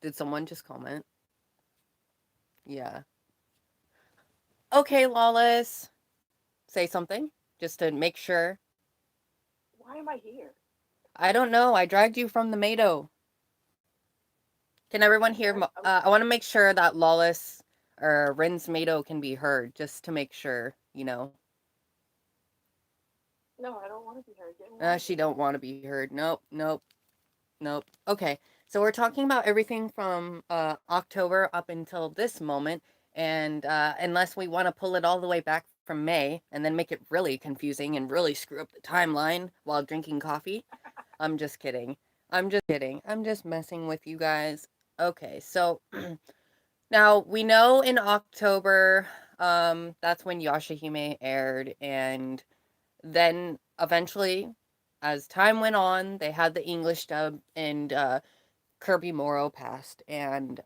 Did someone just comment? Yeah. Okay, Lawless. Say something just to make sure. Why am I here? I don't know. I dragged you from the Mado. Can everyone hear? Okay. I want to make sure that Lawless or Rin's Mado can be heard, just to make sure, No, I don't want to be here. Get me out of She here. don't want to be heard. Nope, nope, nope. Okay, so we're talking about everything from October up until this moment, and unless we want to pull it all the way back from May and then make it really confusing and really screw up the timeline while drinking coffee, I'm just kidding. I'm just kidding. I'm just messing with you guys. Okay, so now we know in October, that's when Yashahime aired, and then eventually, as time went on, they had the English dub, and Kirby Morrow passed. And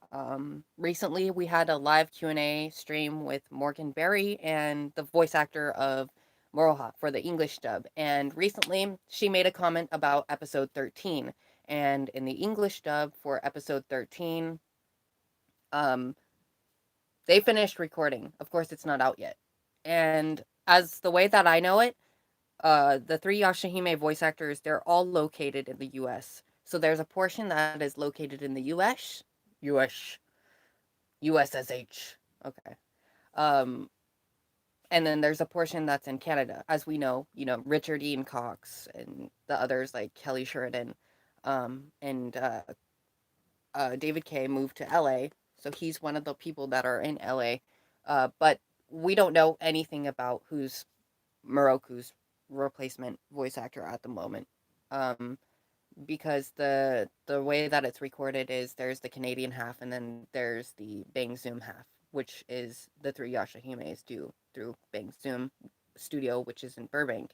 recently, we had a live Q&A stream with Morgan Berry and the voice actor of Moroha for the English dub. And recently, she made a comment about episode 13. And in the English dub for episode 13, um, they finished recording. Of course, it's not out yet. And as the way that I know it, the three Yashahime voice actors, they're all located in the US. So there's a portion that is located in the US, USSH. Okay. Um, and then there's a portion that's in Canada. As we know, Richard Ian Cox and the others like Kelly Sheridan, and David Kay moved to LA. So he's one of the people that are in LA. But we don't know anything about who's Moroku's replacement voice actor at the moment. Um, because the way that it's recorded is there's the Canadian half and then there's the Bang Zoom half, which is the three Yashahimes do through Bang Zoom Studio, which is in Burbank.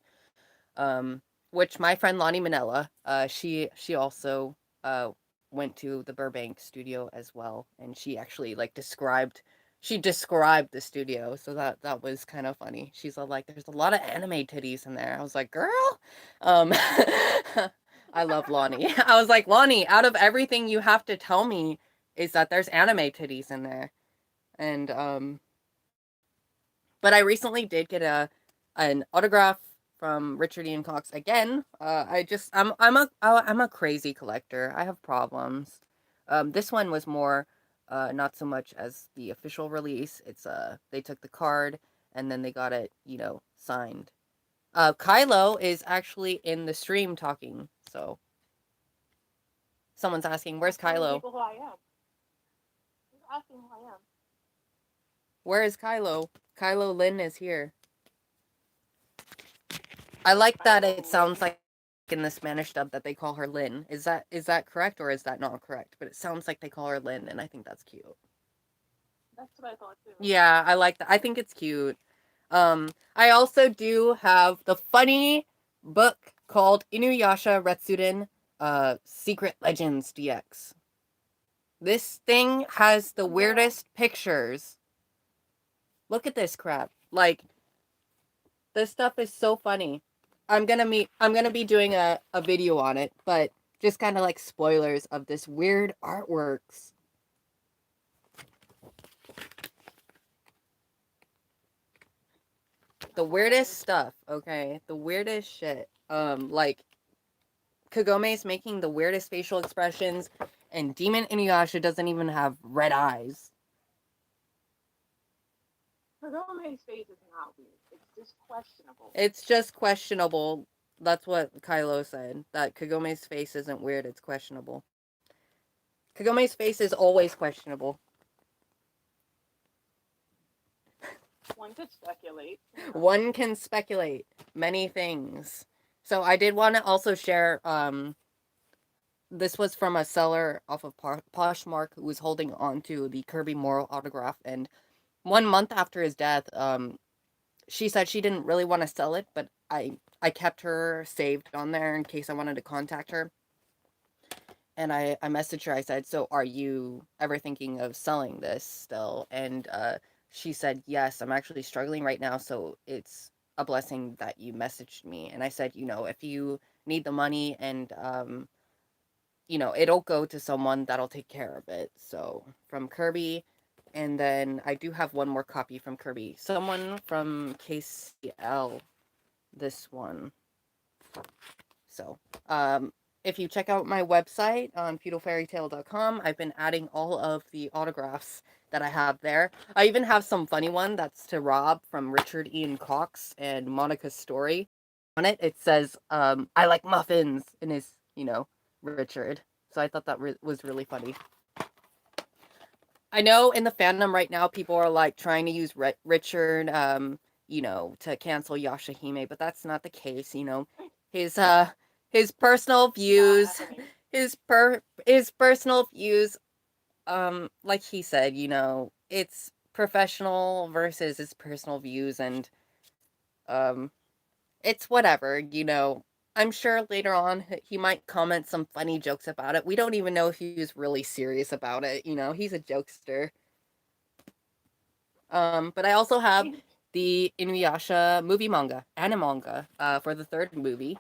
Um, which my friend Lonnie Manella, she also went to the Burbank studio as well, and she actually like described the studio, so that was kind of funny. She's all like, "There's a lot of anime titties in there." I was like, "Girl," um, I love Lonnie. I was like, Lonnie, out of everything you have to tell me is that there's anime titties in there, and but I recently did get an autograph from Richard Ian Cox again. I'm a crazy collector. I have problems. This one was more not so much as the official release. It's they took the card and then they got it, signed. Kylo is actually in the stream talking. So someone's asking, Stop "Where's telling Kylo? people who I am. Who's asking who I am? Where is Kylo? Kylo Lin is here." I like that it Kylo sounds Lynn. like in the Spanish dub that they call her Lynn. Is that correct or is that not correct? But it sounds like they call her Lynn, and I think that's cute. That's what I thought too. Yeah, I like that. I think it's cute. I also do have the funny book called Inuyasha Retsuden Secret Legends DX. This thing has the I'm down. weirdest pictures. Look at this crap. Like, this stuff is so funny. I'm gonna be doing a video on it, but just kind of like spoilers of this weird artworks. The I'm all weirdest ears. stuff, okay? The weirdest shit. Like Kagome's making the weirdest facial expressions, and Demon Inuyasha doesn't even have red eyes. Kagome's face is not weird. It's just questionable. It's just questionable. That's what Kylo said. That Kagome's face isn't weird, it's questionable. Kagome's face is always questionable. One could speculate. Who knows? One can speculate many things. So I did want to also share this was from a seller off of Poshmark who was holding on to the Kirby Morrow autograph, and 1 month after his death, she said she didn't really want to sell it, but I kept her saved on there in case I wanted to contact her. And I messaged her. I said, "So are you ever thinking of selling this still?" And she said, "Yes, I'm actually struggling right now, so it's a blessing that you messaged me." And I said, "If you need the money and it'll go to someone that'll take care of it. So from Kirby, and then I do have one more copy from Kirby. Someone from KCL, this one. So, if you check out my website on feudalfairytale.com, I've been adding all of the autographs that I have there. I even have some funny one that's to Rob from Richard Ian Cox and Monica's Story. On it, it says, I like muffins, in his, Richard. So I thought that was really funny. I know in the fandom right now, people are like trying to use Richard, to cancel Yashahime, but that's not the case. His his personal views, his personal views. Like he said, it's professional versus his personal views, and um, it's whatever. I'm sure later on he might comment some funny jokes about it. We don't even know if he's really serious about it. He's a jokester. But I also have the Inuyasha movie manga, animanga, for the third movie.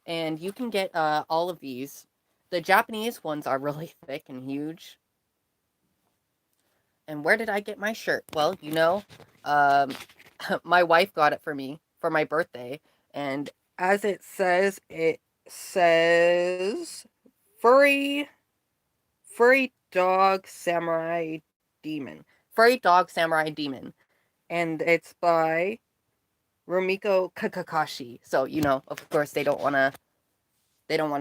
And you can get all of these. The Japanese ones are really thick and huge. And where did I get my shirt? Well, um, my wife got it for me for my birthday. And as it says furry dog samurai demon. Furry dog samurai demon. And it's by Rumiko Kakashi. So, of course they don't want to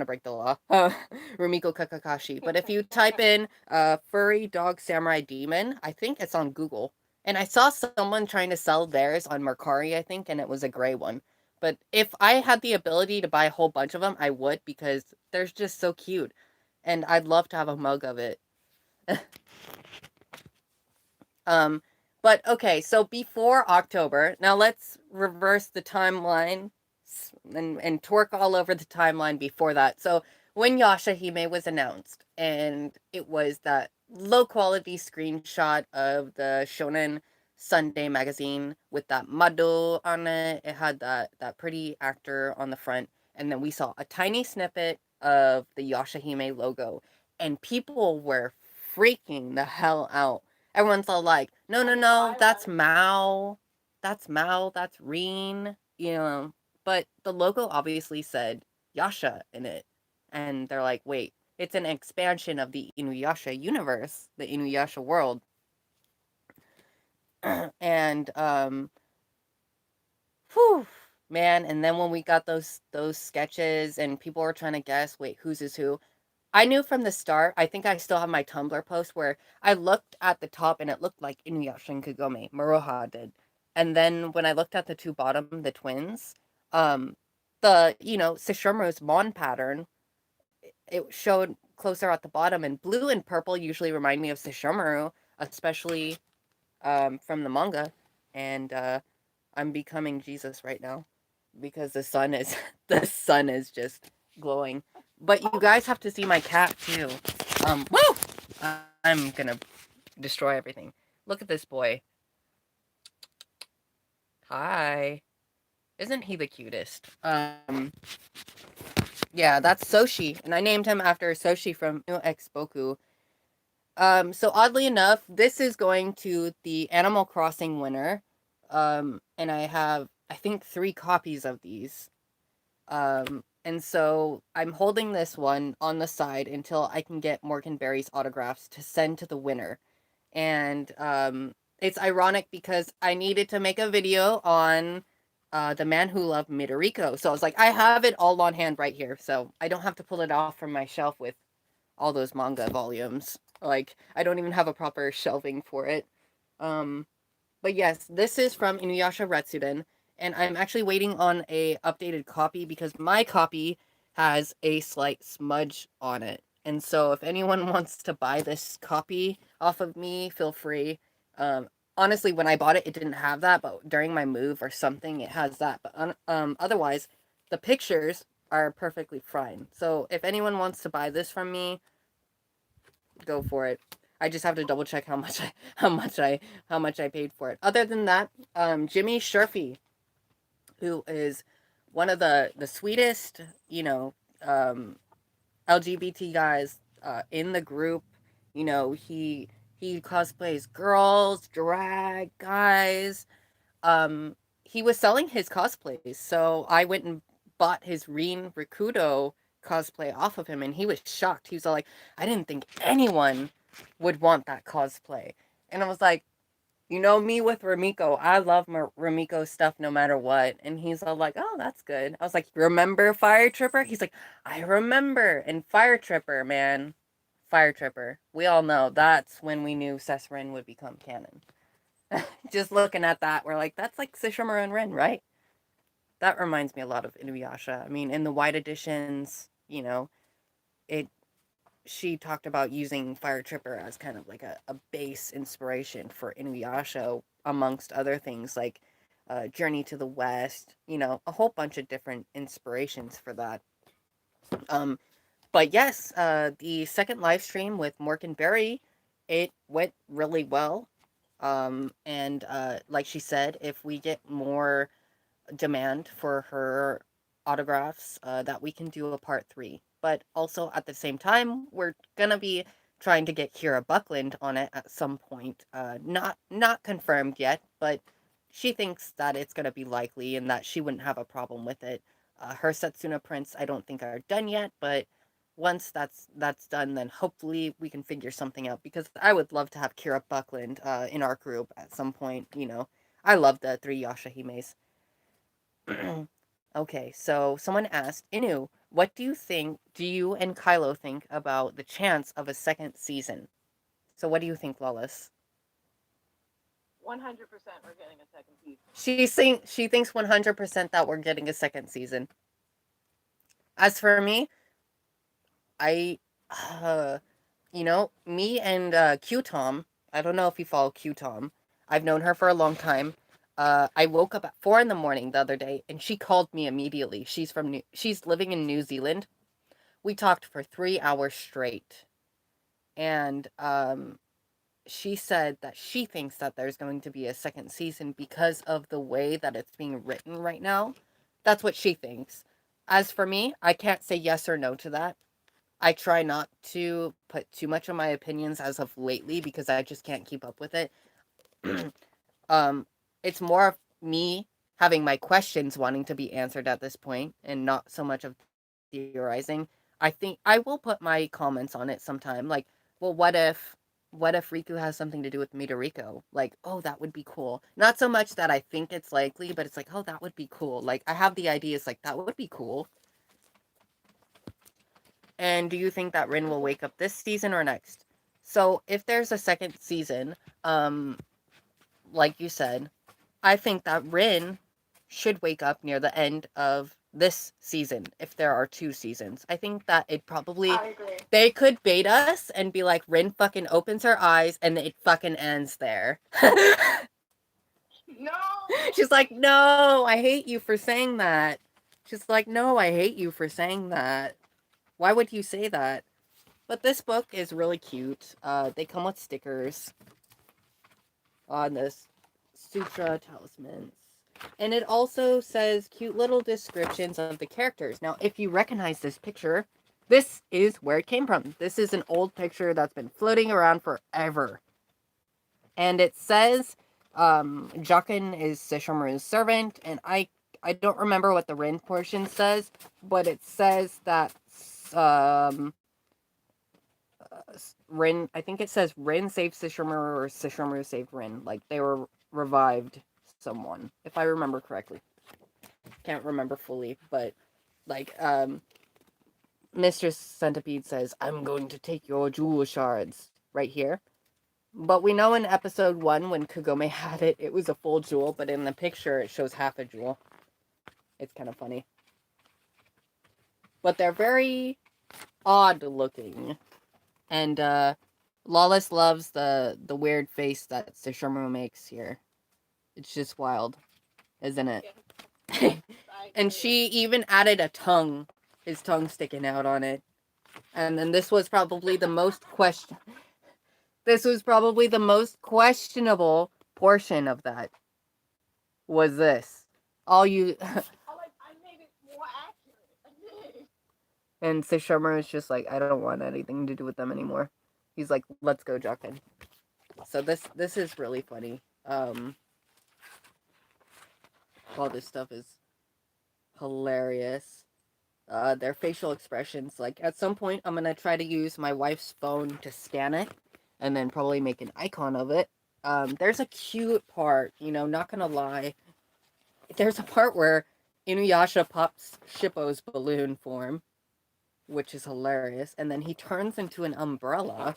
break the law. Rumiko Kakashi. But if you type in furry dog samurai demon, I think it's on Google. And I saw someone trying to sell theirs on Mercari, I think, and it was a gray one. But if I had the ability to buy a whole bunch of them, I would, because they're just so cute. And I'd love to have a mug of it. But okay, so before October, now let's reverse the timeline and twerk all over the timeline before that. So when Yashahime was announced, and it was that low quality screenshot of the Shonen Sunday magazine with that Mado on it. It had that pretty actor on the front, and then we saw a tiny snippet of the Yashahime logo, and people were freaking the hell out. Everyone's all like, no, no, no, that's Mao. That's Mao. That's Reen. But the logo obviously said Yasha in it. And they're like, wait, it's an expansion of the Inuyasha universe, the Inuyasha world. And, whew, man. And then when we got those sketches and people were trying to guess, wait, whose is who? I knew from the start. I think I still have my Tumblr post where I looked at the top and it looked like Inuyasha and Kagome. Maruha did. And then when I looked at the two bottom, the twins, um, Sesshomaru's Mon pattern, it showed closer at the bottom, and blue and purple usually remind me of Sesshomaru, especially from the manga. And I'm becoming Jesus right now because the sun is the sun is just glowing. But you guys have to see my cat too. Woo! I'm gonna destroy everything. Look at this boy. Hi. Isn't he the cutest? Yeah, that's Soshi, and I named him after Soshi from No X Boku. So oddly enough, this is going to the Animal Crossing winner. And I have, I think, 3 copies of these. And so I'm holding this one on the side until I can get Morgan Berry's autographs to send to the winner. And it's ironic because I needed to make a video on The Man Who Loved Midoriko. So I was like, I have it all on hand right here. So I don't have to pull it off from my shelf with all those manga volumes. Like, I don't even have a proper shelving for it. But yes, this is from Inuyasha Retsuden, and I'm actually waiting on a updated copy because my copy has a slight smudge on it. And so if anyone wants to buy this copy off of me, feel free. Honestly, when I bought it, it didn't have that, but during my move or something, it has that. But otherwise, the pictures are perfectly fine. So if anyone wants to buy this from me, go for it. I just have to double check how much I paid for it. Other than that, Jimmy Sherfy, who is one of the sweetest, LGBT guys in the group. You know, he cosplays girls, drag guys. He was selling his cosplays, so I went and bought his Rin Rikudo cosplay off of him, and he was shocked. He was all like, "I didn't think anyone would want that cosplay," and I was like, "You know me with Ramiko. I love Ramiko stuff no matter what." And he's all like, "Oh, that's good." I was like, "Remember Fire Tripper?" He's like, "I remember." And Fire Tripper, man, Fire Tripper. We all know that's when we knew Sesrin would become canon. Just looking at that, we're like, that's like Sesshomaru and Ren, right? That reminds me a lot of Inuyasha. I mean, in the white editions, you know, it she talked about using Fire Tripper as kind of like a base inspiration for Inuyasha, amongst other things like Journey to the West, you know, a whole bunch of different inspirations for that. Um, but yes, the second live stream with Mork and Barry, it went really well. And like she said, if we get more demand for her autographs, that we can do a part three. But also at the same time, we're gonna be trying to get Kira Buckland on it at some point. Not confirmed yet, but she thinks that it's gonna be likely and that she wouldn't have a problem with it. Her Setsuna prints I don't think are done yet, but once that's done, then hopefully we can figure something out. Because I would love to have Kira Buckland in our group at some point. You know, I love the three Yashahimes. Okay, so someone asked, Inu, what do you and Kylo think about the chance of a second season? So what do you think, Lawless? 100% we're getting a second season. She thinks 100% that we're getting a second season. As for me, I, uh, you know, me and Q Tom, I don't know if you follow Q Tom. I've known her for a long time. I woke up at 4 in the morning the other day, and she called me immediately. She's living in New Zealand. We talked for 3 hours straight, and she said that she thinks that there's going to be a second season because of the way that it's being written right now. That's what she thinks. As for me, I can't say yes or no to that. I try not to put too much of my opinions as of lately because I just can't keep up with it. um, it's more of me having my questions wanting to be answered at this point and not so much of theorizing. I think I will put my comments on it sometime. Like, well, what if Riku has something to do with Midoriko? Like, oh, that would be cool. Not so much that I think it's likely, but it's like, oh, that would be cool. Like, I have the ideas like that would be cool. And do you think that Rin will wake up this season or next? So, if there's a second season, like you said, I think that Rin should wake up near the end of this season if there are two seasons. I think that it probably I agree. they could bait us and be like Rin fucking opens her eyes and it fucking ends there. No. She's like, "No, I hate you for saying that." She's like, "No, I hate you for saying that. Why would you say that?" But this book is really cute. They come with stickers on this sutra talismans. And it also says cute little descriptions of the characters. Now, if you recognize this picture, this is where it came from. This is an old picture that's been floating around forever. And it says Jakin is Sesshomaru's servant, and I don't remember what the Rin portion says, but it says that um, Rin, I think it says Rin saved Sesshomaru or Sesshomaru saved Rin. Like they were revived someone, if I remember correctly. Can't remember fully, but like Mistress Centipede says, "I'm going to take your jewel shards," right here. But we know in episode 1 when Kagome had it, it was a full jewel, but in the picture it shows half a jewel. It's kind of funny. But they're very odd looking. And Lawless loves the weird face that Sesshomaru makes here. It's just wild, isn't it? Yeah. And she even added a tongue, his tongue sticking out on it. And then this was probably the most This was probably the most questionable portion of that. Was this all you? I made it more accurate. I did. And Sesshomaru is just like, I don't want anything to do with them anymore. He's like, let's go, Jokin. So this is really funny. All this stuff is hilarious. Their facial expressions. Like at some point, I'm gonna try to use my wife's phone to scan it, and then probably make an icon of it. There's a cute part, not gonna lie. There's a part where Inuyasha pops Shippo's balloon form, which is hilarious, and then he turns into an umbrella.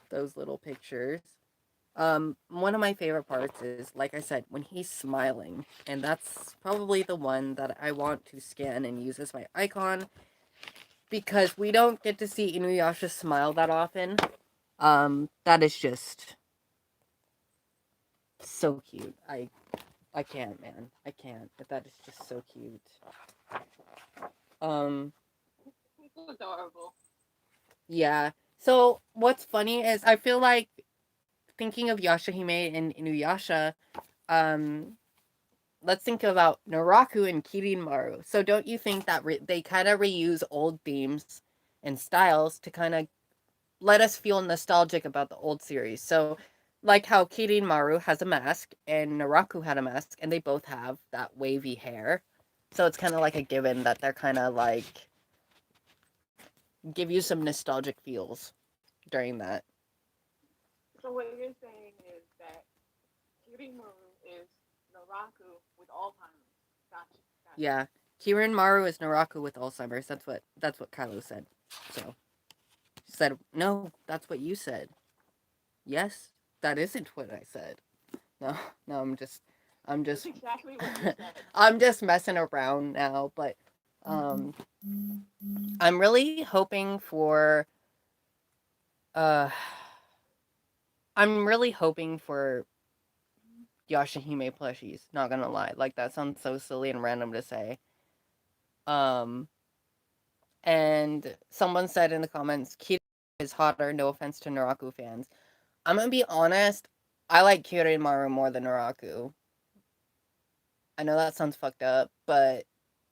Those little pictures. One of my favorite parts is, like I said, when he's smiling, and that's probably the one that I want to scan and use as my icon, because we don't get to see Inuyasha smile that often. That is just so cute. I can't, man. I can't. But that is just so cute. Um, It's adorable. yeah. So what's funny is I feel like thinking of Yashahime and Inuyasha, um, let's think about Naraku and Kirinmaru. So don't you think that they kind of reuse old themes and styles to kind of let us feel nostalgic about the old series? So like how Kirinmaru has a mask and Naraku had a mask, and they both have that wavy hair. So it's kind of like a given that they're kind of like give you some nostalgic feels during that. So what you're saying is that Kirimaru is Naraku with Alzheimer's. Gotcha. Gotcha. Yeah. Kirinmaru is Naraku with Alzheimer's. That's what Kylo said. So she said, "No, that's what you said." Yes, that isn't what I said. No, no, I'm That's just, exactly what you said. I'm just messing around now. But um, I'm really hoping for, uh, I'm really hoping for Yashahime plushies. Not gonna lie, like that sounds so silly and random to say. Um, and someone said in the comments, Kira is hotter. No offense to Naraku fans. I'm gonna be honest. I like Kirinmaru more than Naraku. I know that sounds fucked up, but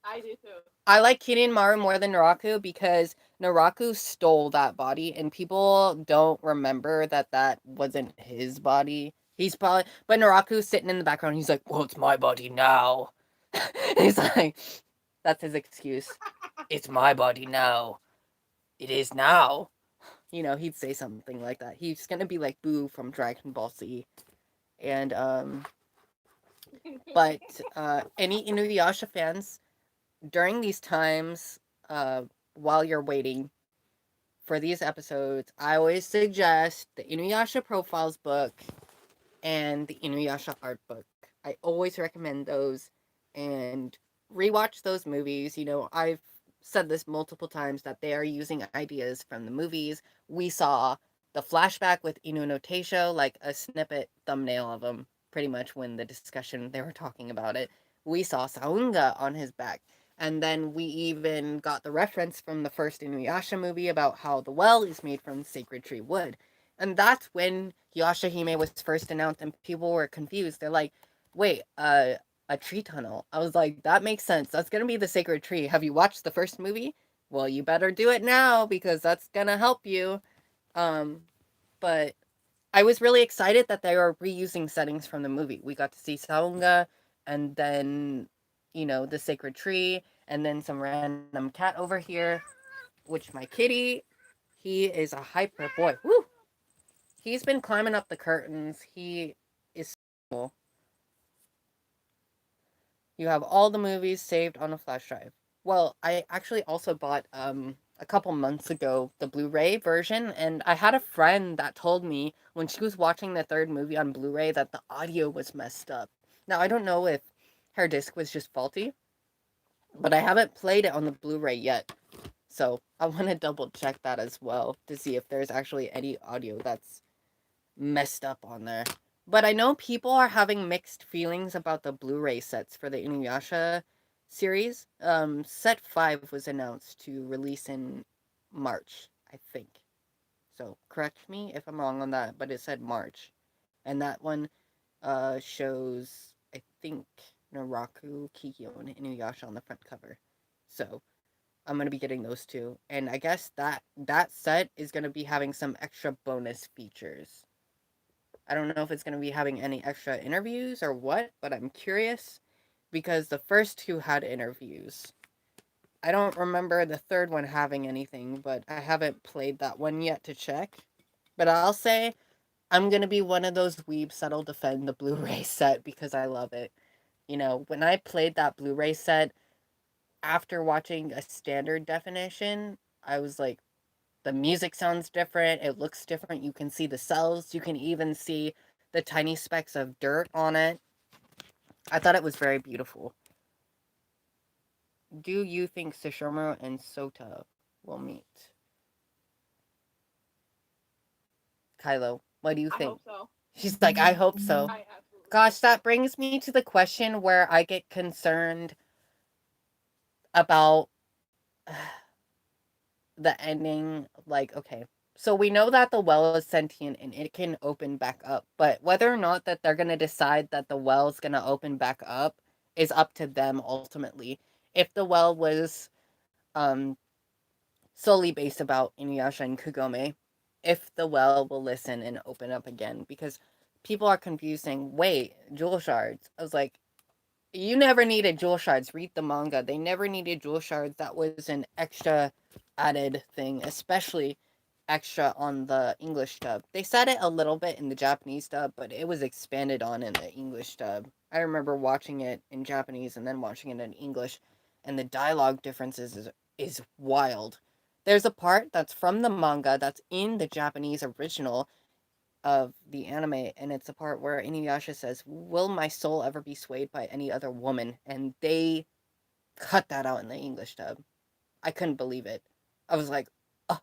I do too. I like Kirinmaru more than Naraku because Naraku stole that body, and people don't remember that that wasn't his body. He's probably, but Naraku's sitting in the background. He's like, "Well, it's my body now." He's like, that's his excuse. It's my body now. It is now. He'd say something like that. He's gonna be like Boo from Dragon Ball Z, and but any Inuyasha fans during these times, while you're waiting for these episodes, I always suggest the Inuyasha Profiles book and the Inuyasha Art book. I always recommend those, and rewatch those movies. I've said this multiple times that they are using ideas from the movies. We saw the flashback with Inu no Teisho, like a snippet thumbnail of him, pretty much when the discussion they were talking about it. We saw Saunga on his back. And then we even got the reference from the first Inuyasha movie about how the well is made from sacred tree wood. And that's when Yashahime was first announced, and people were confused. They're like, wait, a tree tunnel. I was like, that makes sense. That's gonna be the sacred tree. Have you watched the first movie? Well, you better do it now because that's gonna help you. Um, but I was really excited that they were reusing settings from the movie. We got to see Saunga, and then, the sacred tree, and then some random cat over here, which my kitty, he is a hyper boy. Woo! He's been climbing up the curtains. He is cool. You have all the movies saved on a flash drive. Well, I actually also bought a couple months ago the Blu-ray version, and I had a friend that told me when she was watching the third movie on Blu-ray that the audio was messed up. Now I don't know if her disc was just faulty, but I haven't played it on the Blu-ray yet. So I want to double check that as well to see if there's actually any audio that's messed up on there. But I know people are having mixed feelings about the Blu-ray sets for the Inuyasha series. Set 5 was announced to release in March, I think. So correct me if I'm wrong on that, but it said March. And that one shows, I think, Naraku, Kikyo, and Inuyasha on the front cover. So I'm gonna be getting those too, and I guess that set is gonna be having some extra bonus features. I don't know if it's gonna be having any extra interviews or what, but I'm curious because the first two had interviews. I don't remember the third one having anything, but I haven't played that one yet to check. But I'll say I'm gonna be one of those weebs that'll defend the Blu-ray set because I love it. You know, when I played that Blu-ray set after watching a standard definition, I was like, the music sounds different, it looks different, you can see the cells, you can even see the tiny specks of dirt on it. I thought it was very beautiful. Do you think Sesshomaru and Sota will meet? Kylo, what do you I hope think? so. She's like, I hope so. I absolutely Gosh, hope so. that brings me to the question where I get concerned about the ending. Like, okay, so we know that the well is sentient and it can open back up, but whether or not that they're going to decide that the well is going to open back up is up to them ultimately. If the well was um solely based about Inuyasha and Kagome, if the well will listen and open up again, because people are confusing, wait, jewel shards. I was like, you never needed jewel shards. Read the manga. They never needed jewel shards. That was an extra added thing, especially extra on the English dub. They said it a little bit in the Japanese dub, but it was expanded on in the English dub. I remember watching it in Japanese and then watching it in English, and the dialogue differences is wild. There's a part that's from the manga that's in the Japanese original of the anime, and it's a part where Inuyasha says, "Will my soul ever be swayed by any other woman?" And they cut that out in the English dub. I couldn't believe it. I was like, "Uh,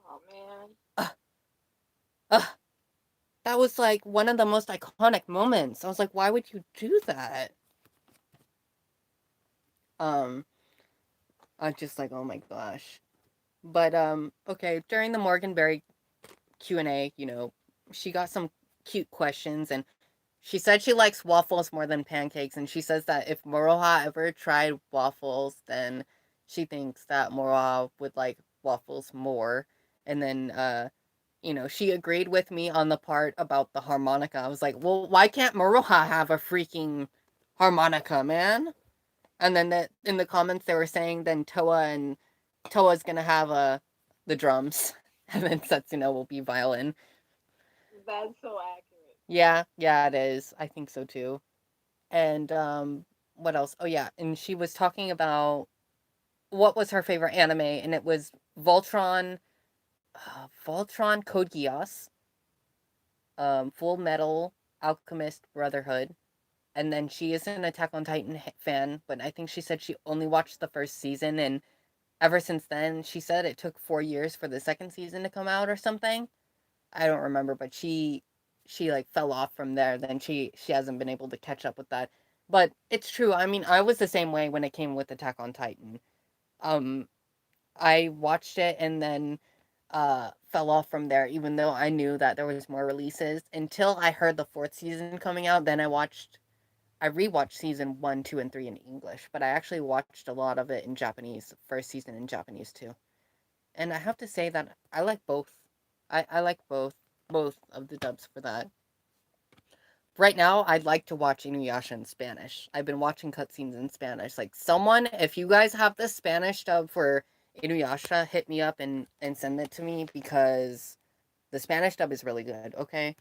Oh man. uh, uh." That was like one of the most iconic moments. I was like, "Why would you do that?" Um, I'm just like, "Oh my gosh." But okay. During the Morganberry Q&A, she got some cute questions, and she said she likes waffles more than pancakes, and she says that if Moroha ever tried waffles, then she thinks that Moroha would like waffles more. And then, she agreed with me on the part about the harmonica. I was like, well, why can't Moroha have a freaking harmonica, man? And then in the comments they were saying then Toa's gonna have the drums, and then Setsuno will be violin. That's so accurate. Yeah, it is. I think so too. And what else? Oh yeah, and she was talking about what was her favorite anime, and it was Voltron Code Geass, Full Metal Alchemist Brotherhood, and then she is an Attack on Titan fan, but I think she said she only watched the first season, and ever since then, she said it took 4 years for the second season to come out or something. I don't remember, but she like fell off from there. Then she hasn't been able to catch up with that. But it's true. I mean, I was the same way when it came with Attack on Titan. Um, I watched it and then fell off from there, even though I knew that there was more releases until I heard the fourth season coming out. Then I rewatched season 1, 2, and 3 in English, but I actually watched a lot of it in Japanese. First season in Japanese too, and I have to say that I like both. I like both of the dubs for that. Right now, I'd like to watch Inuyasha in Spanish. I've been watching cutscenes in Spanish. Like, someone, if you guys have the Spanish dub for Inuyasha, hit me up and send it to me because the Spanish dub is really good, okay?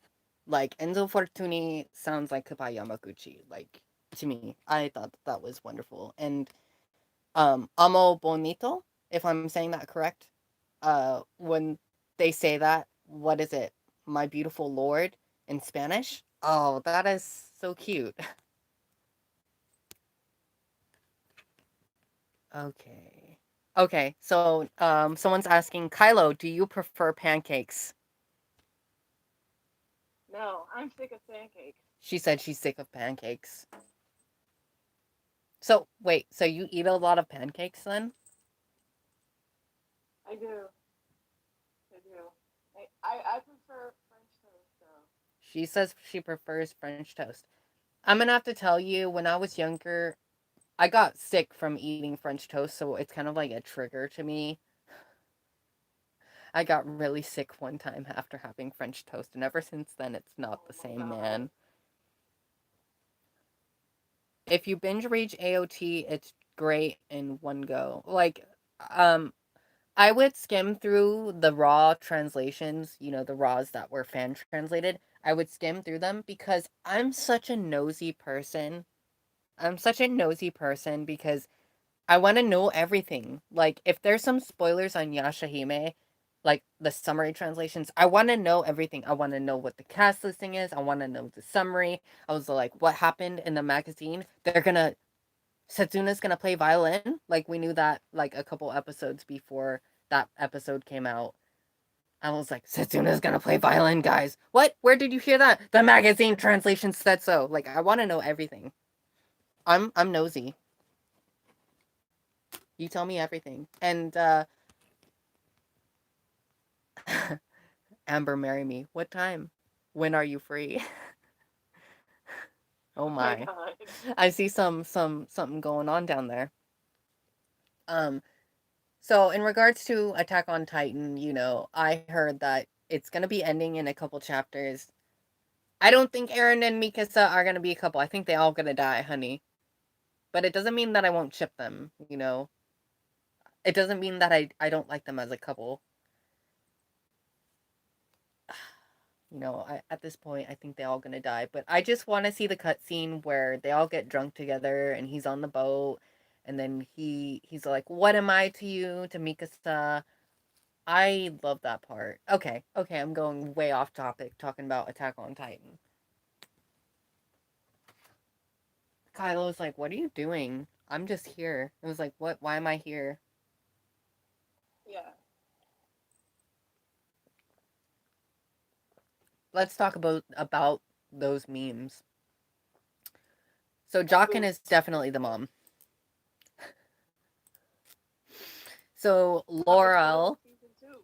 Like, Enzo Fortuni sounds like Kapai Yamaguchi. Like, to me, I thought that was wonderful. And, Amo Bonito, if I'm saying that correct, when they say that, what is it? My beautiful lord in Spanish? Oh, that is so cute. Okay. Okay, so someone's asking, Kylo, do you prefer pancakes? No, I'm sick of pancakes. She said she's sick of pancakes. So wait, so you eat a lot of pancakes then? I do. I do. I prefer French toast though. She says she prefers French toast. I'm gonna have to tell you, when I was younger, I got sick from eating French toast, so it's kind of like a trigger to me. I got really sick one time after having French toast, and ever since then, it's not Oh the my same, god. man. If you binge read AOT, it's great in one go. Like, um, I would skim through the raw translations, the raws that were fan translated. I would skim through them because I'm such a nosy person. I'm such a nosy person because I want to know everything. Like, if there's some spoilers on Yashahime, like the summary translations, I want to know everything. I want to know what the cast listing is. I want to know the summary. I was like, what happened in the magazine? Setsuna's gonna play violin. Like, we knew that like a couple episodes before that episode came out. I was like, Setsuna's gonna play violin, guys. What? Where did you hear that? The magazine translation said so. Like, I want to know everything. I'm nosy. You tell me everything. And Amber, marry me. What time? When are you free? Oh Oh my my. god. I see something going on down there. Um so in regards to Attack on Titan, I heard that it's going to be ending in a couple chapters. I don't think Eren and Mikasa are going to be a couple. I think they all going to die, honey. But it doesn't mean that I won't ship them. It doesn't mean that I don't like them as a couple. At this point, I think they all gonna die. But I just want to see the cutscene where they all get drunk together and he's on the boat, and then he's like, "What am I to you?" to Mikasa. I love that part. Okay, okay, I'm going way off topic talking about Attack on Titan. Kylo's like, "What are you doing?" I'm just here. It was like, "What? Why am I here?" Yeah. Let's talk about those memes. So Let's Jockin do it. is definitely the mom. So Let's go to Laurel, season 2.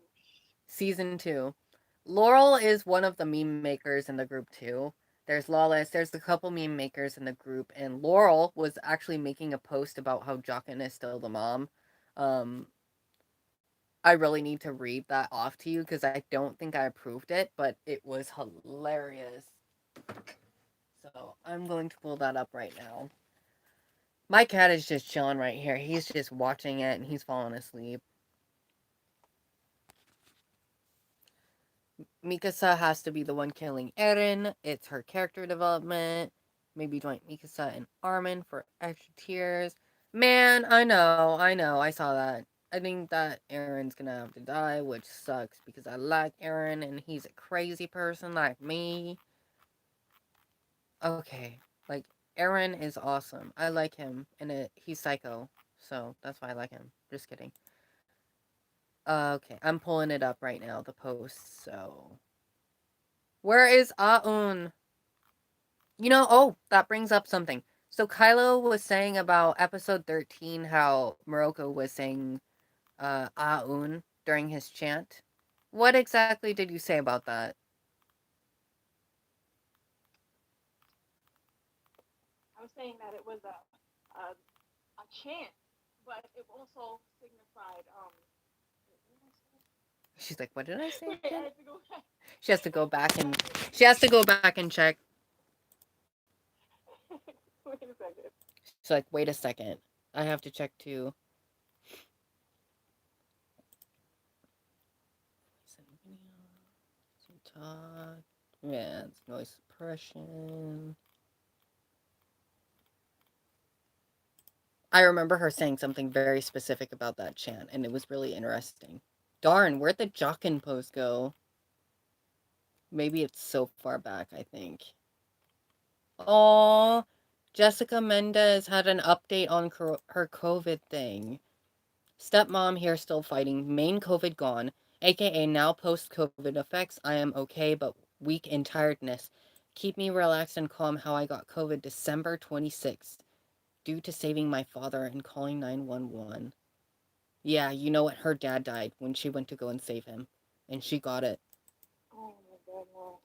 season 2. Laurel is one of the meme makers in the group too. There's Lawless, there's a couple meme makers in the group, and Laurel was actually making a post about how Jockin is still the mom. Um, I really need to read that off to you because I don't think I approved it, but it was hilarious. So I'm going to pull that up right now. My cat is just chilling right here. He's just watching it and he's falling asleep. Mikasa has to be the one killing Eren. It's her character development. Maybe join Mikasa and Armin for extra tears. Man, I know, I saw that. I think that Eren's gonna have to die, which sucks because I like Eren and he's a crazy person like me. Okay, like Eren is awesome. I like him, and he's psycho, so that's why I like him. Just kidding. Okay, I'm pulling it up right now. The post. So where is Aun? That brings up something. So Kylo was saying about episode 13 how Morocco was saying Aun during his chant. What exactly did you say about that? I was saying that it was a chant, but it also signified She's like, what did I say wait, I again? had to go back. She has to go back I and had to she has to go back and check. wait a second. She's like, wait a second. I have to check too. Talk. Yeah, it's noise suppression. I remember her saying something very specific about that chant, and it was really interesting. Darn, where'd the Jockin post go? Maybe it's so far back, I think. Oh, Jessica Mendez had an update on her COVID thing. Stepmom here still fighting. Main COVID gone. AKA now post COVID effects. I am okay, but weak in tiredness. Keep me relaxed and calm how I got COVID December 26th. Due to saving my father and calling 911. Yeah, you know what? Her dad died when she went to go and save him. And she got it. Oh my goodness.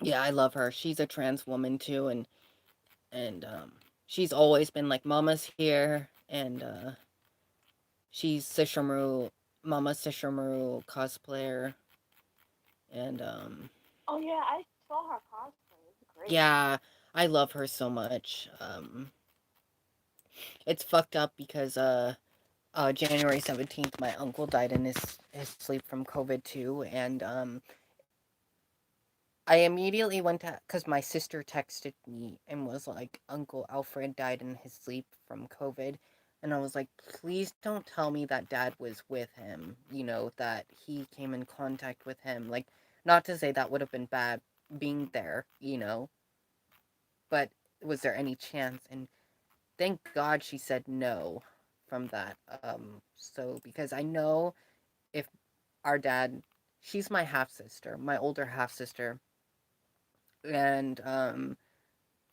Yeah, I love her. She's a trans woman too, and and she's always been like, Mama's here, and she's Sishomaru, Mama Sishomaru cosplayer, and Oh yeah, I saw her cosplay. It's great. yeah, I love her so much. It's fucked up because January 17th, my uncle died in his sleep from COVID too, and I immediately went to, because my sister texted me and was like, Uncle Alfred died in his sleep from COVID. And I was like, please don't tell me that dad was with him, that he came in contact with him. Like, not to say that would have been bad being there, but was there any chance? And thank God she said no from that. So, because I know if our dad, she's my half sister, my older half sister, and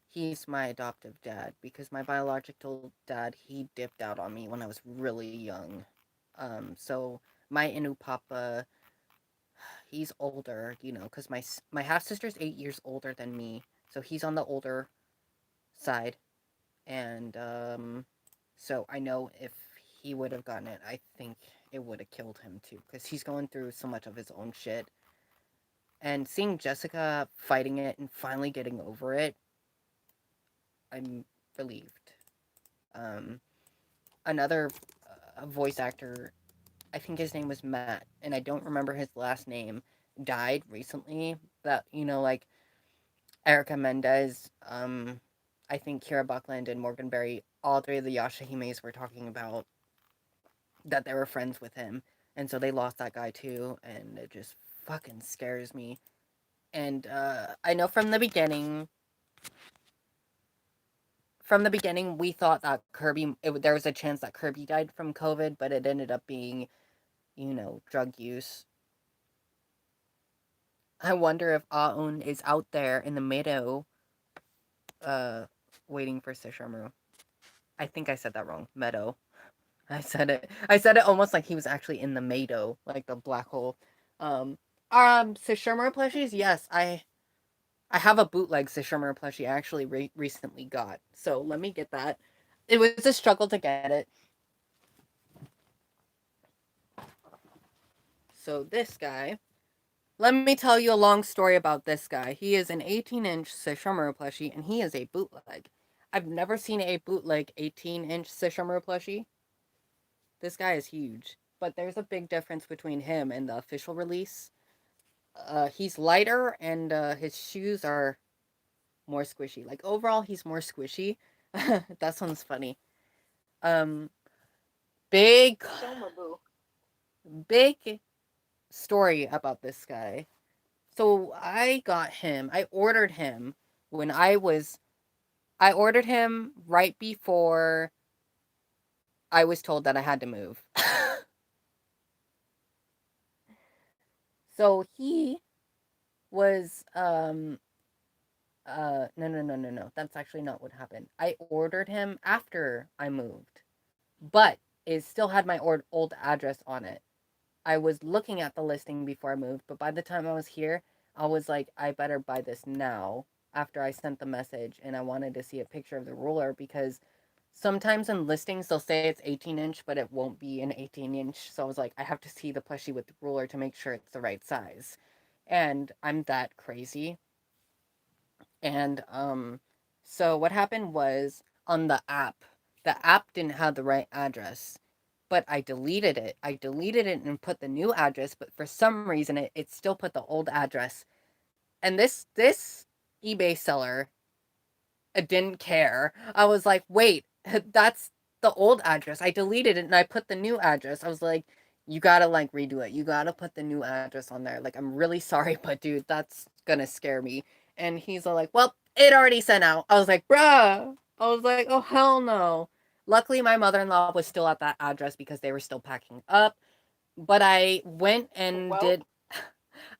he's my adoptive dad because my biological dad, he dipped out on me when I was really young. So my Inu Papa, he's older, because my half sister's 8 years older than me, so he's on the older side, and so I know if he would have gotten it, I think it would have killed him too, because he's going through so much of his own shit. And seeing Jessica fighting it and finally getting over it, I'm relieved. Um, Another voice actor, I think his name was Matt, and I don't remember his last name, died recently. That, like Erica Mendez, I think Kira Buckland and Morgan Berry, all three of the Yashahimes were talking about that they were friends with him, and so they lost that guy too, and it just fucking scares me. And I know from the beginning, we thought that there was a chance that Kirby died from COVID, but it ended up being, drug use. I wonder if Aun is out there in the meadow, uh, waiting for Sishomaru. I think I said that wrong. Meadow. I said it almost like he was actually in the meadow, like the black hole. Um, Sishomaru plushies. Yes, I have a bootleg Sishomaru plushie I actually recently got. So let me get that. It was a struggle to get it. So this guy, let me tell you a long story about this guy. He is an 18-inch Sishomaru plushie, and he is a bootleg. I've never seen a bootleg 18-inch Sishomaru plushie. This guy is huge, but there's a big difference between him and the official release. He's lighter, and his shoes are more squishy. Like, overall, he's more squishy. That sounds funny. Um, big, Shomaboo. big story about this guy. So I ordered him when I ordered him right before I was told that I had to move. So he was, no. That's actually not what happened. I ordered him after I moved, but it still had my old address on it. I was looking at the listing before I moved, but by the time I was here, I was like, I better buy this now after I sent the message, and I wanted to see a picture of the ruler because sometimes in listings they'll say it's 18-inch, but it won't be an 18-inch. So I was like, I have to see the plushie with the ruler to make sure it's the right size. And I'm that crazy. And so what happened was on the app didn't have the right address, but I deleted it. I deleted it and put the new address, but for some reason it still put the old address. And this eBay seller didn't care. I was like, wait, that's the old address. I deleted it and I put the new address. I was like, you gotta like redo it. You gotta put the new address on there. Like, I'm really sorry, but dude, that's gonna scare me. And he's all like, well, it already sent out. I was like, bruh. I was like, oh, hell no. Luckily, my mother in law was still at that address because they were still packing up. But I went and Well, did,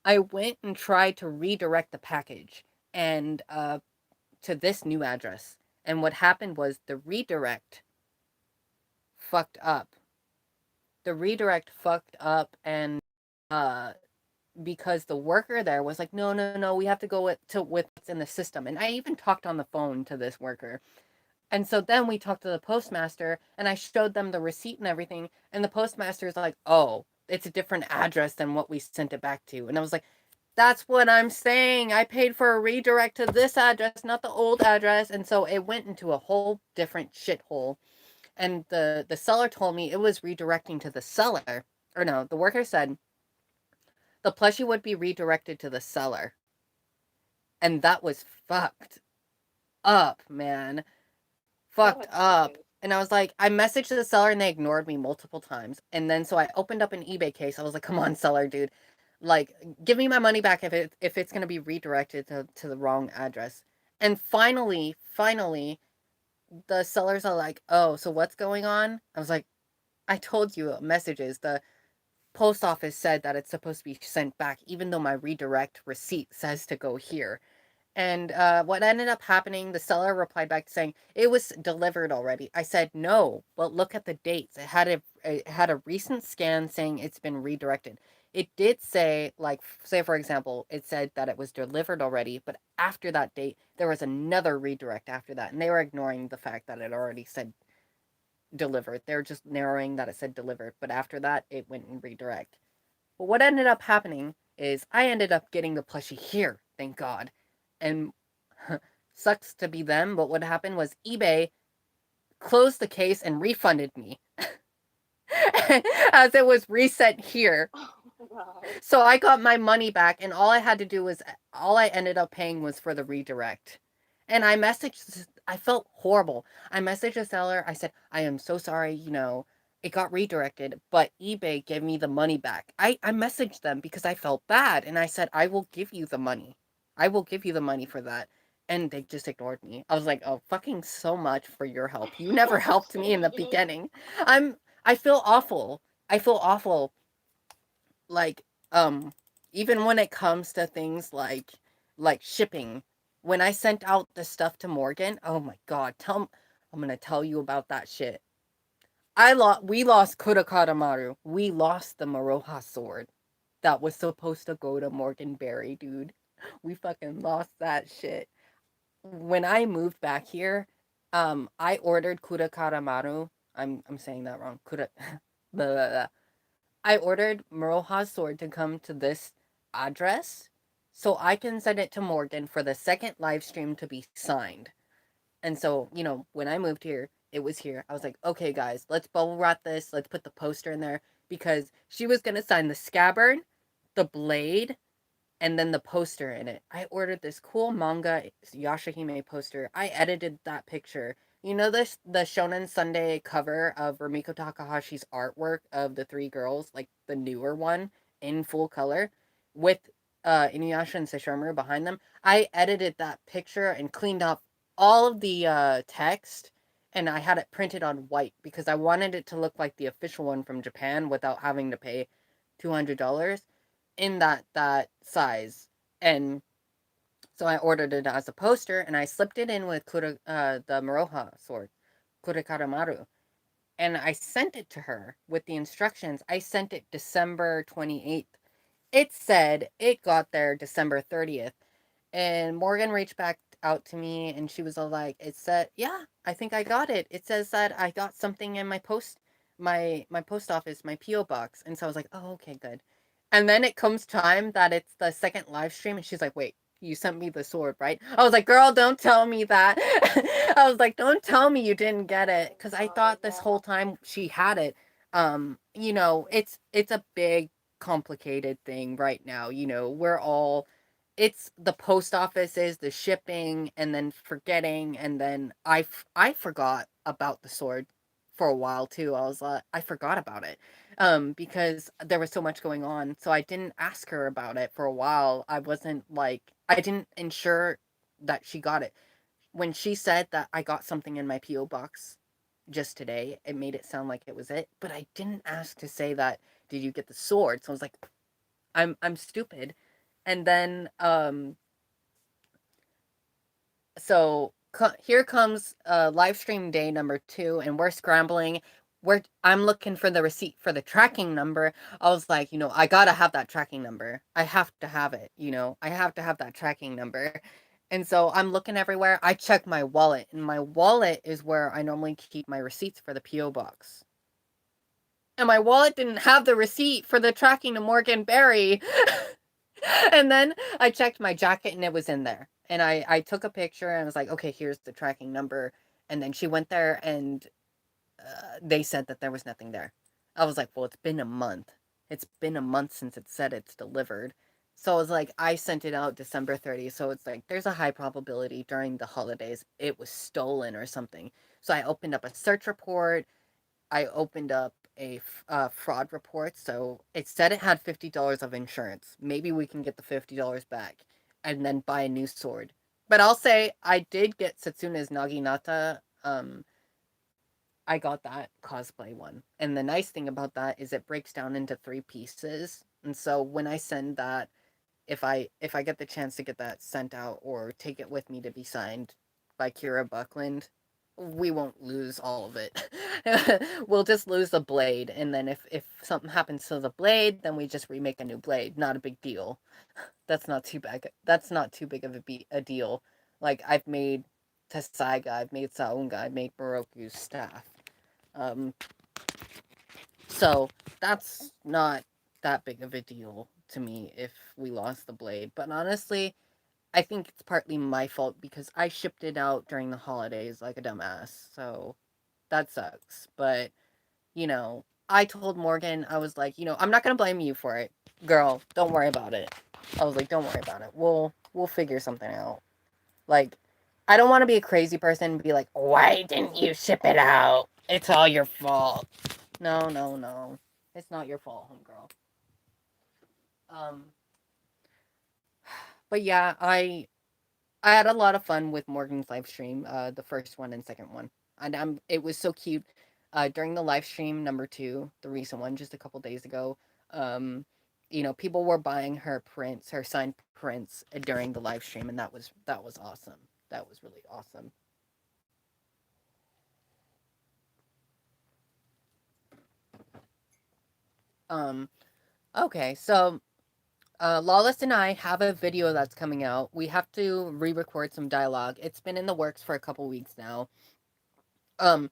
I went and tried to redirect the package and to this new address. And what happened was the redirect fucked up. The redirect fucked up, and uh because the worker there was like, no, no, no, we have to go with what's in the system. And I even talked on the phone to this worker. And so then we talked to the postmaster and I showed them the receipt and everything. And the postmaster is like, oh, it's a different address than what we sent it back to. And I was like, that's what I'm saying. I paid for a redirect to this address, not the old address. And so it went into a whole different shithole. And the seller told me it was redirecting to the seller. Or no, the worker said the plushie would be redirected to the seller. And that was fucked up, man. Fucked That up. is. And I was like, I messaged the seller and they ignored me multiple times. And then so I opened up an eBay case. I was like, come on, seller, dude. Like, give me my money back if it's gonna be redirected to the wrong address. And finally, the sellers are like, oh, so what's going on? I was like, I told you messages. The post office said that it's supposed to be sent back, even though my redirect receipt says to go here. And what ended up happening, the seller replied back saying it was delivered already. I said no, but look at the dates. It had a recent scan saying it's been redirected. It did say, like, say for example, it said that it was delivered already, but after that date there was another redirect after that, and they were ignoring the fact that it already said delivered. They're just narrowing that it said delivered, but after that it went in redirect. But what ended up happening is I ended up getting the plushie here, thank God. And sucks to be them, but what happened was eBay closed the case and refunded me as it was reset here. Oh my god. So I got my money back, and all I ended up paying was for the redirect. And I felt horrible. I messaged the seller. I said, I am so sorry, it got redirected, but eBay gave me the money back. I messaged them because I felt bad, and I said, I will give you the money. I will give you the money for that. And they just ignored me. I was like, oh, fucking so much for your help. You never helped In me the in the beginning. beginning. I feel awful. I feel awful, like, um even when it comes to things like shipping. When I sent out the stuff to Morgan, oh my god, I'm gonna tell you about that shit. We lost Kurakadamaru. We lost the Maroha sword that was supposed to go to Morgan Berry, dude. We fucking lost that shit. When I moved back here, I ordered Kurakadamaru. I'm saying that wrong. Blah, blah, blah. I ordered Maroha's sword to come to this address so I can send it to Morgan for the second live stream to be signed. And so, when I moved here, it was here. I was like, okay, guys, let's bubble wrap this. Let's put the poster in there because she was going to sign the scabbard, the blade, and then the poster in it. I ordered this cool manga Yashahime poster. I edited that picture. You know this the Shonen Sunday cover of Rumiko Takahashi's artwork of the three girls, like the newer one in full color with Inuyasha and Sesshomaru behind them. I edited that picture and cleaned up all of the text, and I had it printed on white because I wanted it to look like the official one from Japan without having to pay $200 in that size. And so I ordered it as a poster and I slipped it in with the Maroha sword, Kurekaramaru. And I sent it to her with the instructions. I sent it December 28th. It said it got there December 30th. And Morgan reached back out to me and she was all like, it said, yeah, I think I got it. It says that I got something in my post office, my P.O. box. And so I was like, oh, okay, good. And then it comes time that it's the second live stream and she's like, wait, you sent me the sword, right? I was like, girl, don't tell me that. I was like, don't tell me you didn't get it. Cause I Oh thought this god. whole time she had it. It's a big complicated thing right now. We're all it's the post offices, the shipping, and then forgetting, and then I forgot about the sword for a while too. I was like, I forgot about it, because there was so much going on. So I didn't ask her about it for a while. I didn't ensure that she got it. When she said that I got something in my PO box just today, it made it sound like it was it, but I didn't ask to say that. Did you get the sword? So I was like, I'm stupid. And then so here comes live stream day number 2 and we're scrambling. I'm looking for the receipt for the tracking number. I was like, I gotta have that tracking number. I have to have it, I have to have that tracking number. And so I'm looking everywhere. I check my wallet, and my wallet is where I normally keep my receipts for the P.O. box. And my wallet didn't have the receipt for the tracking to Morgan Berry. And then I checked my jacket and it was in there. And I took a picture and I was like, okay, here's the tracking number. And then she went there and they said that there was nothing there. I was like, well, it's been a month. It's been a month since it said it's delivered. So I was like, I sent it out December 30th. So it's like, there's a high probability during the holidays it was stolen or something. So I opened up a search report. I opened up a fraud report. So it said it had $50 of insurance. Maybe we can get the $50 back and then buy a new sword. But I'll say I did get Setsune's Naginata. I got that cosplay one. And the nice thing about that is it breaks down into 3 pieces. And so when I send that, if I get the chance to get that sent out or take it with me to be signed by Kira Buckland, we won't lose all of it. We'll just lose the blade, and then if something happens to the blade, then we just remake a new blade. Not a big deal. That's not too bad. That's not too big of a deal. Like I've made Tesaiga, I've made Saunga, I've made Moroku's staff. Um, so that's not that big of a deal to me if we lost the blade. But honestly, I think it's partly my fault because I shipped it out during the holidays like a dumbass. So that sucks. But, I told Morgan, I was like, I'm not going to blame you for it. Girl, don't worry about it. I was like, don't worry about it. We'll figure something out. Like, I don't want to be a crazy person and be like, why didn't you ship it out? It's all your fault. No, no, no. It's not your fault, homegirl. Um, but yeah, I had a lot of fun with Morgan's live stream, the first one and second one, and it was so cute. During the live stream number two, the recent one, just a couple days ago, um, people were buying her prints, her signed prints during the live stream, and that was awesome. That was really awesome. Um, okay, so Lawless and I have a video that's coming out. We have to re-record some dialogue. It's been in the works for a couple weeks now. Um,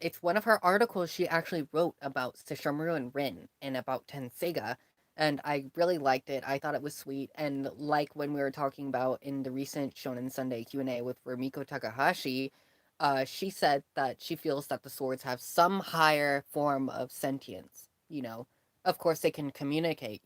it's one of her articles she actually wrote about Sesshomaru and Rin and about Tenseiga, and I really liked it. I thought it was sweet, and like when we were talking about in the recent Shonen Sunday Q&A with Rumiko Takahashi, she said that she feels that the swords have some higher form of sentience. Of course they can communicate.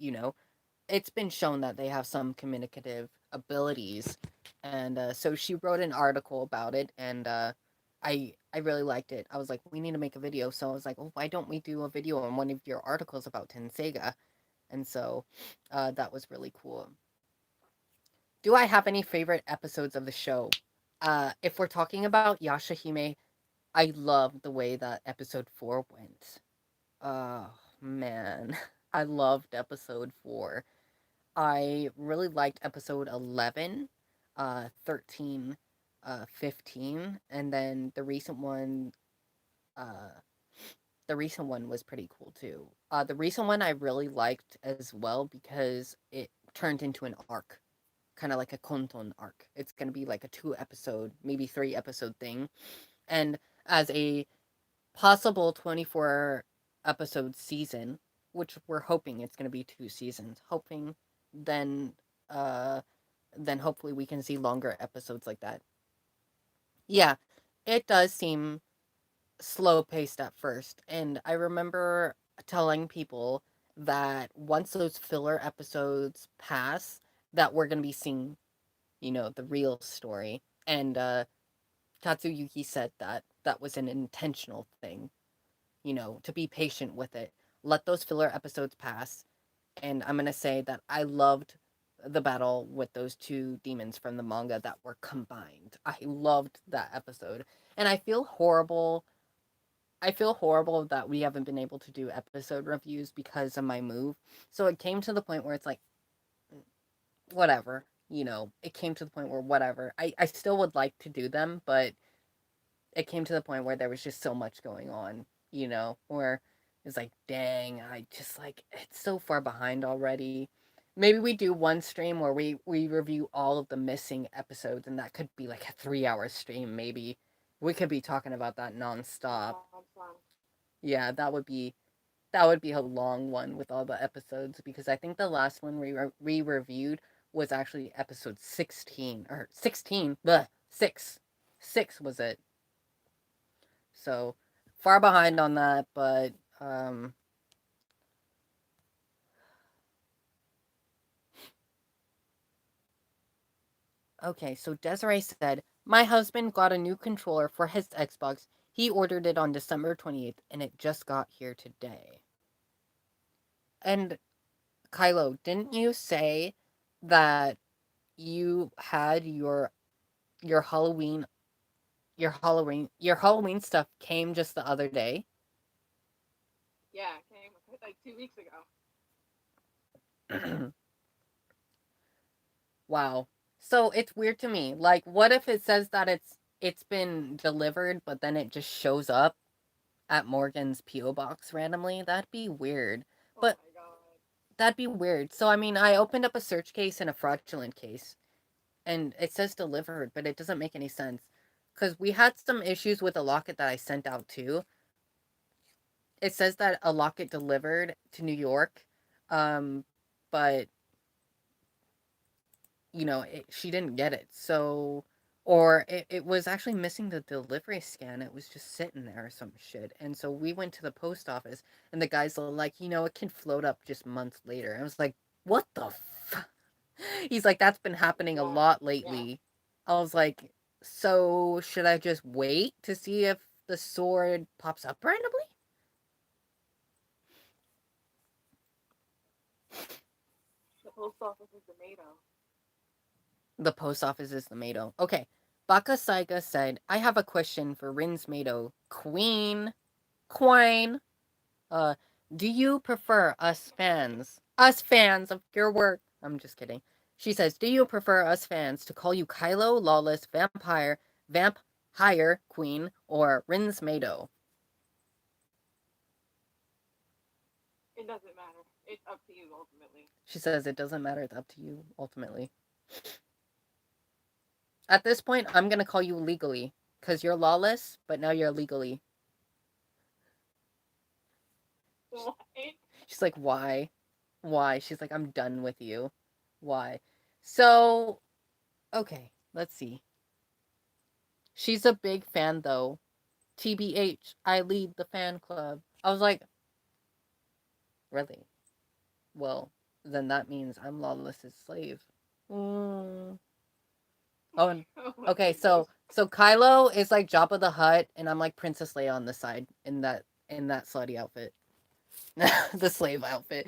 It's been shown that they have some communicative abilities, and so she wrote an article about it, and I really liked it. I was like, we need to make a video, so I was like, oh, why don't we do a video on one of your articles about Tenseiga? And so that was really cool. Do I have any favorite episodes of the show? If we're talking about Yashahime, I love the way that episode 4 went. Oh man, I loved episode 4. I really liked episode 11, 13, 15, and then uh, the recent one was pretty cool too. The recent one I really liked as well because it turned into an arc, kind of like a Konton arc. It's gonna be like a 2 episode, maybe 3 episode thing, and as a possible 24 episode season, which we're hoping it's gonna be 2 seasons, hoping then uh then hopefully we can see longer episodes like that. Yeah, it does seem slow paced at first, and I remember telling people that once those filler episodes pass, that we're gonna be seeing, the real story. And Tatsuyuki said that that was an intentional thing, to be patient with it. Let those filler episodes pass, and I'm gonna say that I loved the battle with those 2 demons from the manga that were combined. I loved that episode, and I feel horrible that we haven't been able to do episode reviews because of my move. So it came to the point where it's like, whatever, it came to the point where whatever. I still would like to do them, but it came to the point where there was just so much going on. Or it's like, dang, I just like it's so far behind already. Maybe we do one stream where we review all of the missing episodes, and that could be like a 3 hour stream. Maybe we could be talking about that That nonstop. sounds fun. Yeah, that would be a long one with all the episodes because I think the last one we reviewed was actually episode 16 or 16. Bleh, 6. 6 was it. So far behind on that, but um okay, so Desiree said, "My husband got a new controller for his Xbox. He ordered it on December 28th and it just got here today." And Kylo, didn't you say that you had your Halloween your Halloween stuff came just the other day? Yeah, it came like 2 weeks ago. Wow. So it's weird to me. Like, what if it says that it's been delivered, but then it just shows up at Morgan's PO box randomly? That'd be weird. Oh But my god. that'd be weird. So I mean, I opened up a search case and a fraudulent case, and it says delivered, but it doesn't make any sense. Because we had some issues with a locket that I sent out too. It says that a locket delivered to New York, um, but she didn't get it. So, or it was actually missing the delivery scan. It was just sitting there or some shit. And so we went to the post office, and the guys were like, it can float up just months later. I was like, what the fuck? He's like, that's been happening a Yeah. lot Yeah. lately. I was like, so should I just wait to see if the sword pops up randomly? The post office is tomato. The post office is the Mado. Okay. Baka Saiga said, I have a question for Rin's Mado. Queen, uh, do you prefer us fans of your work? I'm just kidding. She says, do you prefer us fans to call you Kylo, Lawless, Vamp Higher Queen, or Rin's Mado? It doesn't matter. It's up to you ultimately. She says, it doesn't matter. It's up to you, ultimately. At this point, I'm going to call you legally. Because you're lawless, but now you're legally. What? She's like, why? Why? She's like, I'm done with you. Why? So, okay, let's see. She's a big fan, though. TBH, I lead the fan club. I was like, really? Well, then that means I'm Lawless's slave. Mm. Oh, Oh my okay. goodness. So Kylo is like Jabba the Hutt, and I'm like Princess Leia on the side in that slutty outfit, the slave outfit.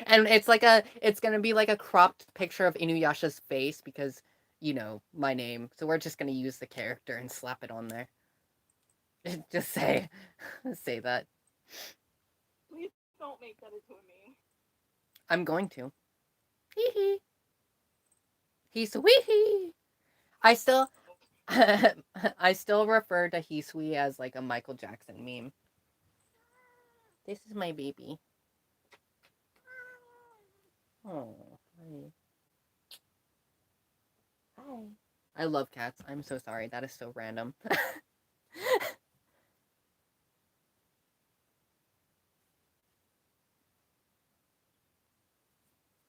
And it's gonna be like a cropped picture of Inuyasha's face because my name. So we're just gonna use the character and slap it on there. Just say that. Please don't make that into a meme. I'm going to. Hee hee. Hisui. I still I still refer to Hisui as like a Michael Jackson meme. This is my baby. Oh, hi. Hi. I love cats. I'm so sorry. That is so random.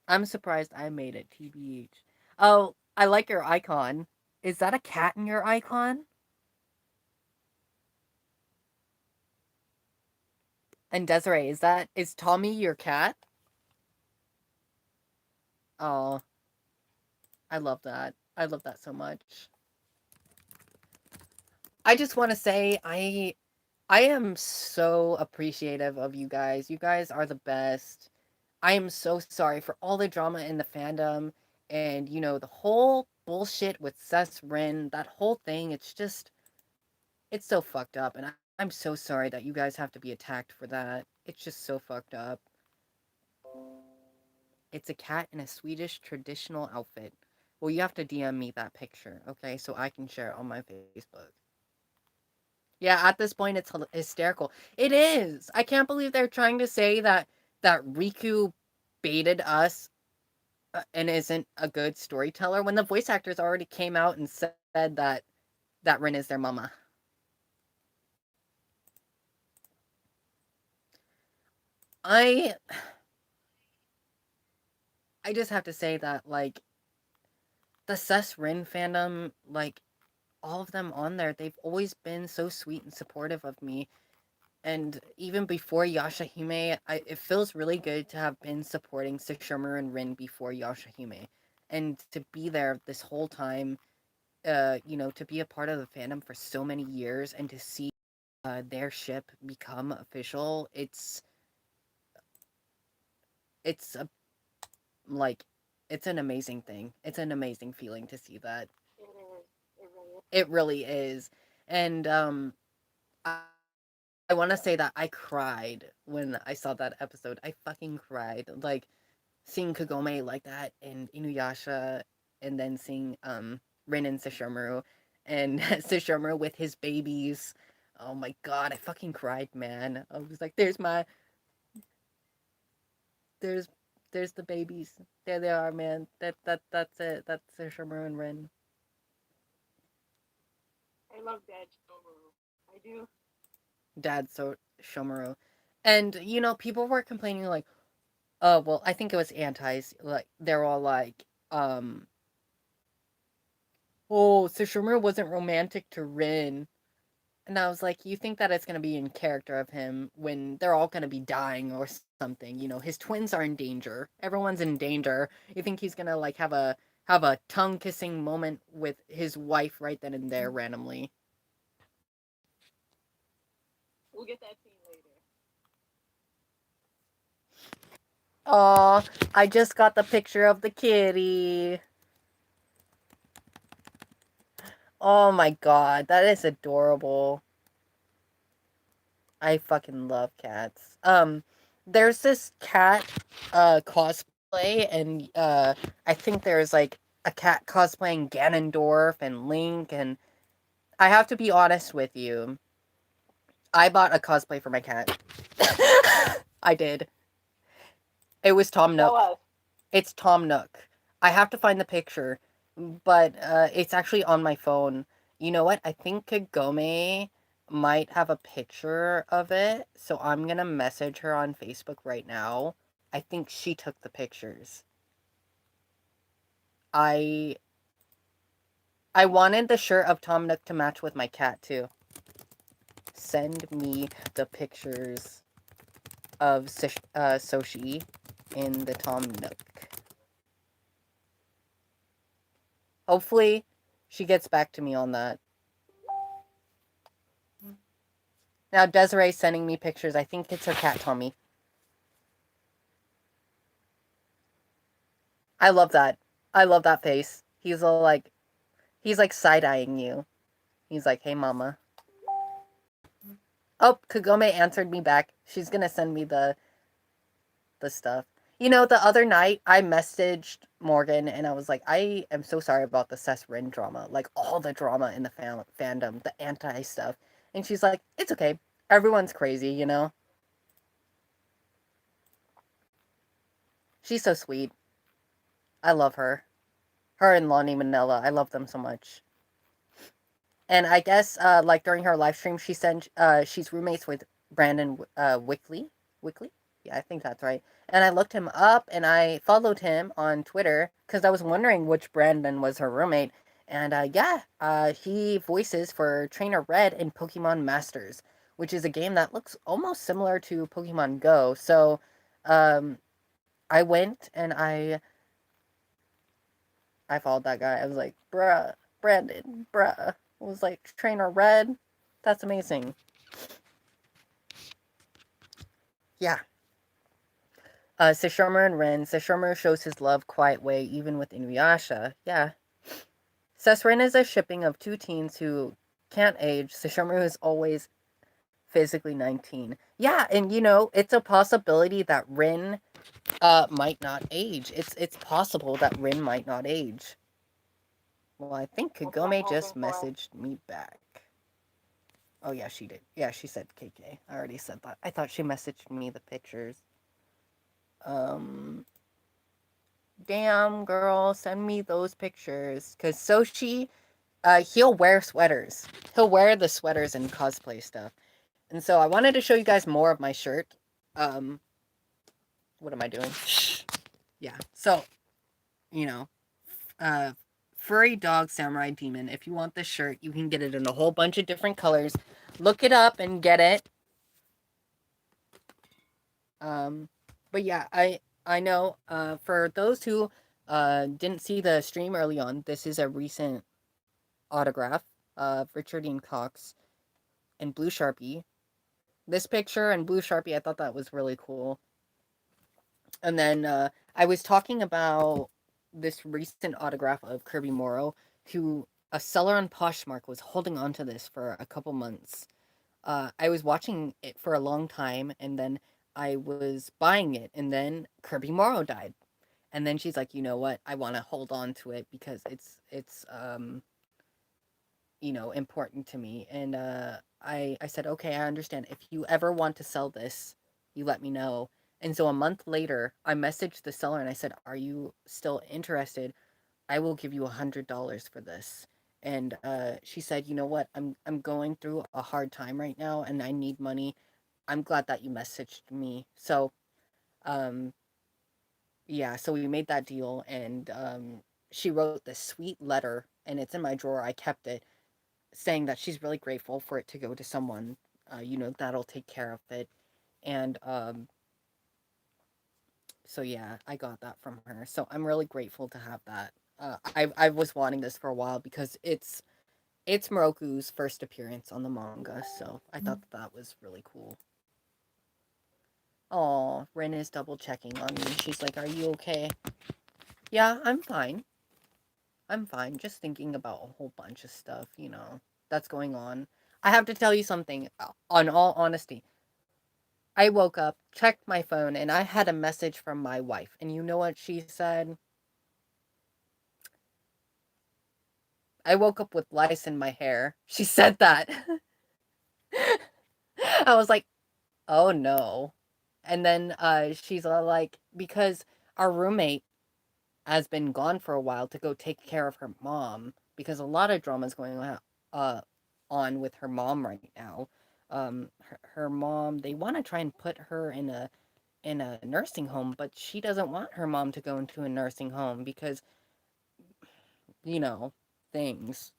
I'm surprised I made it, TBH. Oh, I like your icon. Is that a cat in your icon? And Desiree, is Tommy your cat? Oh, I love that. I love that so much. I just want to say I am so appreciative of you guys. You guys are the best. I am so sorry for all the drama in the fandom and the whole bullshit with Seth Rin, that whole thing. It's so fucked up, and I'm so sorry that you guys have to be attacked for that. It's just so fucked up. It's a cat in a Swedish traditional outfit. Well, you have to DM me that picture, okay, so I can share it on my Facebook. Yeah, at this point, it's hysterical. It is. I can't believe they're trying to say that Riku baited us and isn't a good storyteller when the voice actors already came out and said that Rin is their mama. I I just have to say that like the Sus Rin fandom, like all of them on there, they've always been so sweet and supportive of me. And even before Yashahime, it feels really good to have been supporting Sesshomaru and Rin before Yashahime. And to be there this whole time, to be a part of the fandom for so many years and to see their ship become official, it's a like it's an amazing thing. It's an amazing feeling to see that. It is. It really is. It really is. And I want to say that I cried when I saw that episode. I fucking cried. Like seeing Kagome like that and Inuyasha and then seeing Rin and Sesshomaru and Sesshomaru with his babies. Oh my god, I fucking cried, man. I was like, there's there's the babies. There they are, man. That's it. That's Sesshomaru and Rin. I love that Shomaru. I do. Dad Shomaru. And people were complaining like, oh well, I think it was antis. Like they're all like, oh, Sesshomaru wasn't romantic to Rin. And I was like, you think that it's gonna be in character of him when they're all gonna be dying or something? His twins are in danger. Everyone's in danger. You think he's gonna like have a tongue kissing moment with his wife right then and there randomly? We'll get that scene later. Aw, I just got the picture of the kitty. Oh my god, that is adorable. I fucking love cats. There's this cat cosplay and I think there's like a cat cosplaying Ganondorf and Link, and I have to be honest with you. I bought a cosplay for my cat. I did. It was Tom Show Nook. us. It's Tom Nook. I have to find the picture, but it's actually on my phone. You know what? I think Kagome might have a picture of it, so I'm gonna message her on Facebook right now. I think she took the pictures. I I wanted the shirt of Tom Nook to match with my cat too. Send me the pictures of Soshi in the Tom Nook. Hopefully, she gets back to me on that. Now Desiree's sending me pictures. I think it's her cat Tommy. I love that. I love that face. He's like side eyeing you. He's like, "Hey, mama." Oh, Kagome answered me back. She's gonna send me the stuff. The other night I messaged Morgan and I was like, I am so sorry about the Cess Rin drama, like all the drama in the fandom, the anti stuff. And she's like, it's okay. Everyone's crazy. She's so sweet. I love her. Her and Lonnie Manila. I love them so much. And I guess like during her live stream she's roommates with Brandon Wickley. Wickley? Yeah, I think that's right. And I looked him up and I followed him on Twitter because I was wondering which Brandon was her roommate. And he voices for Trainer Red in Pokemon Masters, which is a game that looks almost similar to Pokemon Go. So um, I went and I followed that guy. I was like, bruh, Brandon, bruh. It was like Trainer Red. That's amazing. Yeah. Sesshomaru and Ren. Sesshomaru shows his love quiet way, even with Inuyasha. Yeah. Ren is a shipping of two teens who can't age. Sesshomaru is always physically 19. Yeah, and it's a possibility that Rin might not age. It's possible that Rin might not age. Well, I think That's what I'm Kagome hoping just for. messaged me back. Oh yeah, she did. Yeah, she said KK. I already said that. I thought she messaged me the pictures. Um, damn girl, send me those pictures. Cause Soshi, he'll wear sweaters. He'll wear the sweaters and cosplay stuff. And so I wanted to show you guys more of my shirt. Um, what am I doing? Yeah. So, you know, uh, furry dog samurai demon. If you want this shirt, you can get it in a whole bunch of different colors. Look it up and get it. Um, but yeah, I know. For those who didn't see the stream early on, this is a recent autograph of Richard Dean Cox and Blue Sharpie. This picture and Blue Sharpie, I thought that was really cool. And then I was talking about this recent autograph of Kirby Morrow, who a seller on Poshmark was holding on to this for a couple months. I was watching it for a long time, and then I was buying it, and then Kirby Morrow died. And then she's like, you know what? I want to hold on to it because it's important to me. And I said, okay, I understand. If you ever want to sell this, you let me know. And so a month later, I messaged the seller and I said, are you still interested? I will give you $100 for this. And she said, you know what? I'm going through a hard time right now, and I need money. I'm glad that you messaged me. So um, yeah, so we made that deal, and she wrote this sweet letter, and it's in my drawer. I kept it, saying that she's really grateful for it to go to someone, that'll take care of it. And so yeah, I got that from her. So I'm really grateful to have that. I was wanting this for a while because it's Moroku's first appearance on the manga, so I thought that was really cool. Oh, Rin is double checking on me. She's like, "Are you okay?" Yeah, I'm fine. I'm fine. Just thinking about a whole bunch of stuff, that's going on. I have to tell you something. On all honesty, I woke up, checked my phone, and I had a message from my wife. And you know what she said? I woke up with lice in my hair. She said that. I was like, oh no. And then she's like, because our roommate has been gone for a while to go take care of her mom, because a lot of drama is going uh, on with her mom right now. Her mom, they want to try and put her in a nursing home, but she doesn't want her mom to go into a nursing home because you know things.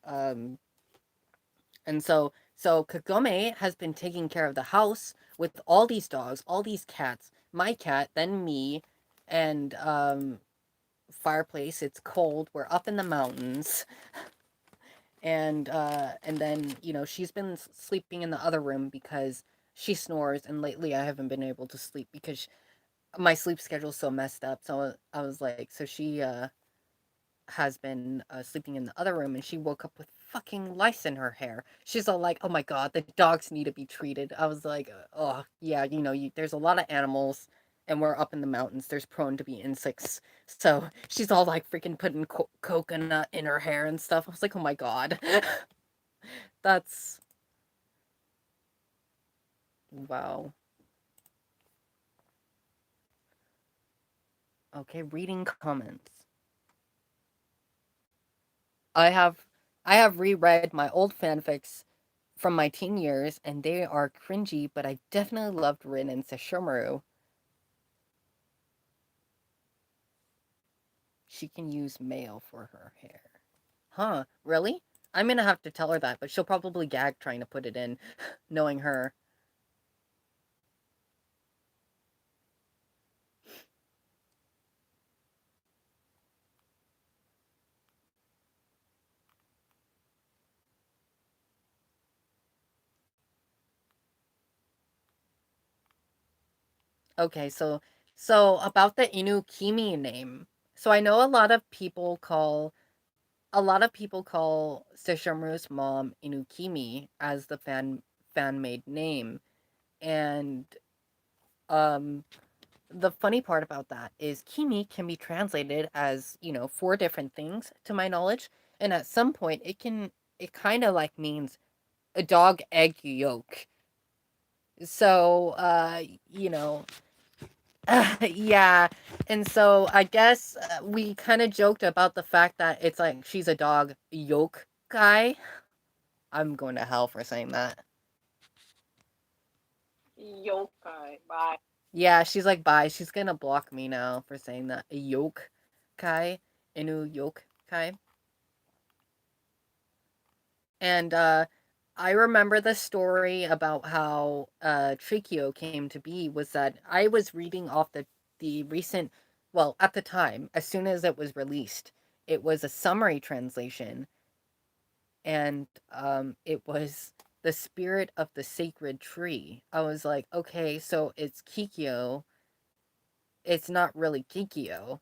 And so Kagome has been taking care of the house with all these dogs, all these cats, my cat, then me, and fireplace. It's cold. We're up in the mountains, and then she's been sleeping in the other room because she snores, and lately I haven't been able to sleep because my sleep schedule's so messed up. So I was like, so she has been sleeping in the other room, and she woke up with fucking lice in her hair. She's all like, "Oh my god, the dogs need to be treated." I was like, "Oh yeah, there's a lot of animals, and we're up in the mountains. There's prone to be insects." So she's all like freaking putting coconut in her hair and stuff. I was like, "Oh my god, that's wow." Okay, reading comments. I have I have reread my old fanfics from my teen years, and they are cringy, but I definitely loved Rin and Sesshomaru. She can use mayo for her hair. Huh, really? I'm gonna have to tell her that, but she'll probably gag trying to put it in, knowing her. Okay, so about the Inukimi name. So I know a lot of people call Sesshomaru's mom Inukimi as the fan made name. And um the funny part about that is Kimi can be translated as, four different things to my knowledge. And at some point it kind of like means a dog egg yolk. So, you know, yeah. And so I guess we kind of joked about the fact that it's like she's a dog yolk guy. I'm going to hell for saying that. Yokai. Bye. Yeah, she's like, bye. She's gonna block me now for saying that. A yolk kai. Inu yolk kai. And I remember the story about how Trikio came to be was that I was reading off the recent, well, at the time, as soon as it was released, it was a summary translation, and it was the spirit of the sacred tree. I was like, okay, so it's Kikyo. It's not really Kikyo.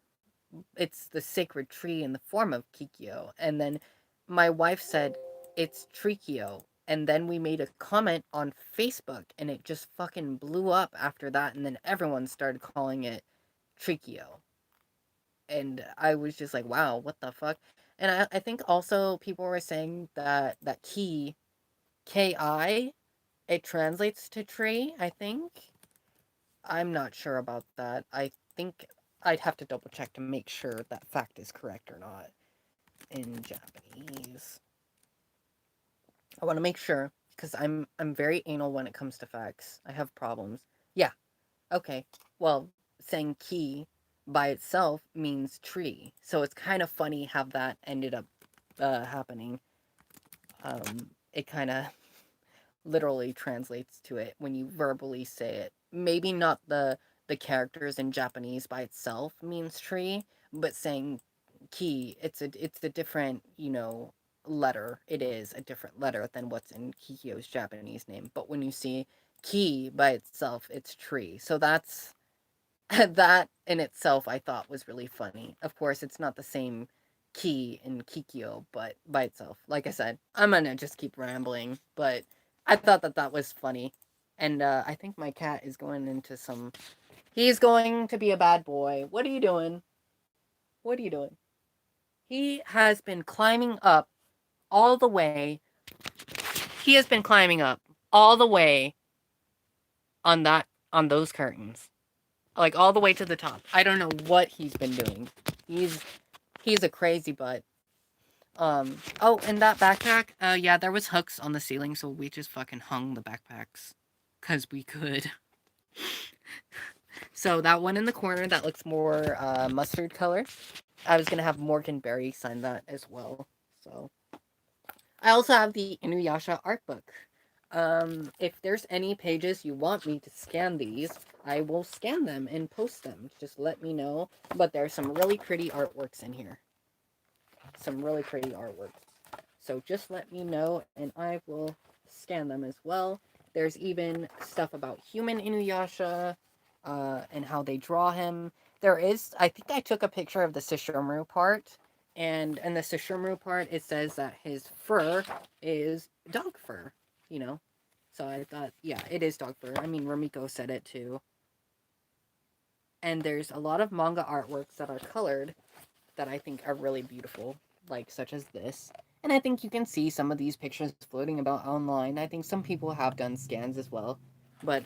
It's the sacred tree in the form of Kikyo. And then my wife said it's Trikio. And then we made a comment on Facebook and it just fucking blew up after that. And then everyone started calling it Trikio. And I was just like, wow, what the fuck? And I think also people were saying that Ki, it translates to tree, I think. I'm not sure about that. I think I'd have to double check to make sure that fact is correct or not in Japanese. I want to make sure because I'm very anal when it comes to facts. I have problems. Yeah. Okay. Well, saying ki by itself means tree, so it's kind of funny how that ended up happening. It kind of literally translates to it when you verbally say it. Maybe not the characters in Japanese by itself means tree, but saying ki, it's a different, letter. It is a different letter than what's in Kikyo's Japanese name. But when you see ki by itself, it's tree. So that's that in itself I thought was really funny. Of course, it's not the same key in Kikyo, but by itself. Like I said, I'm gonna just keep rambling, but I thought that that was funny. And I think my cat is going into some. He's going to be a bad boy. What are you doing? What are you doing? He has been climbing up all the way. He has been climbing up all the way on those curtains. Like all the way to the top. I don't know what he's been doing. He's he's a crazy butt. Oh, and that backpack, yeah, there was hooks on the ceiling, so we just fucking hung the backpacks. Cause we could. So that one in the corner that looks more mustard color. I was gonna have Morgan Berry sign that as well. So I also have the Inuyasha art book. If there's any pages you want me to scan these, I will scan them and post them. Just let me know. But there's some really pretty artworks in here. Some really pretty artworks. So just let me know and I will scan them as well. There's even stuff about human Inuyasha and how they draw him. There is, I think I took a picture of the Sesshomaru part, and in the Sesshomaru part, it says that his fur is dog fur, you know? So I thought, yeah, it is dog fur. I mean, Rumiko said it too. And there's a lot of manga artworks that are colored that I think are really beautiful, like such as this. And I think you can see some of these pictures floating about online. I think some people have done scans as well. But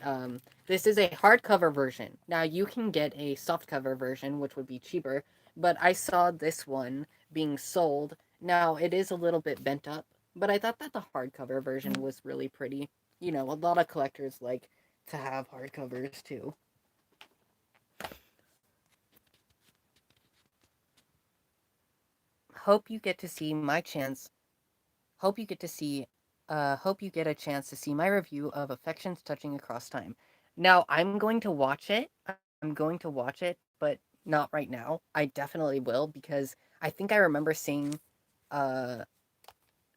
this is a hardcover version. Now you can get a softcover version, which would be cheaper. But I saw this one being sold. Now it is a little bit bent up, but I thought that the hardcover version was really pretty. You know, a lot of collectors like to have hardcovers too. Hope you get to see my chance Hope you get to see hope you get a chance to see my review of Affections Touching Across Time. Now, I'm going to watch it. I'm going to watch it, but not right now. I definitely will because I think I remember seeing uh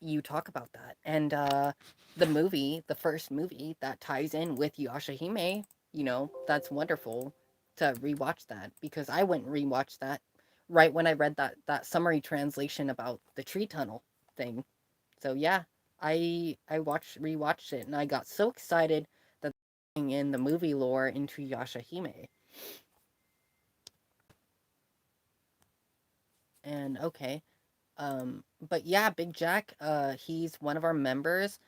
you talk about that. And the movie, the first movie that ties in with Yashahime, that's wonderful to rewatch that because I went and rewatched that right when I read that summary translation about the tree tunnel thing. So yeah, I watched rewatched it and I got so excited that in the movie lore into Yashahime. And okay. But yeah, Big Jack, he's one of our members.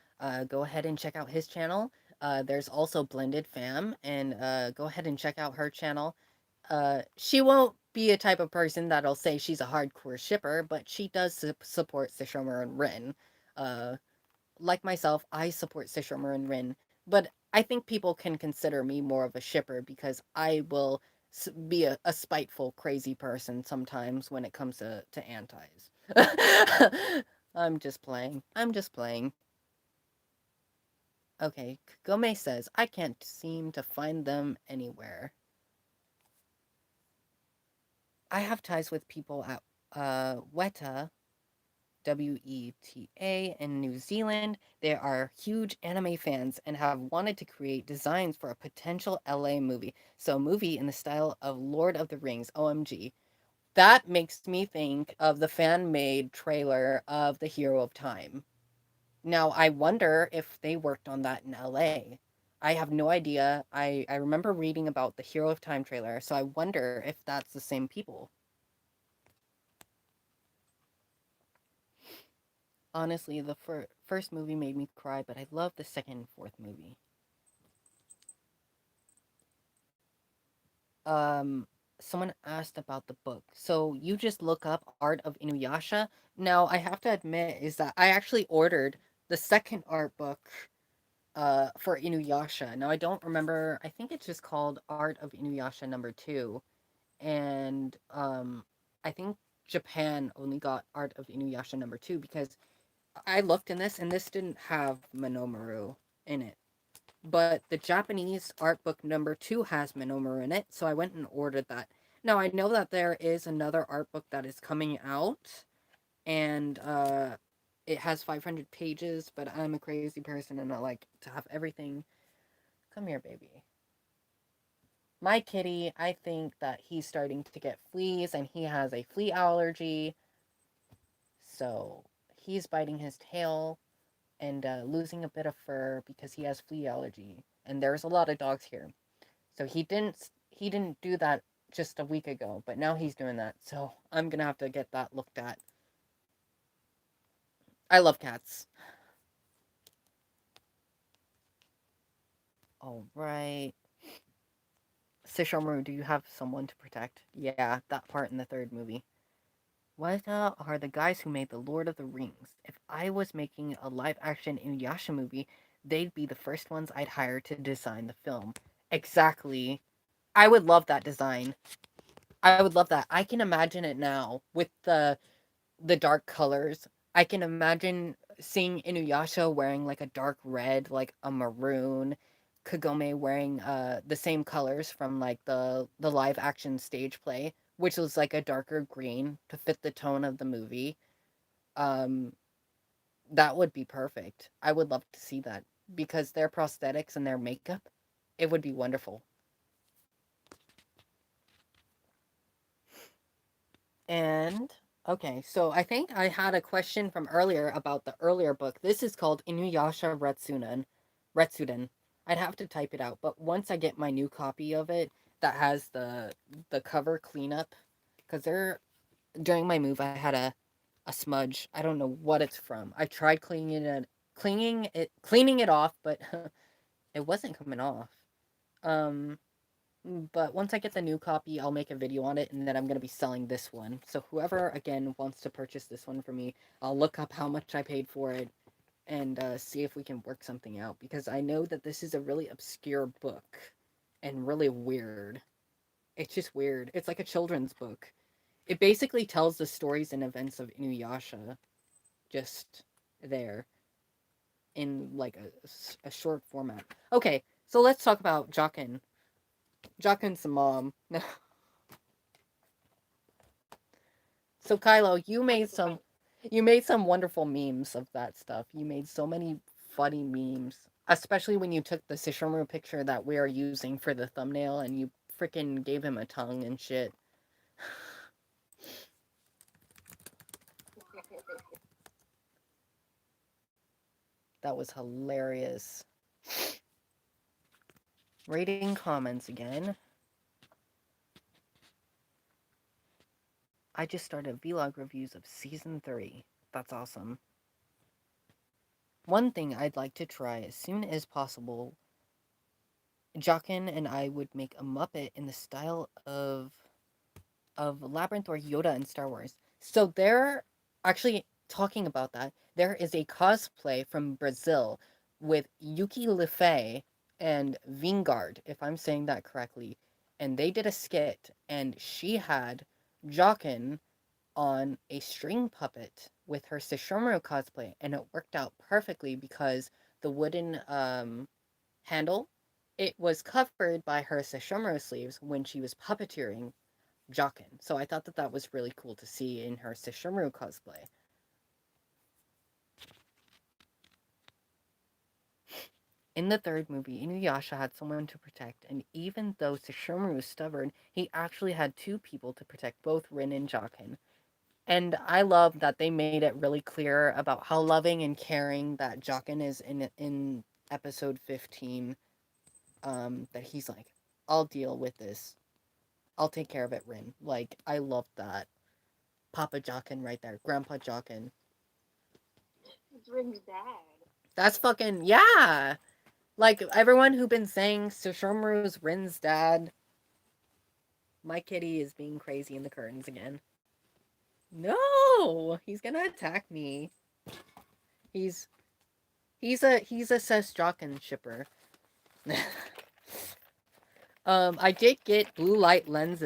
Go ahead and check out his channel. There's also Blended Fam, and go ahead and check out her channel. She won't be a type of person that'll say she's a hardcore shipper, but she does support Sishomer and Rin. Uh, like myself, I support Sishomer and Rin, but I think people can consider me more of a shipper because I will be a spiteful, crazy person sometimes when it comes to antis. I'm just playing. I'm just playing. Okay, Gome says, I can't seem to find them anywhere. I have ties with people at Weta, WETA, in New Zealand. They are huge anime fans and have wanted to create designs for a potential LA movie. So, a movie in the style of Lord of the Rings, OMG. That makes me think of the fan made trailer of The Hero of Time. Now, I wonder if they worked on that in LA. I have no idea. I remember reading about the Hero of Time trailer, so I wonder if that's the same people. Honestly, the first movie made me cry, but I love the second and fourth movie. Um, Someone asked about the book. So you just look up Art of Inuyasha. Now, I have to admit is that I actually ordered the second art book for Inuyasha. Now, I don't remember. I think it's just called Art of Inuyasha number 2. And I think Japan only got Art of Inuyasha number 2 because I looked in this and this didn't have Manomaru in it. But the Japanese art book number 2 has Minomaru in it, so I went and ordered that. Now, I know that there is another art book that is coming out, and it has 500 pages, but I'm a crazy person and I like to have everything. Come here, baby. My kitty, I think that he's starting to get fleas, and he has a flea allergy, so he's biting his tail and losing a bit of fur because he has flea allergy. And there's a lot of dogs here. So he didn't do that just a week ago, but now he's doing that. So I'm gonna have to get that looked at. I love cats. All right. Sishomaru, do you have someone to protect? Yeah, that part in the third movie. What are the guys who made The Lord of the Rings? If I was making a live action Inuyasha movie, they'd be the first ones I'd hire to design the film. Exactly. I would love that design. I would love that. I can imagine it now with the dark colors. I can imagine seeing Inuyasha wearing like a dark red, like a maroon, Kagome wearing the same colors from like the live action stage play, which was like a darker green to fit the tone of the movie. Um that would be perfect. I would love to see that because their prosthetics and their makeup, it would be wonderful. And okay, so I think I had a question from earlier about the earlier book. This is called Inuyasha Retsunan. Retsuden. I'd have to type it out, but once I get my new copy of it that has the cover cleanup, because there during my move I had a smudge. I don't know what it's from. I tried cleaning it off, but it wasn't coming off. Um but once I get the new copy, I'll make a video on it, and then I'm going to be selling this one. So whoever, again, wants to purchase this one from me, I'll look up how much I paid for it and see if we can work something out. Because I know that this is a really obscure book and really weird. It's just weird. It's like a children's book. It basically tells the stories and events of Inuyasha just there in like a short format. Okay, so let's talk about Jockin. Jockin's mom. So Kylo, you made some wonderful memes of that stuff. You made so many funny memes, especially when you took the Shishomaru picture that we are using for the thumbnail and you freaking gave him a tongue and shit. That was hilarious. Rating comments again. I just started vlog reviews of season 3. That's awesome. One thing I'd like to try as soon as possible, Jokin and I would make a Muppet in the style of Labyrinth or Yoda in Star Wars. So they're actually talking about that. There is a cosplay from Brazil with Yuki Lefay and Vingard, if I'm saying that correctly. And they did a skit, and she had Jokin on a string puppet with her Sesshomaru cosplay, and it worked out perfectly because the wooden handle, it was covered by her Sesshomaru sleeves when she was puppeteering Jokin. So I thought that that was really cool to see in her Sesshomaru cosplay. In the third movie, Inuyasha had someone to protect, and even though Sesshomaru was stubborn, he actually had two people to protect both Rin and Jokin. And I love that they made it really clear about how loving and caring that Jokin is in episode 15. That he's like, I'll deal with this. I'll take care of it, Rin. Like, I love that. Papa Jokin right there. Grandpa Jokin. It's Rin's dad. That's fucking yeah. Like everyone who been saying Sesshomaru's Rin's dad. My kitty is being crazy in the curtains again. No, he's gonna attack me. He's he's a Sess Jokin shipper. I did get blue light well,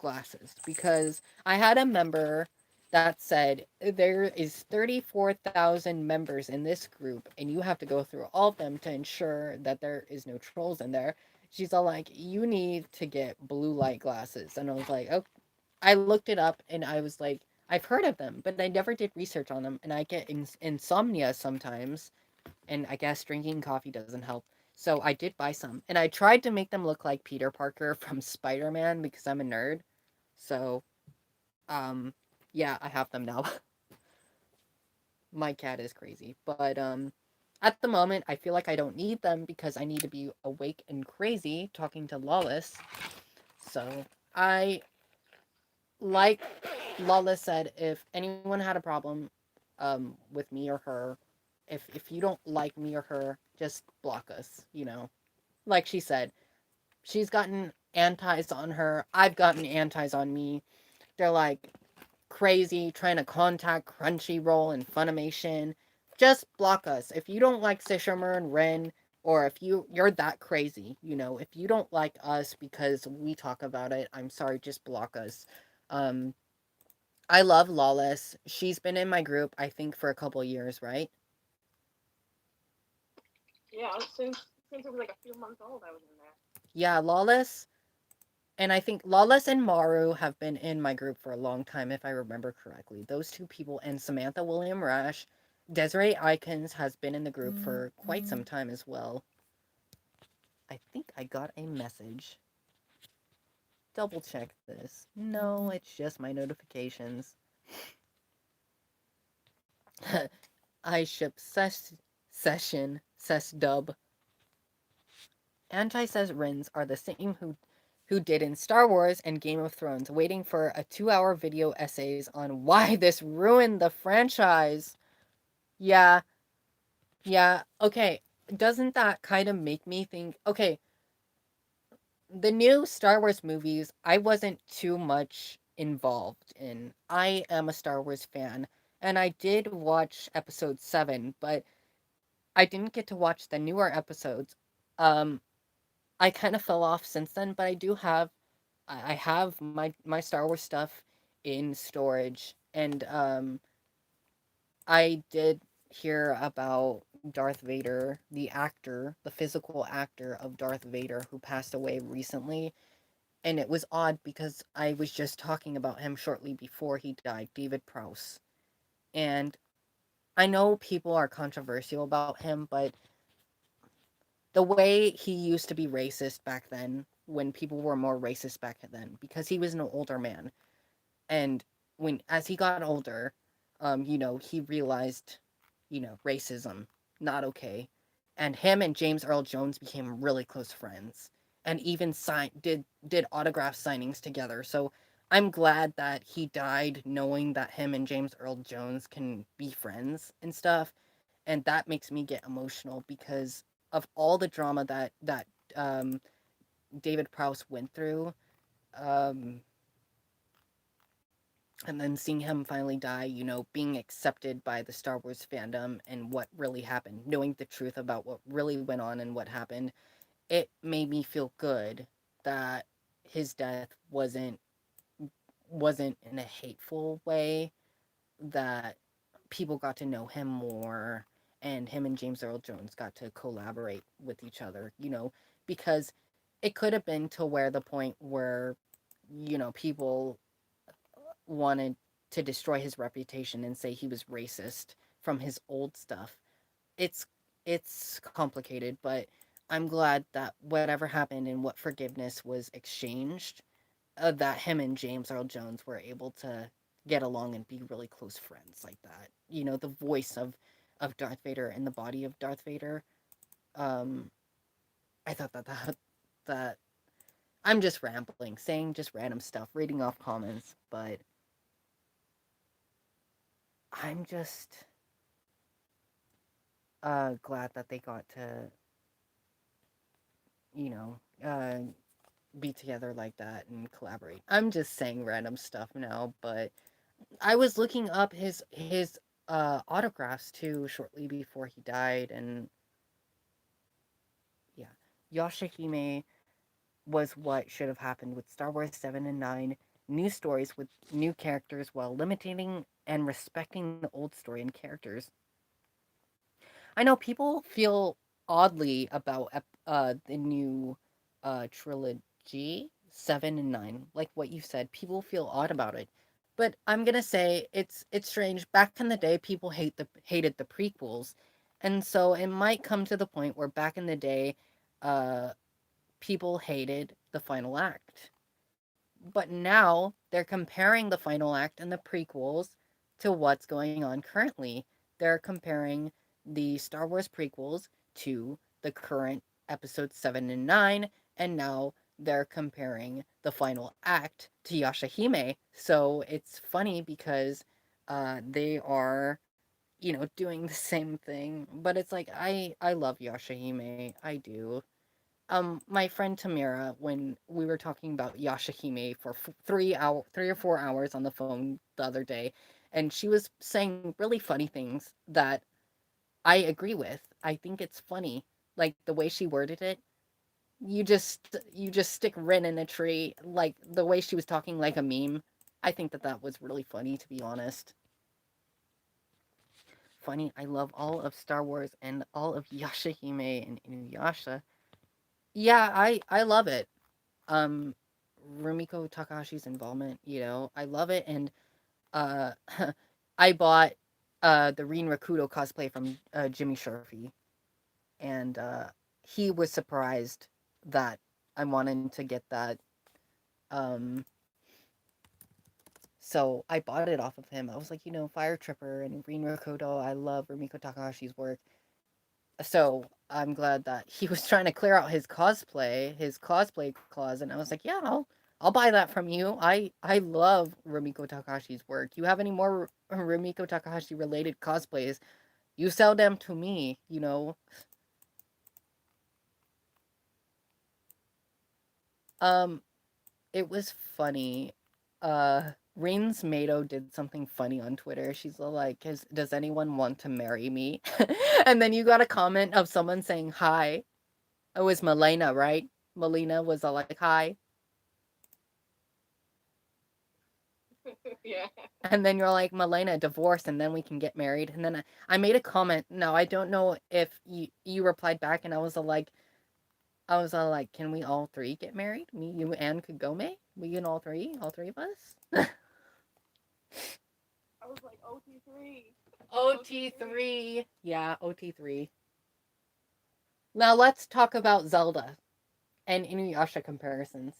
glasses, because I had a member that said there is 34,000 members in this group, and you have to go through all of them to ensure that there is no trolls in there. She's all like, you need to get blue light glasses, and I was like, oh, I looked it up, and I was like, I've heard of them, but I never did research on them, and I get insomnia sometimes, and I guess drinking coffee doesn't help. So I did buy some, and I tried to make them look like Peter Parker from Spider-Man because I'm a nerd. So, um, yeah, I have them now. My cat is crazy, but at the moment, I feel like I don't need them because I need to be awake and crazy talking to Lawless. So I, like Lawless said, if anyone had a problem, with me or her, if you don't like me or her, just block us. Like she said, she's gotten antis on her. I've gotten antis on me. They're like crazy trying to contact Crunchyroll and Funimation. Just block us. If you don't like Sesshomaru and Ren, or if you're that crazy, if you don't like us because we talk about it, I'm sorry, just block us. Um, I love Lawless. She's been in my group, I think, for a couple years, right? Yeah, since it was like a few months old, I was in there. Yeah, Lawless. And I think Lawless and Maru have been in my group for a long time, if I remember correctly. Those two people, and Samantha William Rash. Desiree Icons has been in the group for quite some time as well. I think I got a message. Double check this. No, it's just my notifications. I ship Sess Dub. Anti says Rins are the same who did in Star Wars and Game of Thrones, waiting for a 2-hour video essays on why this ruined the franchise. Yeah, yeah, okay. Doesn't that kind of make me think, okay, the new Star Wars movies, I wasn't too much involved in. I am a Star Wars fan, and I did watch episode 7, but I didn't get to watch the newer episodes. Um, I kind of fell off since then, but I have my Star Wars stuff in storage, and I did hear about Darth Vader, the actor, the physical actor of Darth Vader who passed away recently, and it was odd because I was just talking about him shortly before he died, David Prowse. And I know people are controversial about him, but the way he used to be racist back then, when people were more racist back then, because he was an older man, and when as he got older, he realized, racism not okay, and him and James Earl Jones became really close friends, and even did autograph signings together. So I'm glad that he died knowing that him and James Earl Jones can be friends and stuff, and that makes me get emotional because of all the drama that um, David Prowse went through, um, and then seeing him finally die, being accepted by the Star Wars fandom and what really happened, knowing the truth about what really went on and what happened, it made me feel good that his death wasn't in a hateful way, that people got to know him more, and him and James Earl Jones got to collaborate with each other, because it could have been to where the point where, people wanted to destroy his reputation and say he was racist from his old stuff. It's it's complicated, but I'm glad that whatever happened and what forgiveness was exchanged, that him and James Earl Jones were able to get along and be really close friends like that. The voice of Darth Vader and the body of Darth Vader. Um, I thought that I'm just rambling, saying just random stuff, reading off comments, but I'm just glad that they got to, you know, uh be together like that and collaborate. I'm just saying random stuff now, but I was looking up his autographs too shortly before he died, and yeah, Yashahime was what should have happened with Star Wars 7 and 9, new stories with new characters while limiting and respecting the old story and characters. I know people feel oddly about the new trilogy 7 and 9, like what you said. People feel odd about it. But I'm going to say it's strange. Back in the day people hated the prequels. And so it might come to the point where back in the day uh people hated the final act. But now they're comparing the final act and the prequels to what's going on currently. They're comparing the Star Wars prequels to the current episodes 7 and 9, and now they're comparing the final act to Yashahime. So it's funny because they are, doing the same thing. But it's like I love Yashahime. I do. My friend Tamira, when we were talking about Yashahime for 3 or 4 hours on the phone the other day, and she was saying really funny things that I agree with. I think it's funny, like the way she worded it. You just stick Rin in a tree, like the way she was talking like a meme. I think that was really funny, to be honest. Funny. I love all of Star Wars and all of Yashahime and Inuyasha. Yeah, I love it. um Rumiko Takahashi's involvement, I love it. And uh I bought the Rin Rakudo cosplay from Jimmy Sharfy, and he was surprised that I wanted to get that. um so I bought it off of him. I was like, Fire Tripper and Rin Rakudo, I love Rumiko Takahashi's work. So I'm glad that he was trying to clear out his cosplay closet, and I was like, yeah, I'll buy that from you. I love Rumiko Takahashi's work. You have any more Rumiko Takahashi related cosplays? You sell them to me. Um, it was funny. Rains Mado did something funny on Twitter. She's like, does anyone want to marry me? And then you got a comment of someone saying hi. It was Melena, right? Melina was all like, hi. Yeah. And then you're like, Melena, divorce, and then we can get married. And then I made a comment. Now, I don't know if you replied back, and I was all like, can we all three get married? Me, you, and Kagome? We can all three of us? I was like OT3. OT3. OT3. Yeah, OT3. Now, let's talk about Zelda and Inuyasha comparisons.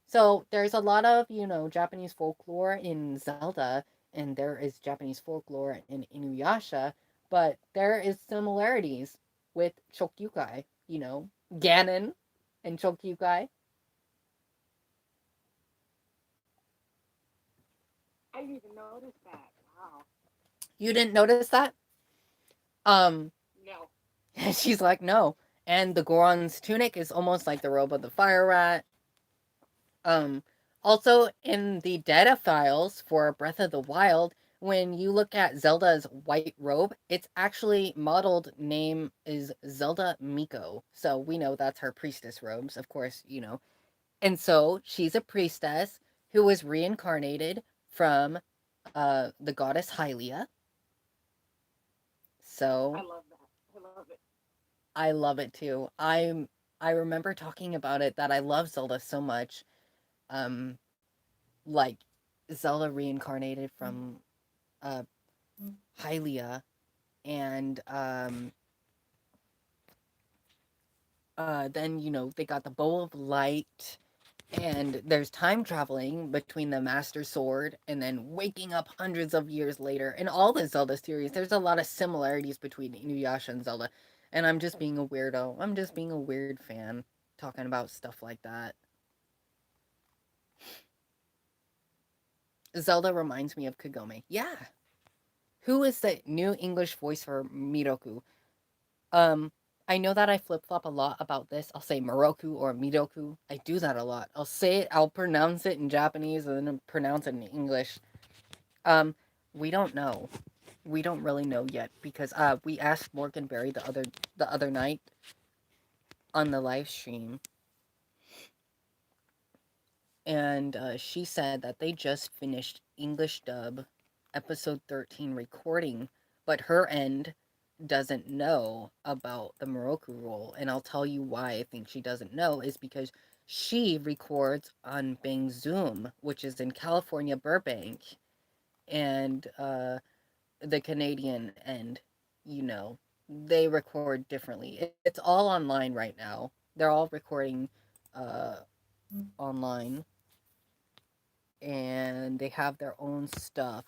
So there's a lot of, Japanese folklore in Zelda, and there is Japanese folklore in Inuyasha, but there is similarities with Chokyukai, Ganon and Chokyukai. I didn't even notice that. Wow. You didn't notice that? Um, No. she's like, no. And the Goron's tunic is almost like the robe of the fire rat. Um, Also in the data files for Breath of the Wild, when you look at Zelda's white robe, it's actually modeled name is Zelda Miko. So we know that's her priestess robes, of course, you know. And so she's a priestess who was reincarnated from the goddess Hylia. So I love that. I love it. I love it too. I remember talking about it that I love Zelda so much. Um like Zelda reincarnated from uh Hylia, and then you know they got the bow of light, and there's time traveling between the Master Sword and then waking up hundreds of years later. In all the Zelda series, there's a lot of similarities between Inuyasha and Zelda, and I'm just being a weirdo. I'm just being a weird fan talking about stuff like that. Zelda reminds me of Kagome. Yeah. Who is the new English voice for Miroku? Um, I know that I flip flop a lot about this. I'll say Moroku or Miroku. I do that a lot. I'll say it, I'll pronounce it in Japanese and then pronounce it in English. Um, we don't know. We don't really know yet because we asked Morgan Berry the other night on the live stream, and she said that they just finished English dub episode 13 recording, but her end doesn't know about the Moroku role. And I'll tell you why I think she doesn't know is because she records on Bang Zoom, which is in California, Burbank, and the Canadian end, you know, they record differently. It's all online right now. They're all recording uh, online, and they have their own stuff.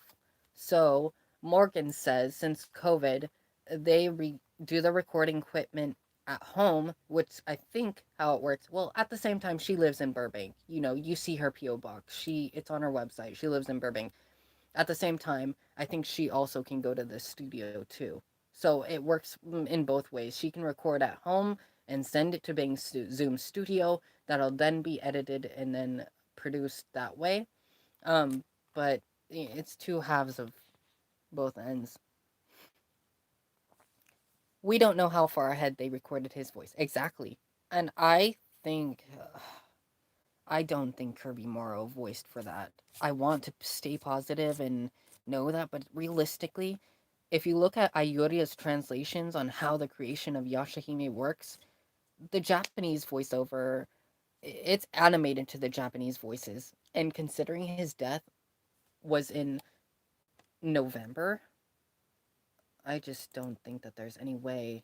So Morgan says since COVID, they do the recording equipment at home, which I think how it works. Well, at the same time, she lives in Burbank. You know, you see her PO box. It's on her website. She lives in Burbank. At the same time, I think she also can go to the studio too. So it works in both ways. She can record at home and send it to Bing Zoom Studio. That'll then be edited and then produced that way. Um, but it's two halves of both ends. We don't know how far ahead they recorded his voice exactly, and I think I don't think Kirby Morrow voiced for that. I want to stay positive and know that, but realistically, if you look at Ayuria's translations on how the creation of Yashahime works, the Japanese voiceover, it's animated to the Japanese voices. And considering his death was in November, I just don't think that there's any way.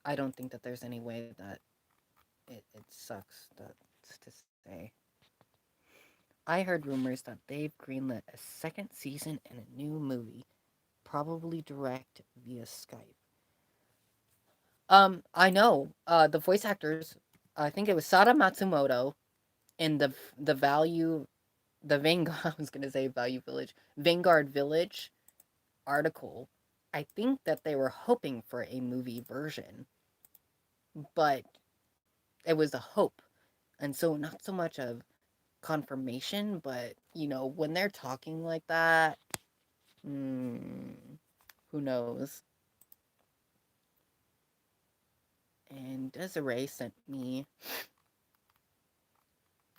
I don't think that there's any way that it sucks to say. I heard rumors that they've greenlit a second season and a new movie, probably direct via Skype. I know. The voice actors. I think it was Sada Matsumoto in the value the Vanguard. I was gonna say Value Village, Vanguard Village article. I think that they were hoping for a movie version, but it was a hope, and so not so much of confirmation, but you know when they're talking like that, mm, who knows? And Desiree sent me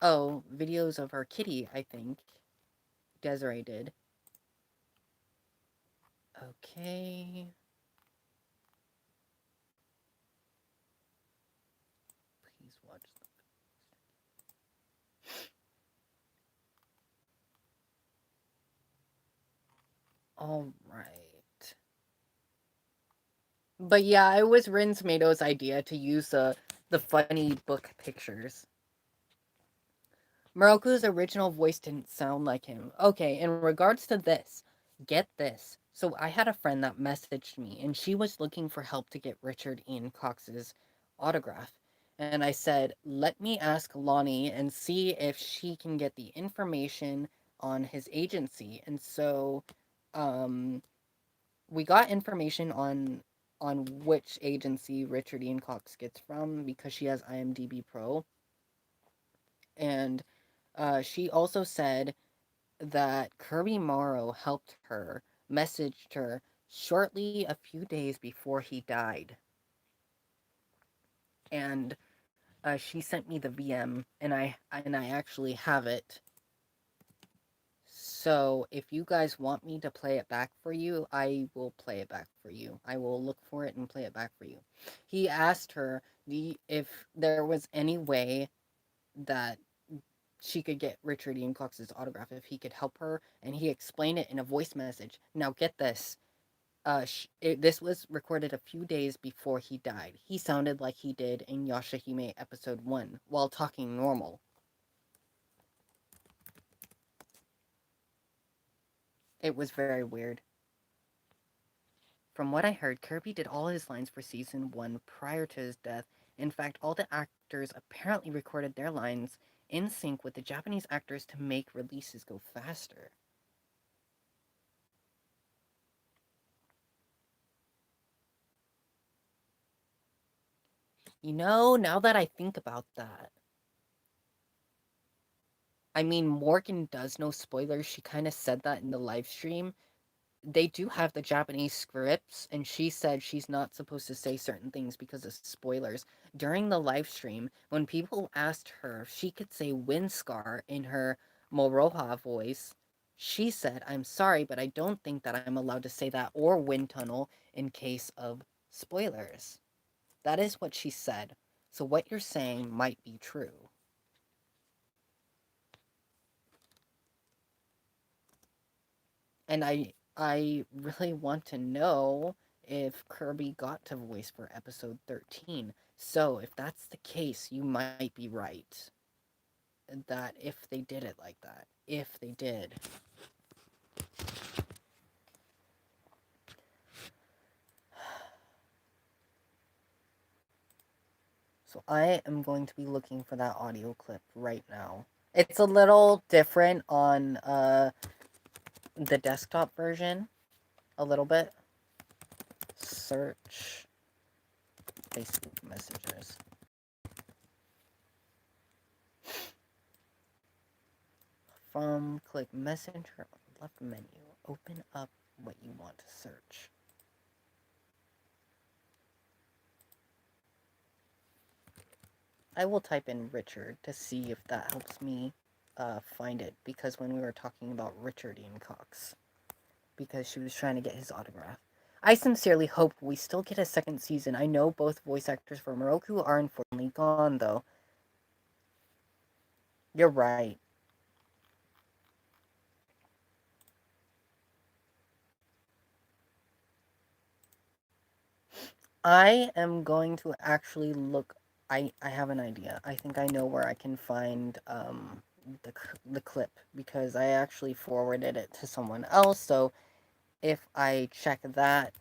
videos of her kitty. I think Desiree did. Okay, please watch. All right. But yeah, it was Rin Tomato's idea to use the funny book pictures. Moroku's original voice didn't sound like him. Okay, in regards to this, get this. So I had a friend that messaged me, and she was looking for help to get Richard Ian Cox's autograph. And I said, let me ask Lonnie and see if she can get the information on his agency. And so um, we got information on which agency Richard Ian Cox gets from because she has IMDb Pro. And she also said that Kirby Morrow helped her, messaged her shortly a few days before he died. And she sent me the VM, and I actually have it. So if you guys want me to play it back for you, I will play it back for you. I will look for it and play it back for you. He asked her if there was any way that she could get Richard Ian Cox's autograph, if he could help her, and he explained it in a voice message. Now get this. This was recorded a few days before he died. He sounded like he did in Yashahime episode 1 while talking normal. It was very weird. From what I heard, Kirby did all his lines for season 1 prior to his death. In fact, all the actors apparently recorded their lines in sync with the Japanese actors to make releases go faster. You know, now that I think about that, I mean, Morgan does know spoilers. She kind of said that in the live stream. They do have the Japanese scripts, and she said she's not supposed to say certain things because of spoilers. During the live stream, when people asked her if she could say Windscar in her Moroha voice, she said, "I'm sorry, but I don't think that I'm allowed to say that or Wind Tunnel in case of spoilers." That is what she said. So what you're saying might be true. And I really want to know if Kirby got to voice for episode 13. So if that's the case, you might be right. That if they did it like that. If they did. So I am going to be looking for that audio clip right now. It's a little different on the desktop version. A little bit. Search Facebook messages. From click messenger on the left menu. Open up what you want to search. I will type in Richard to see if that helps me find it, because when we were talking about Richard Ian Cox, because she was trying to get his autograph. I sincerely hope we still get a second season. I know both voice actors for Moroku are unfortunately gone, though. You're right. I am going to actually look. I have an idea. I think I know where I can find the clip, because I actually forwarded it to someone else. So if I check that,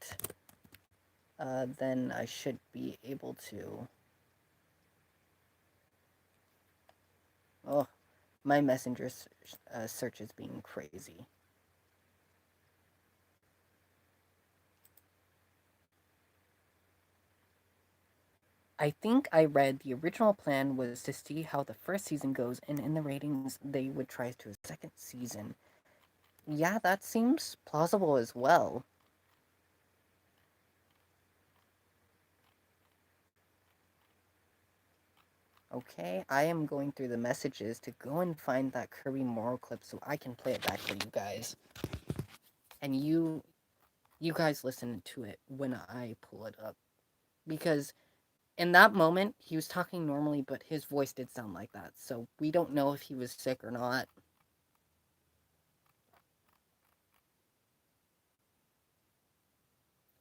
then I should be able to. Oh, my messenger search is being crazy. I think I read the original plan was to see how the first season goes, and in the ratings, they would try to a second season. Yeah, that seems plausible as well. Okay, I am going through the messages to go and find that Kirby Moral clip so I can play it back for you guys. And you guys listen to it when I pull it up. Because in that moment, he was talking normally, but his voice did sound like that. So we don't know if he was sick or not.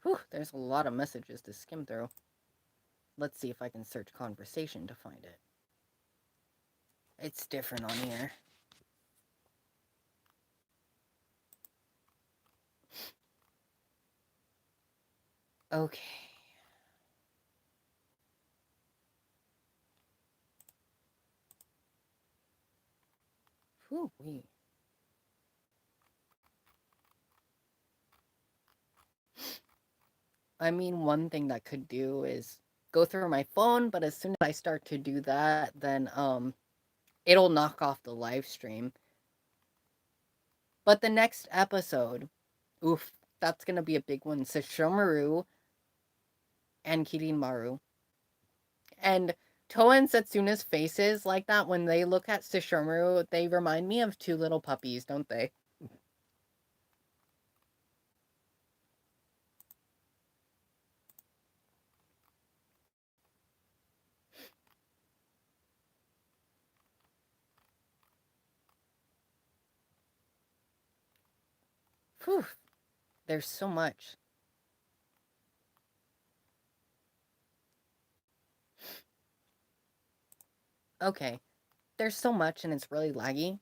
Whew, there's a lot of messages to skim through. Let's see if I can search conversation to find it. It's different on here. Okay. Whew, wee. I mean, one thing that could do is go through my phone, but as soon as I start to do that, then it'll knock off the live stream. But the next episode, oof, that's gonna be a big one. Sesshomaru and Kirinmaru. And Toa and Setsuna's faces like that when they look at Sesshomaru, they remind me of two little puppies, don't they? Whew, there's so much. Okay, there's so much and it's really laggy.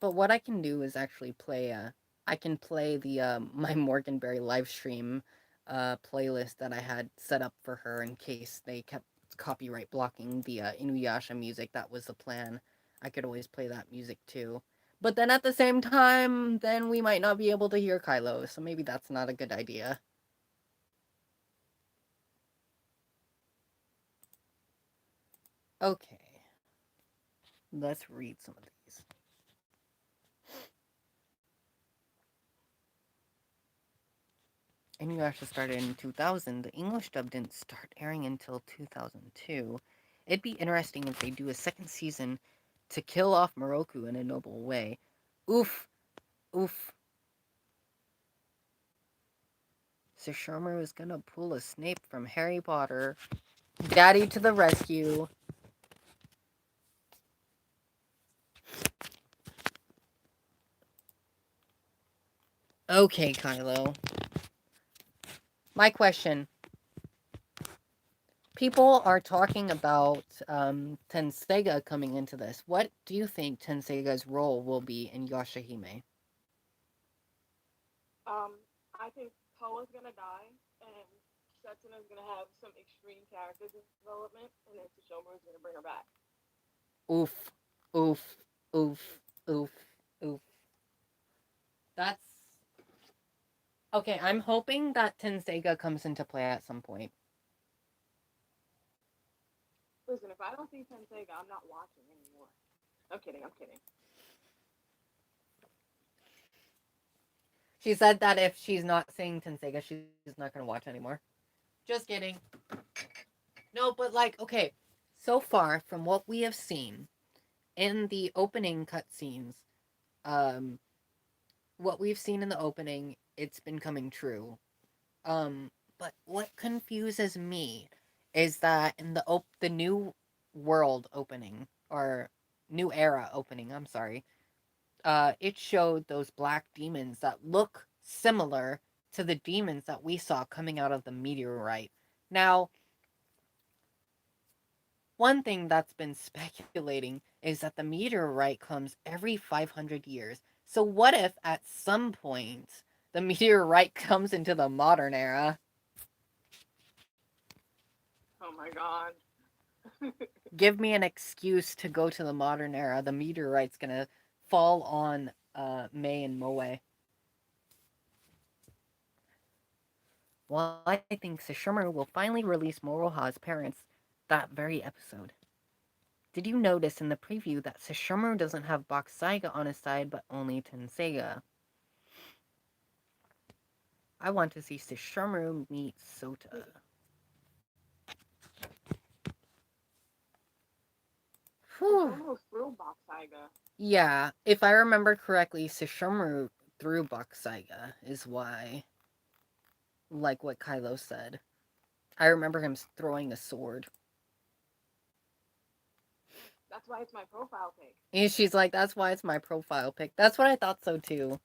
But what I can do is actually play I can play the my Morganberry live stream playlist that I had set up for her in case they kept copyright blocking the Inuyasha music. That was the plan. I could always play that music too. But then at the same time, then we might not be able to hear Kylo, so maybe that's not a good idea. Okay. Let's read some of these. Inuyasha started in 2000. The English dub didn't start airing until 2002. It'd be interesting if they do a second season to kill off Moroku in a noble way. Oof. Oof. So Shermer was gonna pull a Snape from Harry Potter. Daddy to the rescue. Okay, Kylo. My question. People are talking about Tenseiga coming into this. What do you think Tenseiga's role will be in Yashahime? I think Toa's gonna die, and Setsuna's gonna have some extreme character development, and then Tsushomaru's gonna bring her back. Oof. Oof. Oof. Oof. Oof. That's okay. I'm hoping that Tenseiga comes into play at some point. Listen, if I don't see Tenseiga, I'm not watching anymore. I'm kidding. I'm kidding. She said that if she's not seeing Tenseiga, she's not gonna watch anymore. Just kidding. No, but like, okay. So far, from what we have seen in the opening cutscenes, um, what we've seen in the opening, it's been coming true. But what confuses me is that in the new world opening or new era opening, I'm sorry, it showed those black demons that look similar to the demons that we saw coming out of the meteorite. Now, one thing that's been speculating is that the meteorite comes every 500 years. So what if at some point the meteorite comes into the modern era? Oh my god. Give me an excuse to go to the modern era. The meteorite's gonna fall on Mei and Moe. Well, I think Sesshomaru will finally release Moroha's parents that very episode. Did you notice in the preview that Sesshomaru doesn't have Box Saiga on his side, but only Tenseiga? I want to see Sesshomaru meet Sota. Whew. Tsushomaru threw Box Saiga. Yeah, if I remember correctly, Sesshomaru threw Box Saiga, is why. Like what Kylo said. I remember him throwing a sword. That's why it's my profile pic. And she's like, that's why it's my profile pic. That's what I thought so too.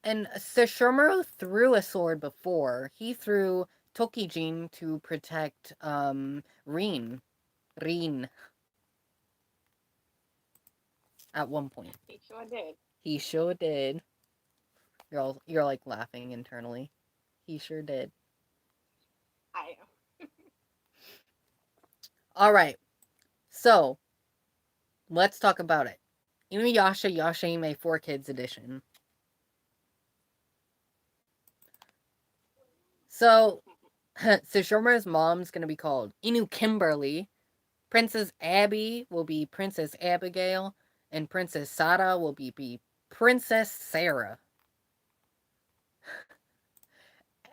And Sesshomaru threw a sword before. He threw Tokijin to protect Rin. Rin. At one point. He sure did. He sure did. You're like laughing internally. He sure did. I am. All right. So, let's talk about it. Inuyasha Yashahime 4 Kids Edition. So, Sesshomaru's mom's gonna be called Inu Kimberly. Princess Abby will be Princess Abigail, and Princess Sada will be Princess Sarah.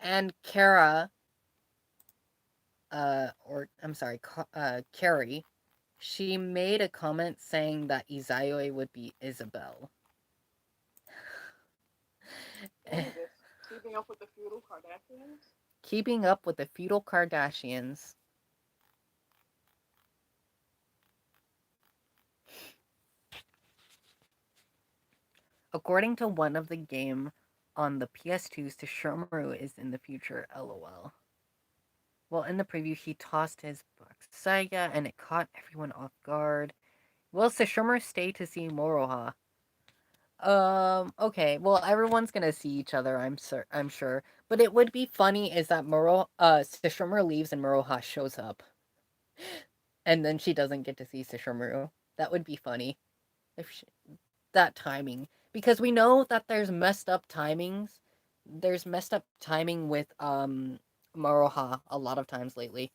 And Kara, or I'm sorry, Carrie, she made a comment saying that Izayoi would be Isabel. What is this? Keeping up with the feudal Kardashians? Keeping up with the feudal Kardashians. According to one of the game on the PS2, Sesshomaru is in the future, lol. Well, in the preview, he tossed his box Saiga, and it caught everyone off guard. Will Sesshomaru stay to see Moroha? Okay. Well, everyone's gonna see each other. I'm sure. But it would be funny is that Sesshomaru leaves and Moroha shows up, and then she doesn't get to see Sesshomaru. That would be funny if that timing, because we know that there's messed up timings. There's messed up timing with Moroha a lot of times lately.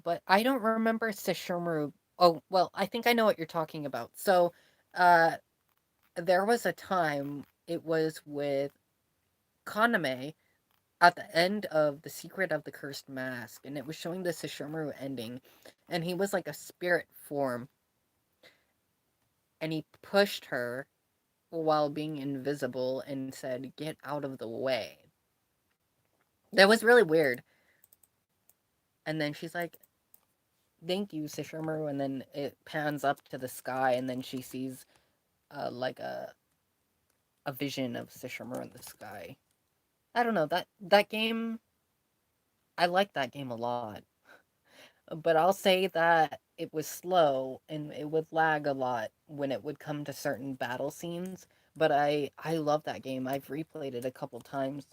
But I don't remember Sesshomaru. Oh, well, I think I know what you're talking about. So, uh, there was a time, it was with Kaname at the end of The Secret of the Cursed Mask, and it was showing the Sesshomaru ending, and he was like a spirit form, and he pushed her while being invisible and said, "Get out of the way." That was really weird. And then she's like, "Thank you, Sesshomaru," and then it pans up to the sky, and then she sees like a vision of Sesshomaru in the sky. I don't know, that game, I like that game a lot. But I'll say that it was slow and it would lag a lot when it would come to certain battle scenes. But I love that game. I've replayed it a couple times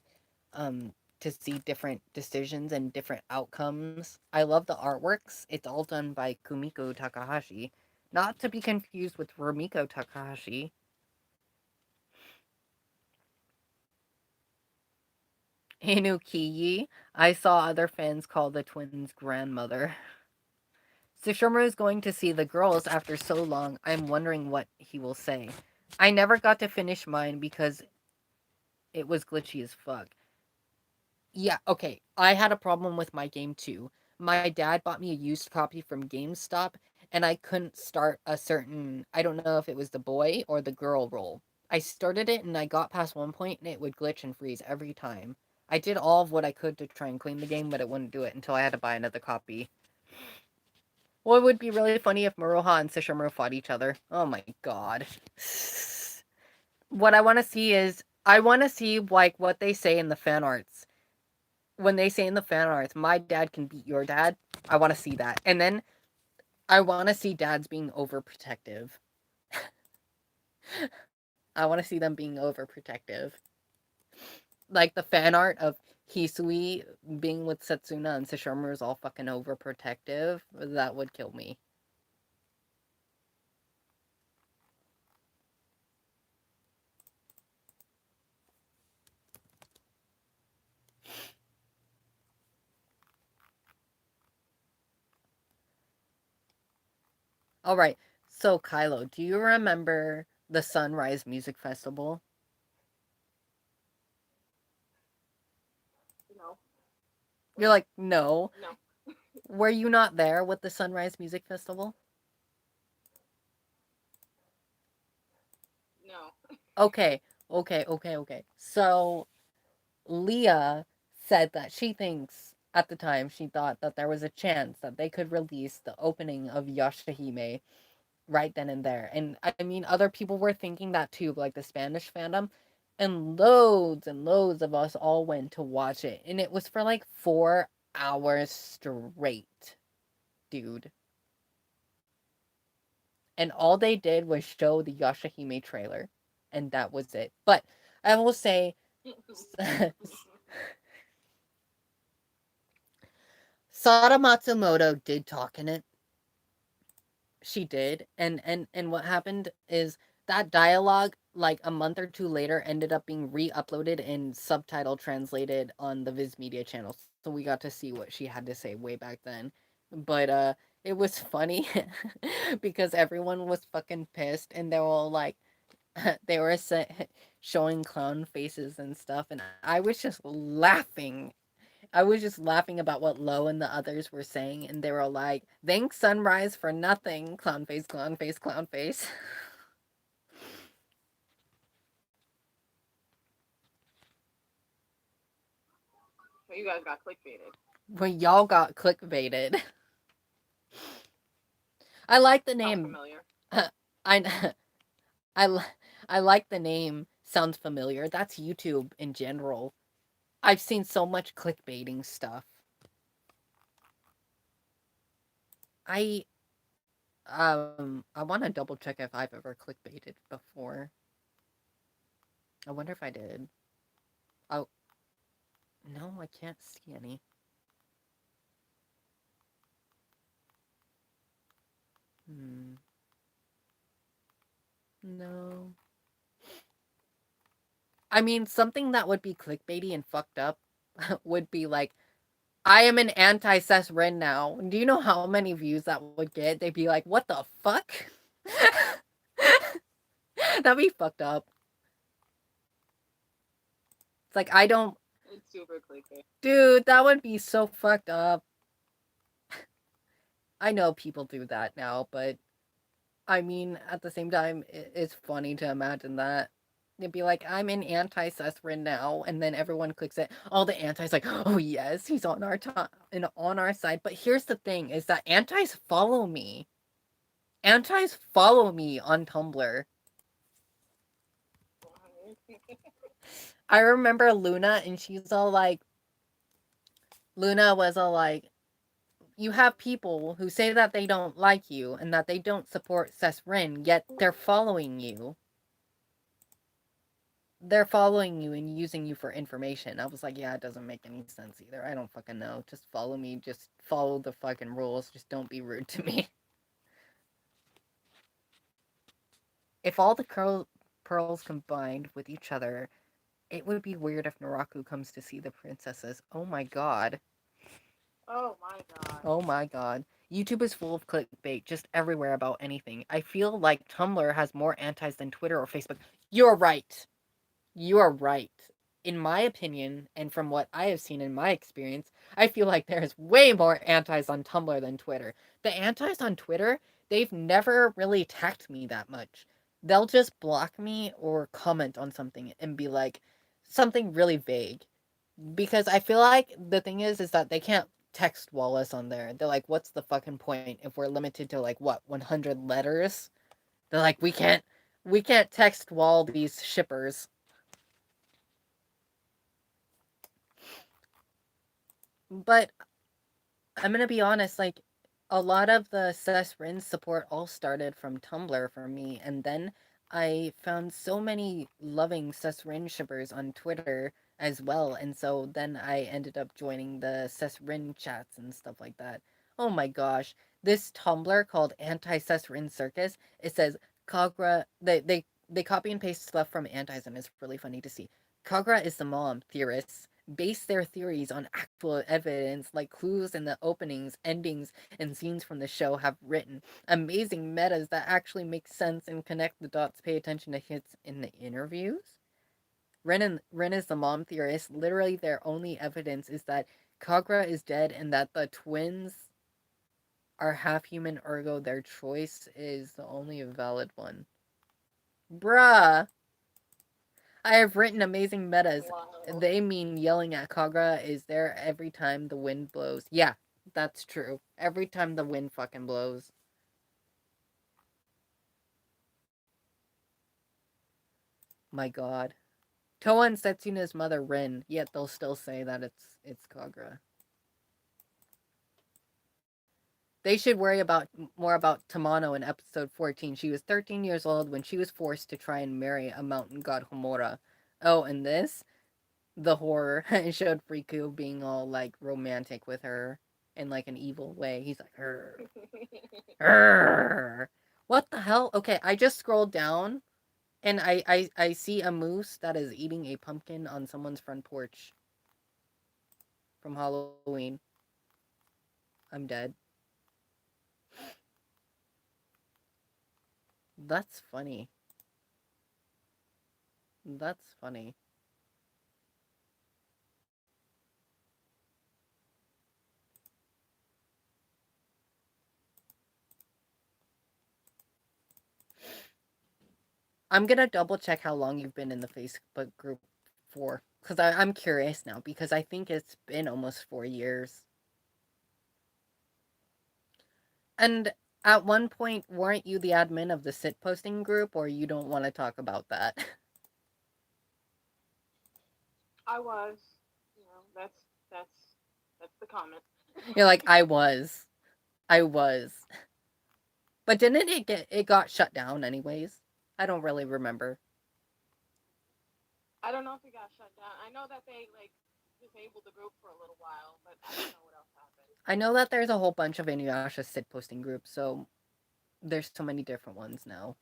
to see different decisions and different outcomes. I love the artworks. It's all done by Kumiko Takahashi, not to be confused with Rumiko Takahashi. Inukiyi. I saw other fans call the twins grandmother. Sesshomaru is going to see the girls after so long. I'm wondering what he will say. I never got to finish mine because it was glitchy as fuck. Yeah, okay. I had a problem with my game too. My dad bought me a used copy from GameStop, and I couldn't start a certain. I don't know if it was the boy or the girl role. I started it and I got past one point and it would glitch and freeze every time. I did all of what I could to try and clean the game, but it wouldn't do it until I had to buy another copy. Well, it would be really funny if Maruha and Sesshomaru fought each other. Oh my god. What I want to see is, I want to see like what they say in the fan arts. When they say in the fan arts, my dad can beat your dad. I want to see that. And then I want to see dads being overprotective. I want to see them being overprotective. Like the fan art of Hisui being with Setsuna and Sesshomaru is all fucking overprotective. That would kill me. All right. So, Kylo, do you remember the Sunrise Music Festival? No. You're like, no. No. Were you not there with the Sunrise Music Festival? No. Okay, okay. So, Leah said that she thinks, at the time, she thought that there was a chance that they could release the opening of Yashahime right then and there. And I mean, other people were thinking that too, like the Spanish fandom. And loads of us all went to watch it. And it was for like 4 hours straight, dude. And all they did was show the Yashahime trailer. And that was it. But I will say, Sada Matsumoto did talk in it. She did. And what happened is that dialogue like a month or two later ended up being re-uploaded and subtitle translated on the Viz Media channel. So we got to see what she had to say way back then. But it was funny because everyone was fucking pissed and they were all like they were showing clown faces and stuff and I was just laughing. I was just laughing about what Lo and the others were saying and they were like, "Thanks Sunrise for nothing, clown face, clown face, clown face." So you guys got clickbaited. When y'all got clickbaited. I like the Sounds name. familiar. I I I like the name. Sounds familiar. That's YouTube in general. I've seen so much clickbaiting stuff. I I want to double check if I've ever clickbaited before. I wonder if I did. Oh, no, I can't see any. Hmm. No. I mean, something that would be clickbaity and fucked up would be like, I am an anti-Cess Ren now. Do you know how many views that would get? They'd be like, what the fuck? That'd be fucked up. It's like, I don't. It's super clicky. Dude, that would be so fucked up. I know people do that now, but I mean, at the same time, it's funny to imagine that. They'd be like, I'm in anti-Sussrin now, and then everyone clicks it. All the antis like, oh yes, he's on our on our side. But here's the thing: is that antis follow me. Antis follow me on Tumblr. I remember Luna, and she's all like, Luna was all like, you have people who say that they don't like you and that they don't support Cessrin, yet they're following you. They're following you and using you for information. I was like, yeah, it doesn't make any sense either. I don't fucking know. Just follow me. Just follow the fucking rules. Just don't be rude to me. If all the pearls combined with each other, it would be weird if Naraku comes to see the princesses. Oh my god. Oh my god. Oh my god. YouTube is full of clickbait just everywhere about anything. I feel like Tumblr has more antis than Twitter or Facebook. You're right. You are right. In my opinion, and from what I have seen in my experience, I feel like there's way more antis on Tumblr than Twitter. The antis on Twitter, they've never really attacked me that much. They'll just block me or comment on something and be like something really vague. Because I feel like the thing is that they can't text Wallace on there. They're like, what's the fucking point if we're limited to like what 100 letters? They're like, we can't text Wall these shippers. But I'm gonna be honest, like a lot of the Rin support all started from Tumblr for me, and then I found so many loving Rin shippers on Twitter as well, and so then I ended up joining the Rin chats and stuff like that. Oh my gosh, this Tumblr called Anti Rin Circus. It says Kagra. They copy and paste stuff from antis, and it's really funny to see. Kagra is the mom. Theorists base their theories on actual evidence like clues in the openings, endings, and scenes from the show have written. Amazing metas that actually make sense and connect the dots, pay attention to hits in the interviews. Ren is the mom theorist. Literally, their only evidence is that Kagra is dead and that the twins are half human, ergo their choice is the only valid one. Bruh! I have written amazing metas. Wow. They mean yelling at Kagra is there every time the wind blows. Yeah, that's true. Every time the wind fucking blows. My god. Toa and Setsuna's mother Rin, yet they'll still say that it's Kagra. They should worry about more about Tamano in episode 14. She was 13 years old when she was forced to try and marry a mountain god Homura. Oh, and this? The horror. It showed Riku being all like romantic with her in like an evil way. He's like, Arr. What the hell? Okay, I just scrolled down And I see a moose that is eating a pumpkin on someone's front porch from Halloween. I'm dead. That's funny. That's funny. I'm gonna double check how long you've been in the Facebook group for, because I'm curious now, because I think it's been almost 4 years. And at one point, weren't you the admin of the sit posting group, or you don't want to talk about that? I was, that's that's the comment. You're like, I was, but didn't it got shut down anyways? I don't really remember. I don't know if it got shut down. I know that they like disabled the group for a little while, but I don't know what else happened. I know that there's a whole bunch of Inuyasha sit posting groups, so there's so many different ones now.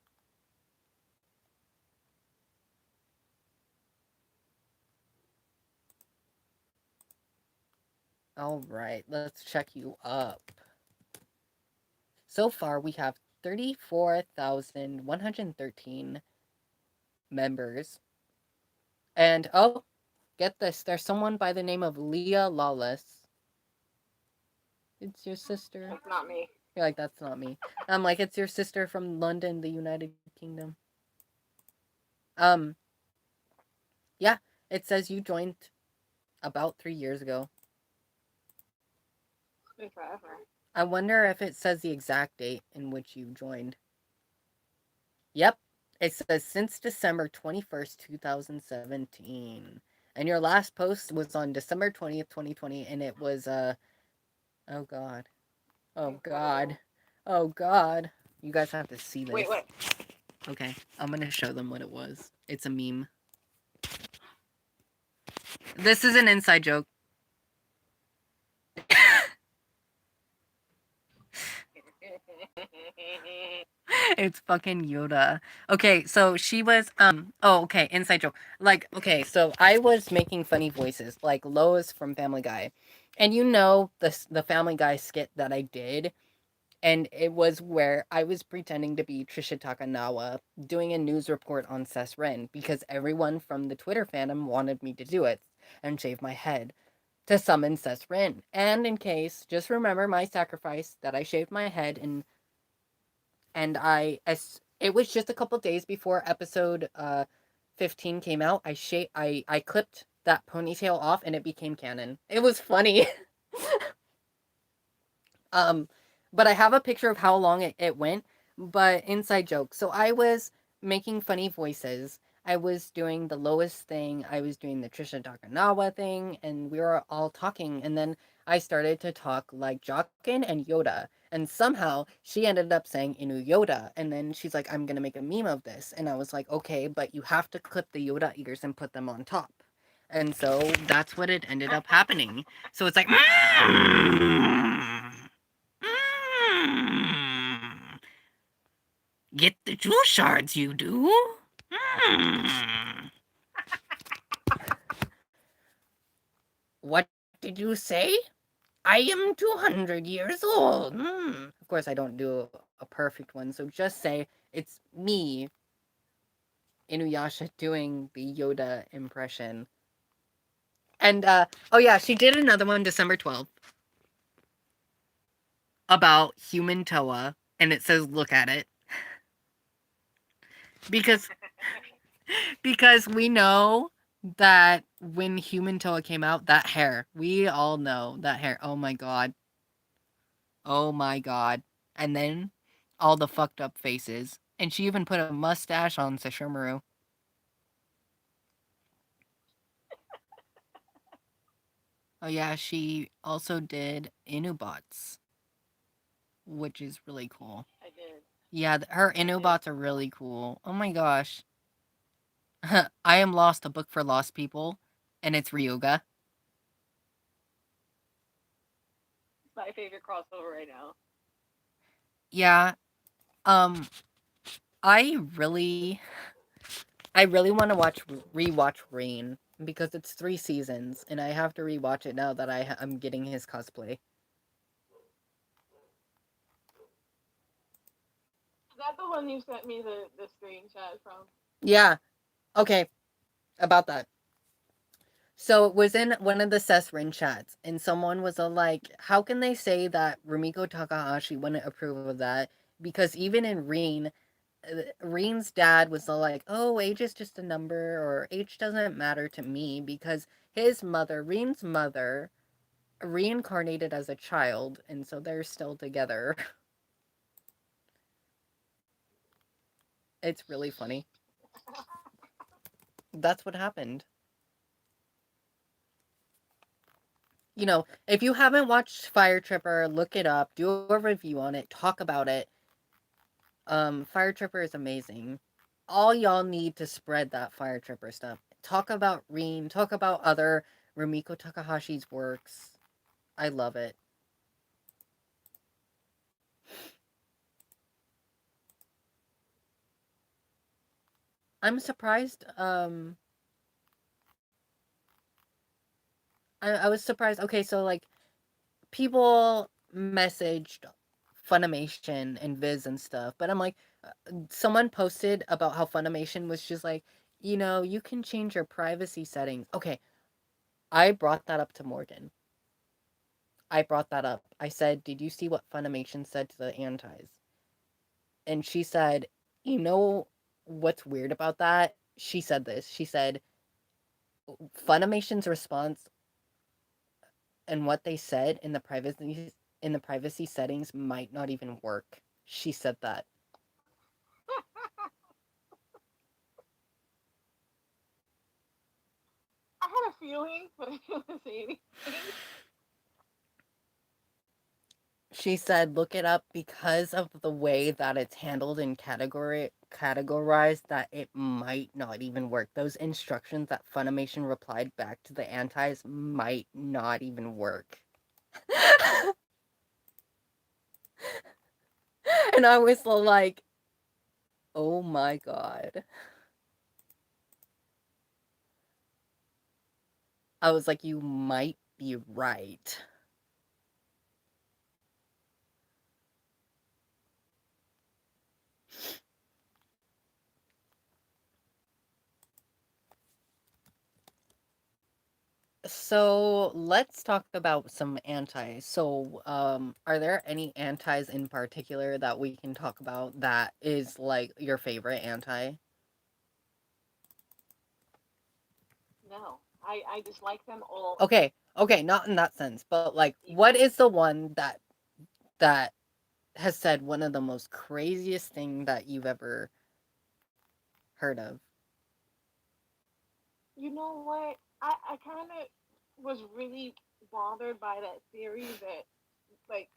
All right, let's check you up. So far, we have 34,113 members. And oh, get this, there's someone by the name of Leah Lawless. It's your sister. That's not me. You're like, that's not me. I'm like, it's your sister from London, the United Kingdom. Um, yeah, it says you joined about 3 years ago. It's been forever. I wonder if it says the exact date in which you joined. Yep, it says since December 21st, 2017. And your last post was on December 20th, 2020, and it was, oh god. Oh god. Oh god. You guys have to see this. Wait. Okay, I'm gonna show them what it was. It's a meme. This is an inside joke. It's fucking Yoda. Okay, so she was oh okay, inside joke. Like, okay, so I was making funny voices, like Lois from Family Guy. And you know the Family Guy skit that I did, and it was where I was pretending to be Trisha Takanawa doing a news report on Sess Ren because everyone from the Twitter fandom wanted me to do it and shave my head to summon Sess Ren. And in case, just remember my sacrifice that I shaved my head and as it was just a couple days before episode 15 came out. I clipped that ponytail off and it became canon. It was funny. um but I have a picture of how long it went. But inside joke. So I was making funny voices. I was doing the lowest thing. I was doing the Trisha Takanawa thing, and we were all talking. And then I started to talk like Jokin and Yoda. And somehow she ended up saying Inu Yoda. And then she's like, I'm going to make a meme of this. And I was like, okay, but you have to clip the Yoda ears and put them on top. And so that's what it ended up happening. So it's like, get the jewel shards, you do. What did you say? I am 200 years old. Of course, I don't do a perfect one, so just say it's me, Inuyasha, doing the Yoda impression. And, oh yeah, she did another one December 12th about human Toa, and it says, look at it. Because we know that when Human Toa came out, that hair, we all know that hair. Oh my god. Oh my god. And then all the fucked up faces. And she even put a mustache on Sesshomaru. Oh yeah, she also did Inubots, which is really cool. I did. Yeah, her Inubots are really cool. Oh my gosh. I Am Lost, a book for lost people, and it's Ryuga. It's my favorite crossover right now. Yeah, I really I really want to rewatch Rain because it's 3 seasons, and I have to rewatch it now that I'm getting his cosplay. Is that the one you sent me the screenshot from? Yeah. Okay. About that. So it was in one of the Sesrin chats, and someone was like, "How can they say that Rumiko Takahashi wouldn't approve of that? Because even in Reen's dad was all like, "Oh, age is just a number, or age doesn't matter to me," because his mother, Reen's mother, reincarnated as a child, and so they're still together. It's really funny. That's what happened. You know, if you haven't watched Fire Tripper, look it up, do a review on it, talk about it. Fire Tripper is amazing. All y'all need to spread that Fire Tripper stuff. Talk about Reen, talk about other Rumiko Takahashi's works. I love it. I'm surprised. I was surprised. Okay, so like people messaged Funimation and Viz and stuff, but I'm like, someone posted about how Funimation was just like, you can change your privacy settings. Okay, I brought that up to Morgan. I brought that up. I said, did you see what Funimation said to the antis? And she said, you know what's weird about that? She said this. She said, Funimation's response and what they said in the privacy settings might not even work. She said that. I had a feeling, but I couldn't say anything. She said look it up because of the way that it's handled and categorized that it might not even work. Those instructions that Funimation replied back to the antis might not even work. And I was like, oh my god. I was like, you might be right. So let's talk about some antis. So, are there any antis in particular that we can talk about that is like your favorite anti? No, I dislike them all Okay, not in that sense, but like, what equally. is the one that has said one of the most craziest thing that you've ever heard of? You know what? I kind of was really bothered by that theory that like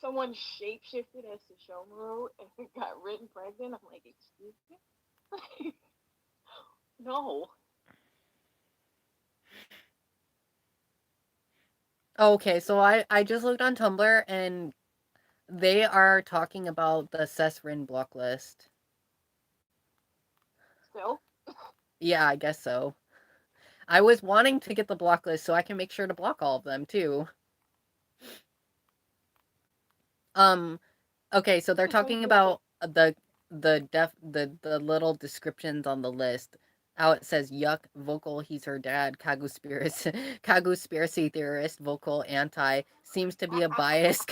someone shapeshifted as Sesshomaru and got written pregnant. I'm like, excuse me? No. Okay, so I just looked on Tumblr and they are talking about the Sesrin block list. Still, Yeah, I guess so. I was wanting to get the block list so I can make sure to block all of them too. Um, okay, so they're talking yeah. about the little descriptions on the list. How it says yuck, vocal, he's her dad, Kaguspiracy theorist, vocal, anti, seems to be a biased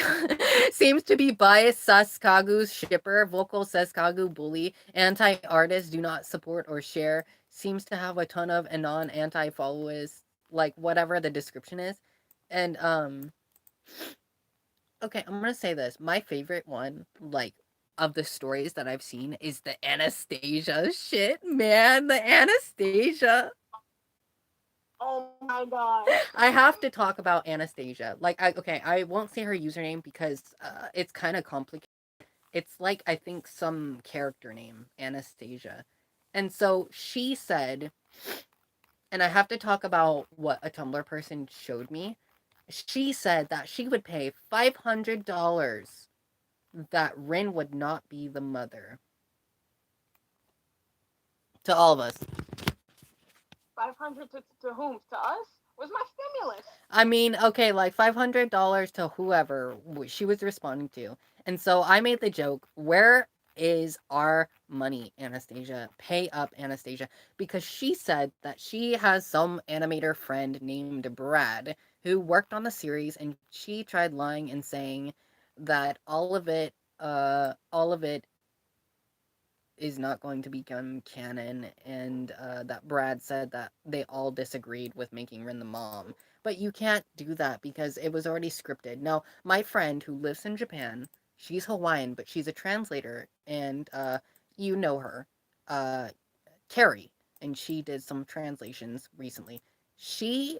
seems to be biased, sus, Kagu's shipper, vocal, says Kagu, bully, anti artist, do not support or share, seems to have a ton of anon anti followers, like whatever the description is. And okay, I'm gonna say this. My favorite one, like, of the stories that I've seen is the Anastasia shit, man. The Anastasia. Oh my gosh. I have to talk about Anastasia. Like, I won't say her username because it's kind of complicated. It's like, I think, some character name, Anastasia. And so she said, and I have to talk about what a Tumblr person showed me. She said that she would pay $500 that Rin would not be the mother. To all of us. 500 to whom? To us? Where's my stimulus? I mean, okay, like $500 to whoever she was responding to. And so I made the joke, where is our money, Anastasia? Pay up, Anastasia. Because she said that she has some animator friend named Brad who worked on the series, and she tried lying and saying that all of it is not going to become canon, and that Brad said that they all disagreed with making Rin the mom. But you can't do that because it was already scripted. Now, my friend who lives in Japan, she's Hawaiian, but she's a translator, and you know her, uh, Carrie, and she did some translations recently. She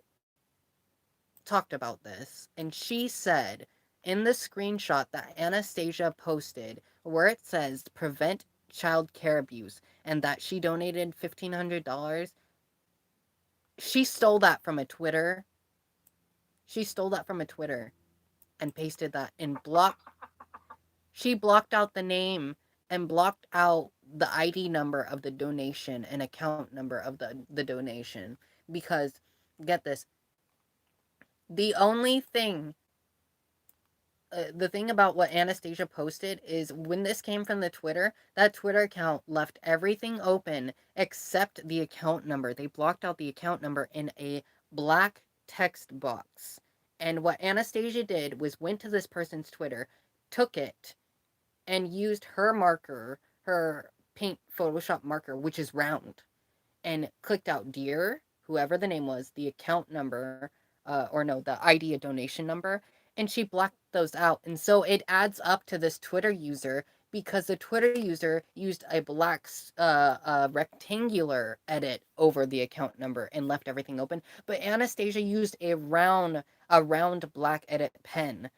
talked about this, and she said in the screenshot that Anastasia posted where it says prevent child care abuse and that she donated $1,500, she stole that from a Twitter. She stole that from a Twitter and pasted that and blocked. She blocked out the name and blocked out the ID number of the donation and account number of the donation because get this, the only thing the thing about what Anastasia posted is when this came from the Twitter, that Twitter account left everything open except the account number. They blocked out the account number in a black text box. And what Anastasia did was went to this person's Twitter, took it, and used her marker, her paint Photoshop marker, which is round, and clicked out dear, whoever the name was, the account number, or no, the ID, a donation number, and she blacked those out. And so it adds up to this Twitter user because the Twitter user used a black rectangular edit over the account number and left everything open. But Anastasia used a round black edit pen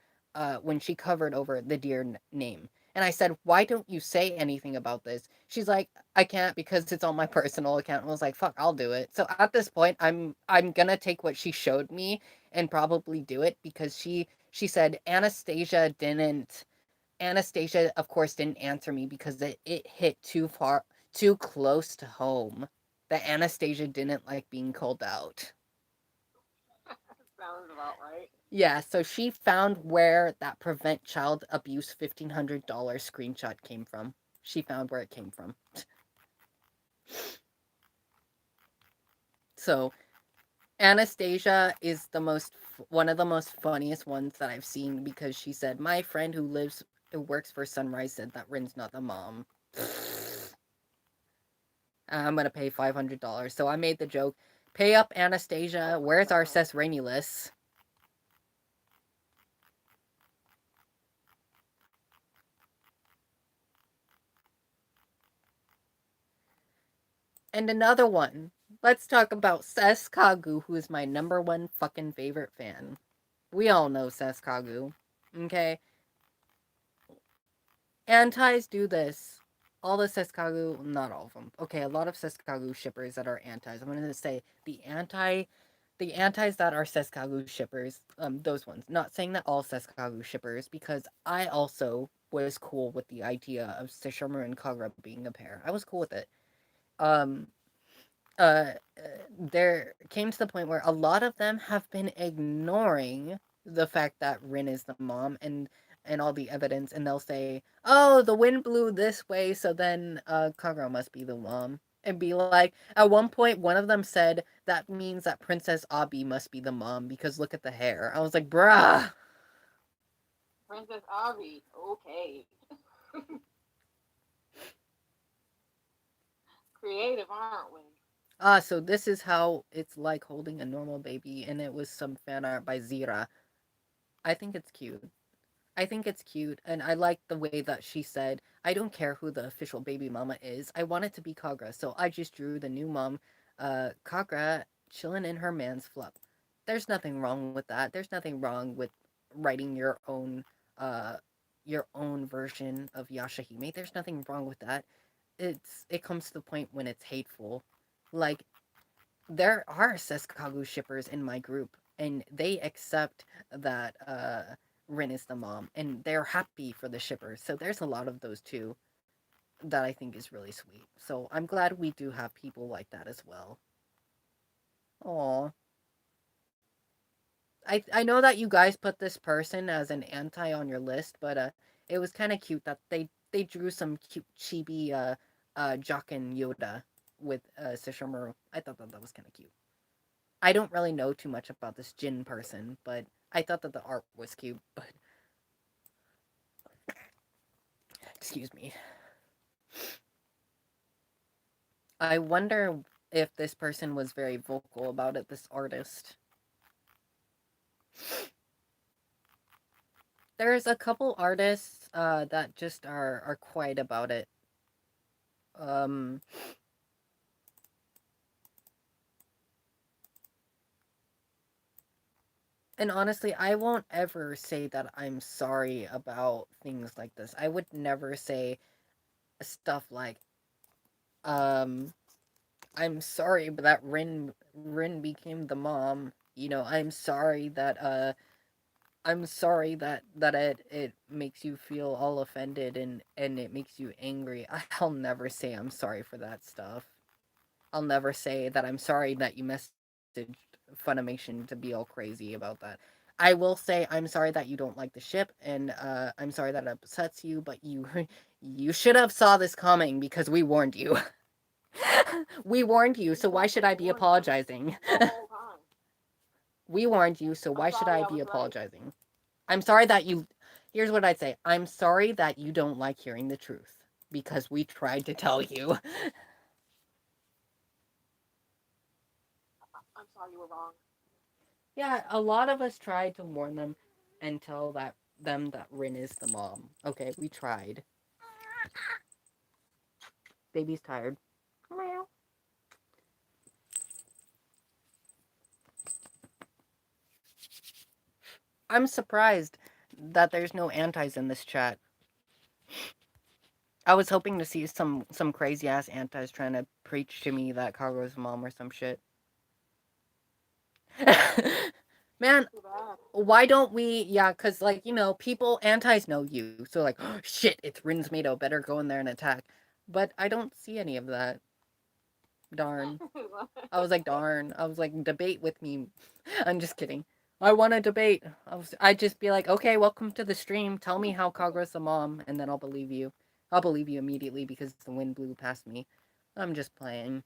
when she covered over the dear name. And I said, why don't you say anything about this? She's like, I can't because it's on my personal account. And I was like, fuck, I'll do it. So at this point, I'm gonna take what she showed me and probably do it because she said Anastasia of course didn't answer me because it hit too close to home that Anastasia didn't like being called out. Sounds about right. Yeah, so she found where that prevent child abuse $1,500 screenshot came from. She found where it came from. So Anastasia is the most one of the most funniest ones that I've seen because she said my friend who works for Sunrise said that Rin's not the mom. I'm gonna pay $500. So I made the joke. Pay up, Anastasia. Where's our Cesranulus? And another one. Let's talk about Seskagu, who is my number one fucking favorite fan. We all know Seskagu. Okay? Antis do this. All the Seskagu, not all of them. Okay, a lot of Seskagu shippers that are antis. I'm gonna say the antis that are Seskagu shippers, those ones. Not saying that all Seskagu shippers, because I also was cool with the idea of Sesshomaru and Kagura being a pair. I was cool with it. Um, uh, there came to the point where a lot of them have been ignoring the fact that Rin is the mom and all the evidence, and they'll say, "Oh, the wind blew this way, so then Kagura must be the mom." And be like, at one point, one of them said that means that Princess Abi must be the mom because look at the hair. I was like, bruh. Princess Avi. Okay. Creative, aren't we? So this is how it's like holding a normal baby, and it was some fan art by Zira. I think it's cute. I think it's cute, and I like the way that she said, I don't care who the official baby mama is. I want it to be Kagra, so I just drew the new mom, Kagra, chilling in her man's fluff. There's nothing wrong with that. There's nothing wrong with writing uh, your own version of Yashahime. There's nothing wrong with that. It comes to the point when it's hateful. Like, there are Seskagu shippers in my group, and they accept that Rin is the mom, and they're happy for the shippers. So there's a lot of those too. that I think is really sweet. So I'm glad we do have people like that as well. Aw. I know that you guys put this person as an anti on your list, but it was kind of cute that they drew some cute chibi Jock and Yoda with Sesshomaru. I thought that was kind of cute. I don't really know too much about this Jin person, but I thought that the art was cute. But excuse me. I wonder if this person was very vocal about it. This artist. There's a couple artists that just are quiet about it. Um, and honestly, I won't ever say that I'm sorry about things like this. I would never say stuff like, um, I'm sorry that Rin became the mom. You know, I'm sorry that it makes you feel all offended and it makes you angry. I'll never say I'm sorry for that stuff. I'll never say that I'm sorry that you messaged Funimation to be all crazy about that. I will say I'm sorry that you don't like the ship, and I'm sorry that it upsets you. But you, you should have saw this coming because we warned you. We warned you, We so why should I definitely be warned you apologizing? the whole time. We warned you, so I'm why should sorry I I be was right. apologizing? I'm sorry that you. Here's what I'd say. I'm sorry that you don't like hearing the truth because we tried to tell you. I'm sorry you were wrong. Yeah, a lot of us tried to warn them and tell them that Rin is the mom. Okay, we tried. Baby's tired. Meow. I'm surprised that there's no antis in this chat. I was hoping to see some crazy ass antis trying to preach to me that Kago's mom or some shit. Man, Too bad. why don't we? Yeah, cause like you know, people antis know you, so like, oh, shit, it's Rin's Mato, better go in there and attack. But I don't see any of that. Darn. I was like, darn. I was like, debate with me. I'm just kidding. I want to debate. I'd just be like, okay, welcome to the stream. Tell me how Kaguya's the mom, and then I'll believe you. I'll believe you immediately because the wind blew past me. I'm just playing.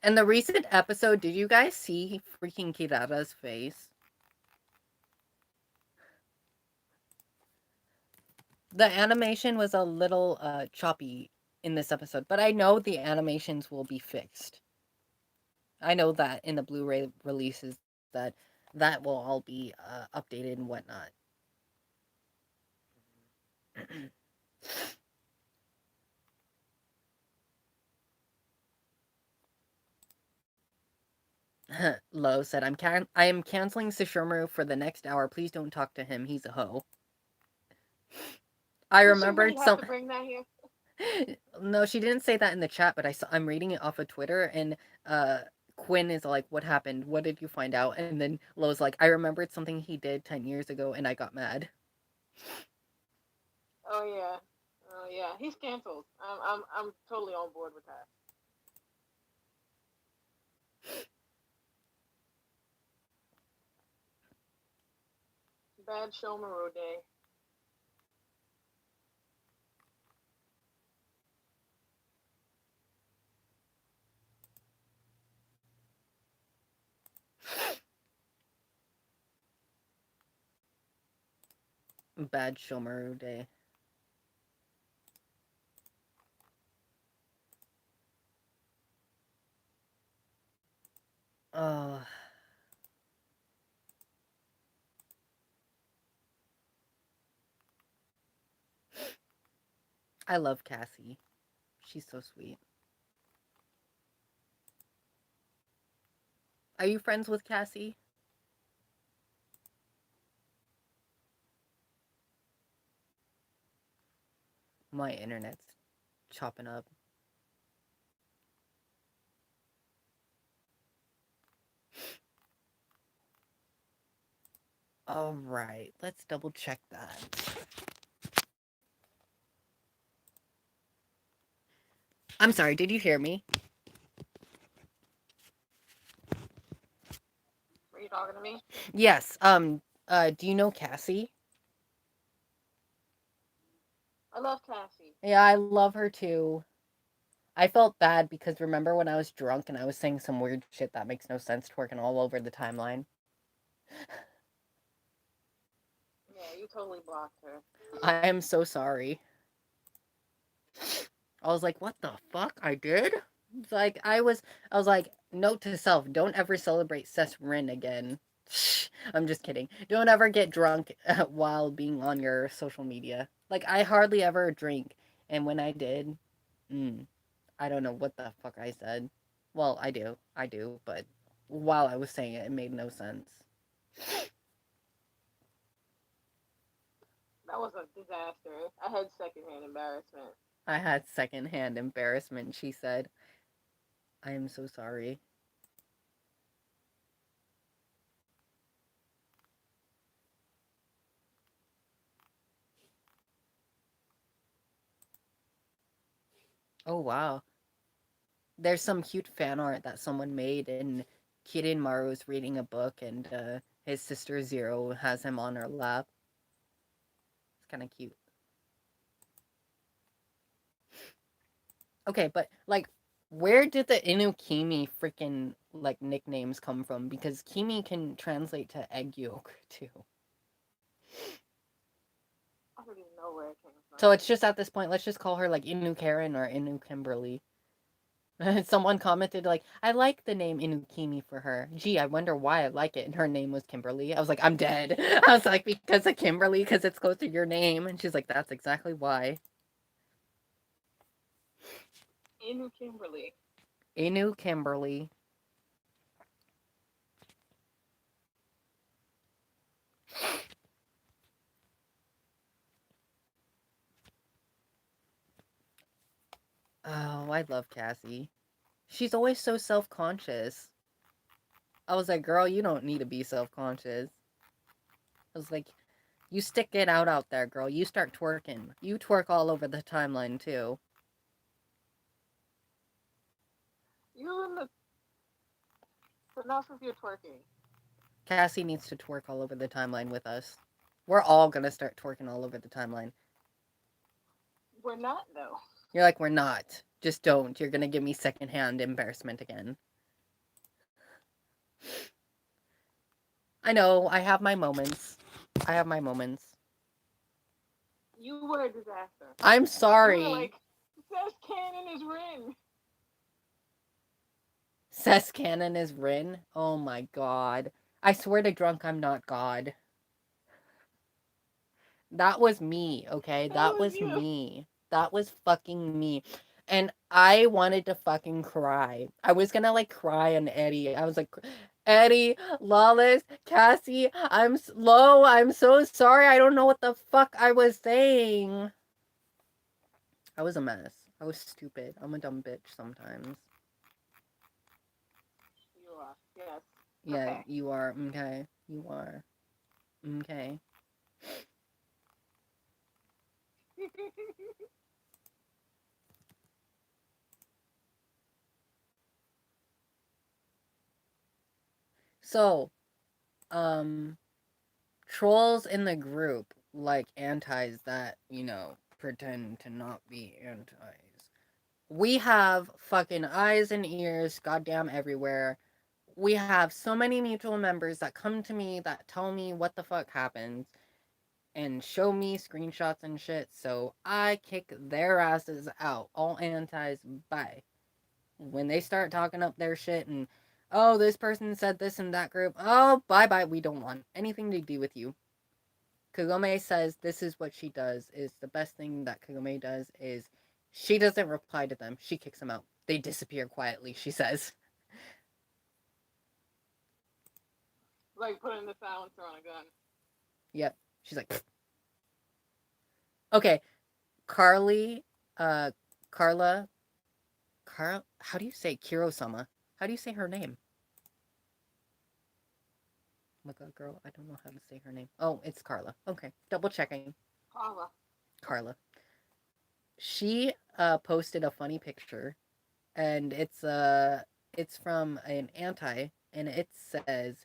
And the recent episode, did you guys see freaking Kirara's face? The animation was a little choppy in this episode, but I know the animations will be fixed. I know that in the Blu-ray releases that will all be updated and whatnot. Lo said, I am canceling Sesshomaru for the next hour. Please don't talk to him. He's a hoe. I Did she really remembered have some. to bring that here? No, she didn't say that in the chat, but I'm reading it off of Twitter, and uh, Quinn is like, "What happened? What did you find out?" And then Lo's like, "I remembered something he did 10 years ago, and I got mad." Oh yeah. Oh yeah. He's canceled. I'm totally on board with that. Bad Shomaru day. Bad Shomaru day. Oh, I love Cassie. She's so sweet. Are you friends with Cassie? My internet's chopping up. All right, let's double check that. I'm sorry, did you hear me? Were you talking to me? Yes. Do you know Cassie? I love Cassie. Yeah, I love her too. I felt bad because remember when I was drunk and I was saying some weird shit that makes no sense, twerking all over the timeline? Yeah, you totally blocked her. I am so sorry. I was like, what the fuck? I did? It's like I was like, note to self, don't ever celebrate Seth Rin again. I'm just kidding. Don't ever get drunk while being on your social media. Like I hardly ever drink, and when I did, mm, I don't know what the fuck I said. Well, I do, but while I was saying it, it made no sense. That was a disaster. I had secondhand embarrassment. I had secondhand embarrassment. She said, "I am so sorry." Oh wow. There's some cute fan art that someone made, and Kirin Maru's reading a book, and his sister Zero has him on her lap. It's kind of cute. Okay, but like, where did the Inukimi freaking like nicknames come from? Because Kimi can translate to egg yolk too. I don't even know where it came So from. it's just at this point, let's just call her like Inu Karen or Inu Kimberly. Someone commented like, "I like the name Inukimi for her. Gee, I wonder why I like it." And her name was Kimberly. I was like, "I'm dead." I was like, "Because of Kimberly, because it's close to your name." And she's like, "That's exactly why." Inu Kimberly. Inu Kimberly. Oh, I love Cassie. She's always so self-conscious. I was like, "Girl, you don't need to be self-conscious." I was like, "You stick it out there, girl. You start twerking. You twerk all over the timeline too." You and the enough of your twerking. Cassie needs to twerk all over the timeline with us. We're all gonna start twerking all over the timeline. We're not though. You're like, we're not. Just don't. You're gonna give me secondhand embarrassment again. I know. I have my moments. I have my moments. You were a disaster. I'm You were sorry. like, Seth Cannon is Rin. Sess Cannon is Rin. Oh my god. I swear to drunk I'm not God. That was me, okay? That That was was you. me. That was fucking me. And I wanted to fucking cry. I was gonna like cry on Eddie. I was like, Eddie, Lawless, Cassie, I'm slow. I'm so sorry. I don't know what the fuck I was saying. I was a mess. I was stupid. I'm a dumb bitch sometimes. You are. Yes. Yeah, Okay. you are. Okay. You are. Okay. So, um, trolls in the group, like antis that, pretend to not be antis. We have fucking eyes and ears goddamn everywhere. We have so many mutual members that come to me that tell me what the fuck happened and show me screenshots and shit, so I kick their asses out. All antis, bye. When they start talking up their shit and, oh, this person said this in that group, oh, bye bye, we don't want anything to do with you. Kagome says this is what she does, is the best thing that Kagome does is she doesn't reply to them. She kicks them out. They disappear quietly, she says. Like putting the silencer on a gun. Yep. She's like, pfft. Okay, Carly, uh, Carla, how do you say Kirosama? How do you say her name? my god, girl, I don't know how to say her name. Oh, it's Carla. Okay, double checking. Carla. Carla. She posted a funny picture, and it's from an anti, and it says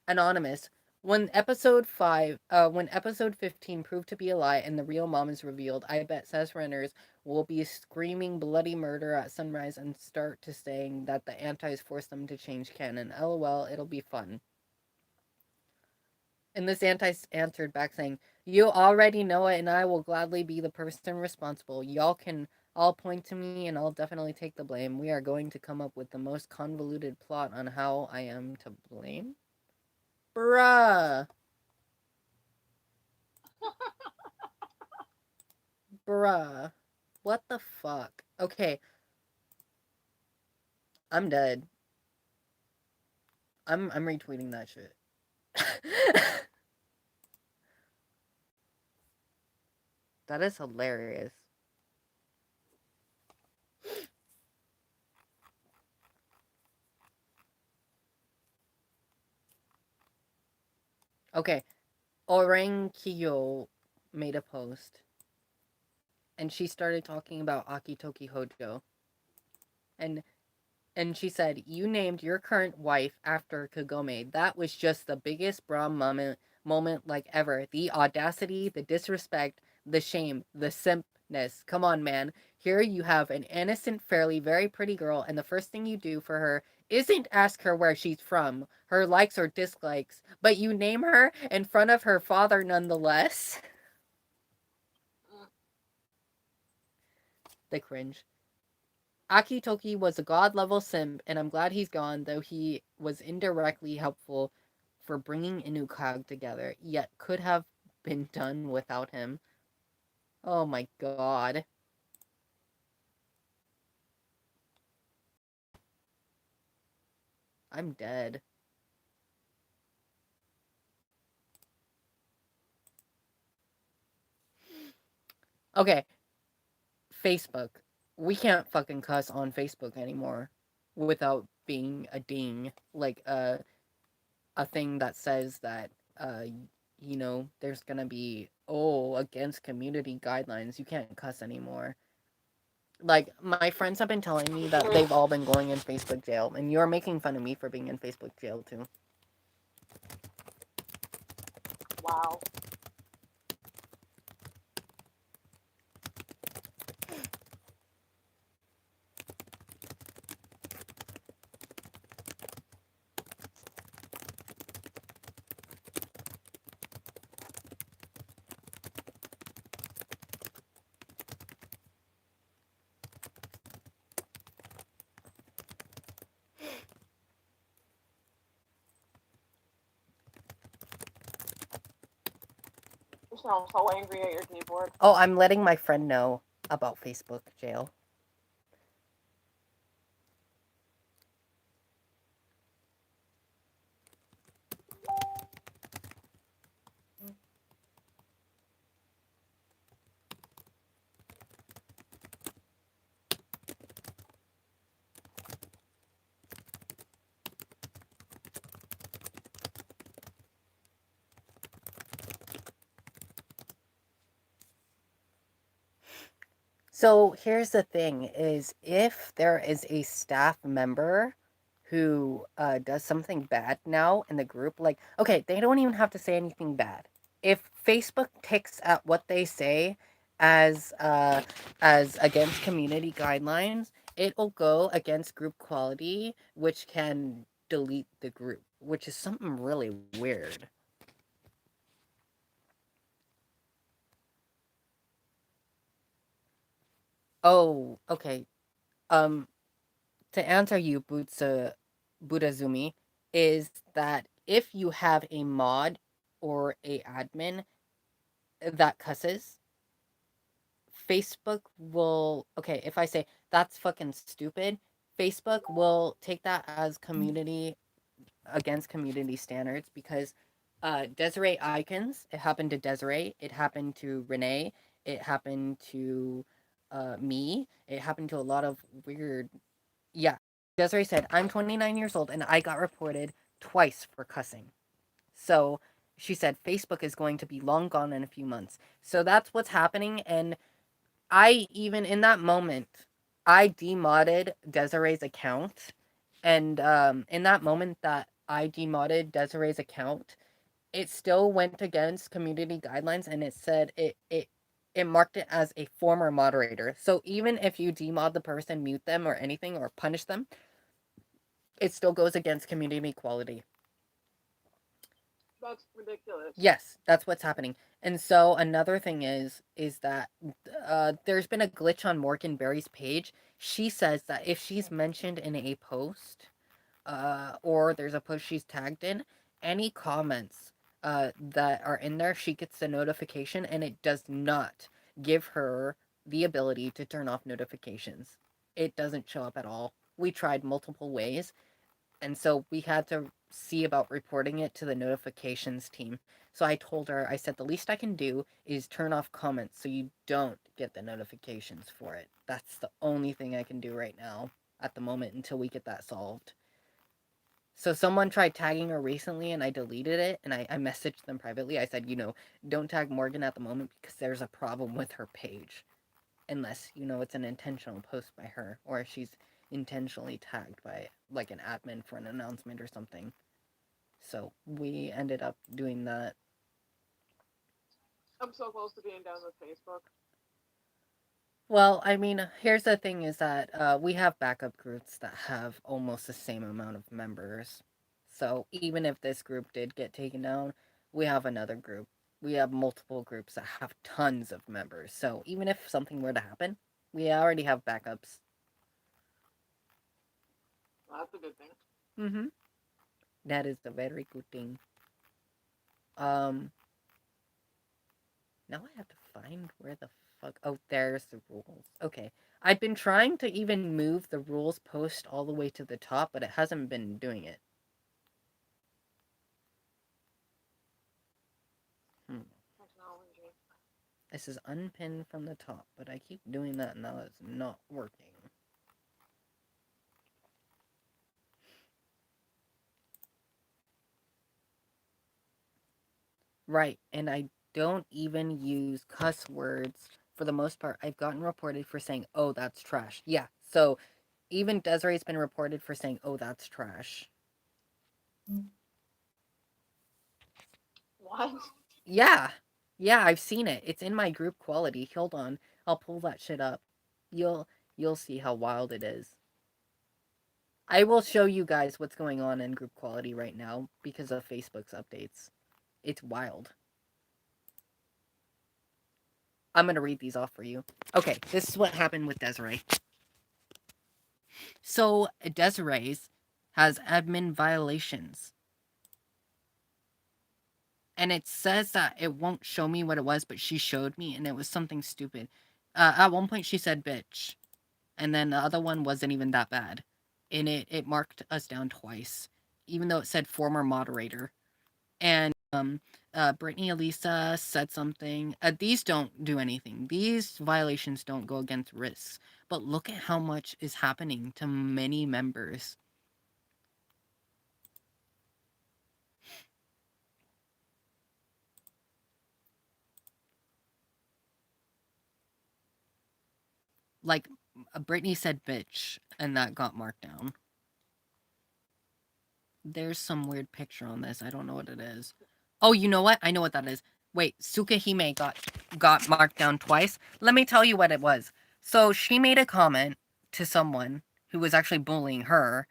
anonymous. When episode 15 proved to be a lie and the real mom is revealed, I bet Says Renners will be screaming bloody murder at sunrise and start to saying that the antis forced them to change canon. LOL, it'll be fun. And this anti answered back saying, "You already know it, and I will gladly be the person responsible. Y'all can all point to me, and I'll definitely take the blame. We are going to come up with the most convoluted plot on how I am to blame." Bruh. Bruh. What the fuck? Okay, I'm dead. I'm retweeting that shit. That is hilarious. Okay, Orang Kiyo made a post, and she started talking about Akitoki Hojo. And and she said, "You named your current wife after Kagome. That was just the biggest bra moment like ever. The audacity, the disrespect, the shame, the simpness. Come on, man. Here you have an innocent, fairly very pretty girl, and the first thing you do for her isn't ask her where she's from, her likes or dislikes, but you name her in front of her father nonetheless." Mm. The cringe. Akitoki was a god level simp, and I'm glad he's gone, though he was indirectly helpful for bringing Inukag together, yet could have been done without him. Oh my god. I'm dead. Okay, Facebook. We can't fucking cuss on Facebook anymore without being a ding. Like, a thing that says that, there's gonna be, oh, against community guidelines. You can't cuss anymore. Like, my friends have been telling me that they've all been going in Facebook jail, and you're making fun of me for being in Facebook jail too. Wow. You sound so angry at your keyboard. Oh, I'm letting my friend know about Facebook jail. So here's the thing is if there is a staff member who does something bad now in the group, like, okay, they don't even have to say anything bad. If Facebook takes at what they say as as against community guidelines, it'll go against group quality, which can delete the group, which is something really weird. Oh, okay. Um, to answer you, Budazumi, is that if you have a mod or a admin that cusses, Facebook will, okay, if I say that's fucking stupid, Facebook will take that as community against community standards because Desiree Icons, it happened to Desiree, it happened to Renee, it happened to me, it happened to a lot of weird. Yeah. Desiree said, I'm 29 years old and I got reported twice for cussing. So she said Facebook is going to be long gone in a few months. So that's what's happening. And I, even in that moment, I demodded Desiree's account. And in that moment that I demodded Desiree's account, it still went against community guidelines, and it said it marked it as a former moderator. So even if you demod the person, mute them or anything or punish them, it still goes against community equality. That's ridiculous. Yes, that's what's happening. And so another thing is that there's been a glitch on Morgan Berry's page. She says that if she's mentioned in a post, or there's a post she's tagged in, any comments that are in there, she gets a notification, and it does not give her the ability to turn off notifications. It doesn't show up at all. We tried multiple ways, and so we had to see about reporting it to the notifications team. So I told her, I said, the least I can do is turn off comments so you don't get the notifications for it. That's the only thing I can do right now at the moment until we get that solved. So someone tried tagging her recently, and I deleted it, and I messaged them privately. I said, don't tag Morgan at the moment because there's a problem with her page. Unless, it's an intentional post by her, or she's intentionally tagged by, like, an admin for an announcement or something. So we ended up doing that. I'm so close to being done with Facebook. Well, I mean, here's the thing is that we have backup groups that have almost the same amount of members. So even if this group did get taken down, we have another group. We have multiple groups that have tons of members. So even if something were to happen, we already have backups. Well, that's a good thing. Mm-hmm. That is a very good thing. Um, Now I have to find where the fuck. Oh, there's the rules. Okay. I've been trying to even move the rules post all the way to the top, but it hasn't been doing it. Hmm. Technology. This is unpinned from the top, but I keep doing that and now it's not working. Right, and I don't even use cuss words for the most part. I've gotten reported for saying, oh, that's trash. Yeah, so even Desiree's been reported for saying, oh, that's trash. What? Yeah. Yeah, I've seen it. It's in my group quality. Hold on. I'll pull that shit up. You'll you'll see how wild it is. I will show you guys what's going on in group quality right now because of Facebook's updates. It's wild. I'm going to read these off for you. Okay, this is what happened with Desiree. So, Desiree's has admin violations. And it says that it won't show me what it was, but she showed me, and it was something stupid. At one point, she said bitch. And then the other one wasn't even that bad. And it marked us down twice, even though it said former moderator. And Brittany Elisa said something. These don't do anything. These violations don't go against risks. But look at how much is happening to many members. Like, Brittany said bitch, and that got marked down. There's some weird picture on this. I don't know what it is. Oh, you know what? I know what that is. Wait, Sukahime got marked down twice. Let me tell you what it was. So she made a comment to someone who was actually bullying her,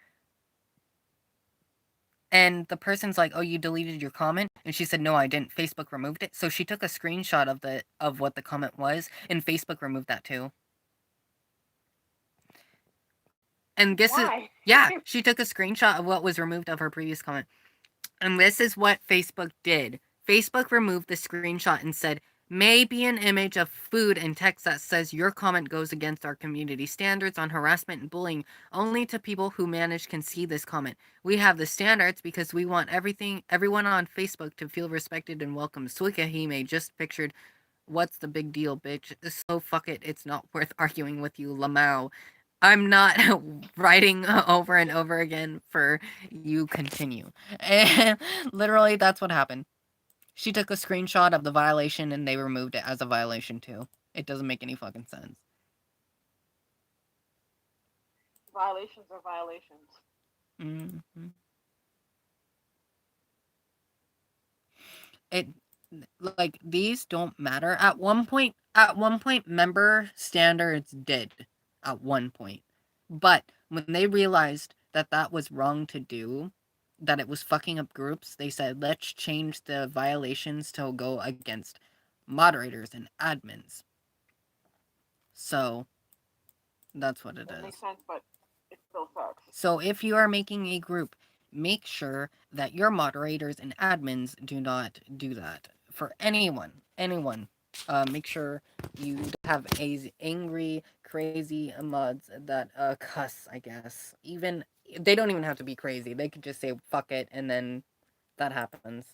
and the person's like, "Oh, you deleted your comment?" And she said, "No, I didn't. Facebook removed it." So she took a screenshot of what the comment was, and Facebook removed that too. And this is Why? yeah, she took a screenshot of what was removed of her previous comment. And this is what Facebook did. Facebook removed the screenshot and said, may be an image of food and text that says your comment goes against our community standards on harassment and bullying. Only to people who manage can see this comment. We have the standards because we want everyone on Facebook to feel respected and welcome. Suikahime just pictured, what's the big deal, bitch? So fuck it, it's not worth arguing with you, Lamau. I'm not writing over and over again for you continue. And literally, that's what happened. She took a screenshot of the violation and they removed it as a violation too. It doesn't make any fucking sense. Violations are violations. Mm-hmm. It like these don't matter. At one point, member standards did. At one point, but when they realized that that was wrong to do, that it was fucking up groups, they said let's change the violations to go against moderators and admins. So that's what it That is. makes sense, but it still sucks. So if you are making a group, make sure that your moderators and admins do not do that. For anyone, anyone, make sure you have angry, crazy mods that cuss, I guess. Even they don't even have to be crazy. They could just say fuck it and then that happens.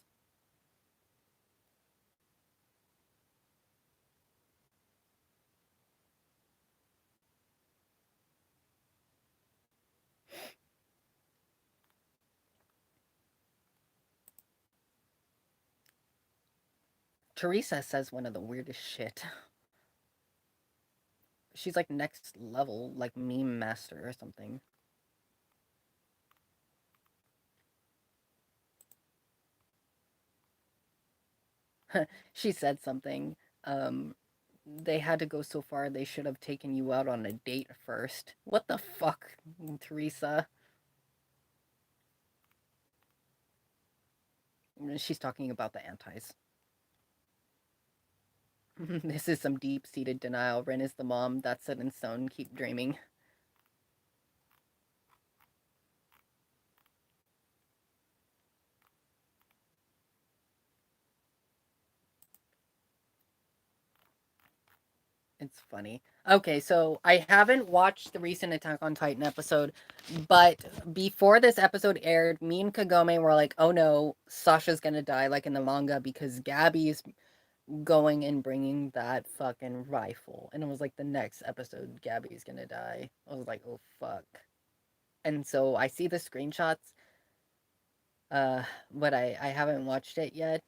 Teresa says one of the weirdest shit. She's like next level, like meme master or something. She said something. They had to go so far they should have taken you out on a date first. What the fuck, Teresa? She's talking about the antis. This is some deep seated denial. Ren is the mom. That's set in stone. Keep dreaming. It's funny. Okay, so I haven't watched the recent Attack on Titan episode, but before this episode aired, me and Kagome were like, oh no, Sasha's gonna die like in the manga because Gabby's going and bringing that fucking rifle. And it was like the next episode, Gabby's gonna die. I was like, oh fuck. And so I see the screenshots, but I haven't watched it yet.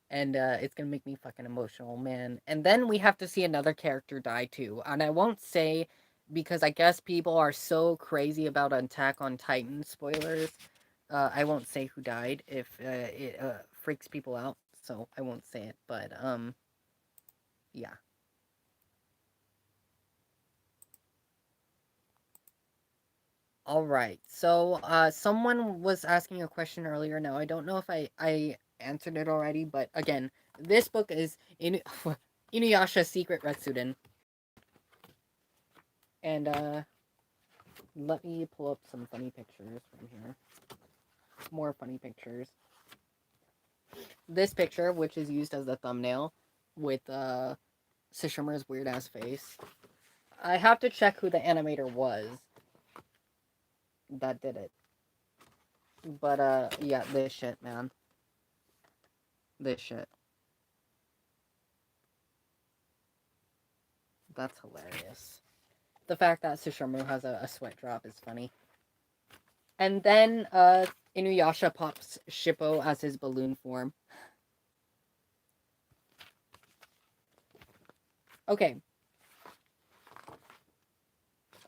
And it's gonna make me fucking emotional, man. And then we have to see another character die too. And I won't say because I guess people are so crazy about Attack on Titan spoilers. I won't say who died if it freaks people out, so I won't say it. But yeah. All right. So, someone was asking a question earlier. Now, I don't know if I answered it already, but again, this book is Inuyasha's Secret Retsuden. And let me pull up some funny pictures from here. More funny pictures. This picture, which is used as the thumbnail, with Sishimer's weird ass face. I have to check who the animator was that did it. But yeah, this shit, man. This shit. That's hilarious. The fact that Sushimu has a sweat drop is funny. And then Inuyasha pops Shippo as his balloon form. Okay.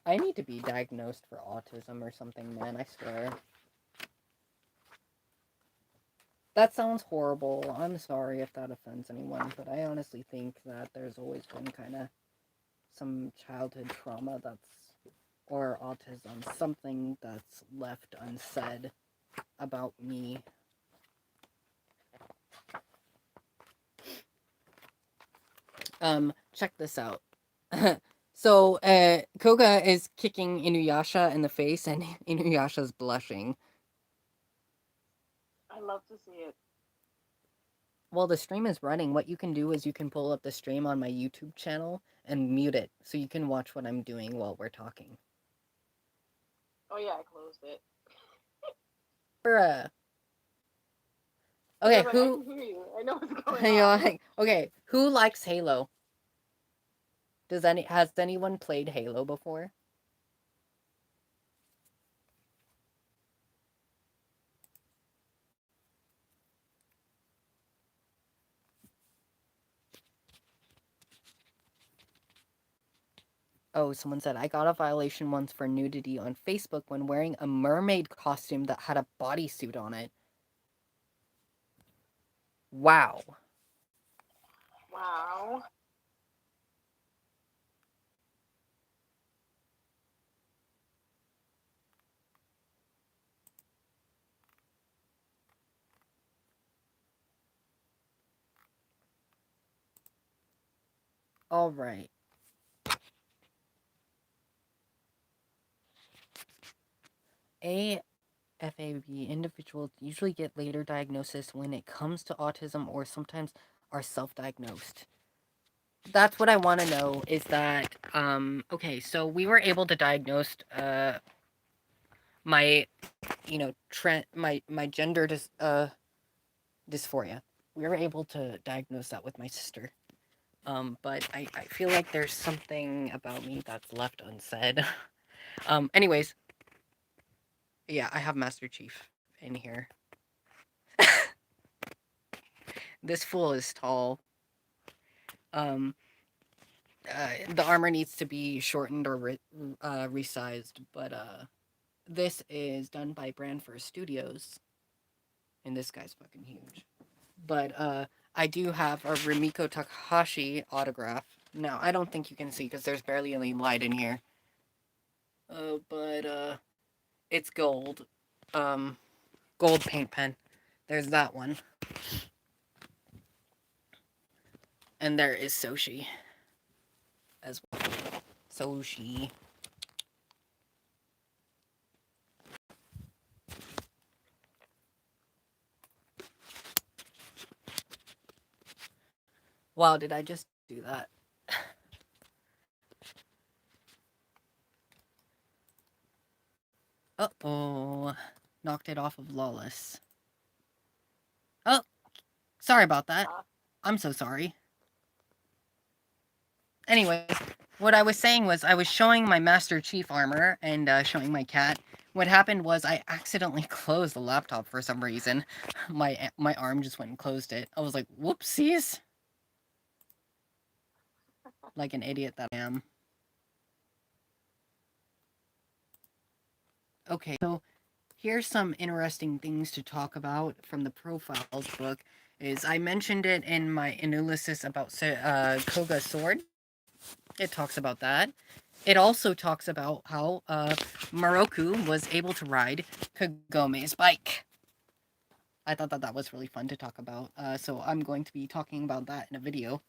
I need to be diagnosed for autism or something, man, I swear. That sounds horrible. I'm sorry if that offends anyone, but I honestly think that there's always been kind of some childhood trauma or autism, something that's left unsaid about me. Check this out. So, Koga is kicking Inuyasha in the face, and Inuyasha's blushing. I love to see it. Well, the stream is running. What you can do is you can pull up the stream on my YouTube channel and mute it, so you can watch what I'm doing while we're talking. Oh yeah, I closed it. Bruh. Okay, Like, I who? can hear you. I know what's going on. Okay, who likes Halo? Has anyone played Halo before? Oh, someone said, I got a violation once for nudity on Facebook when wearing a mermaid costume that had a bodysuit on it. Wow. Wow. All right. AFAB individuals usually get later diagnosis when it comes to autism or sometimes are self-diagnosed. That's what I want to know is that okay, so we were able to diagnose my my gender dysphoria. We were able to diagnose that with my sister. But I feel like there's something about me that's left unsaid. Anyways, yeah, I have Master Chief in here. This fool is tall. Um, the armor needs to be shortened or resized, but this is done by Brand First Studios, and this guy's fucking huge. But I do have a Rumiko Takahashi autograph. Now I don't think you can see because there's barely any light in here. But it's gold. Um, Gold paint pen. There's that one, and there is Soshi as well. Soshi. Wow, did I just do that? Uh-oh. Knocked it off of Lawless. Oh, sorry about that. I'm so sorry. Anyways, what I was saying was I was showing my Master Chief armor and showing my cat. What happened was I accidentally closed the laptop for some reason. My arm just went and closed it. I was like, whoopsies. Like an idiot that I am. Okay, so here's some interesting things to talk about from the profiles book. Is I mentioned it in my analysis about Koga's sword. It talks about that. It also talks about how Moroku was able to ride Kagome's bike. I thought that that was really fun to talk about. So I'm going to be talking about that in a video.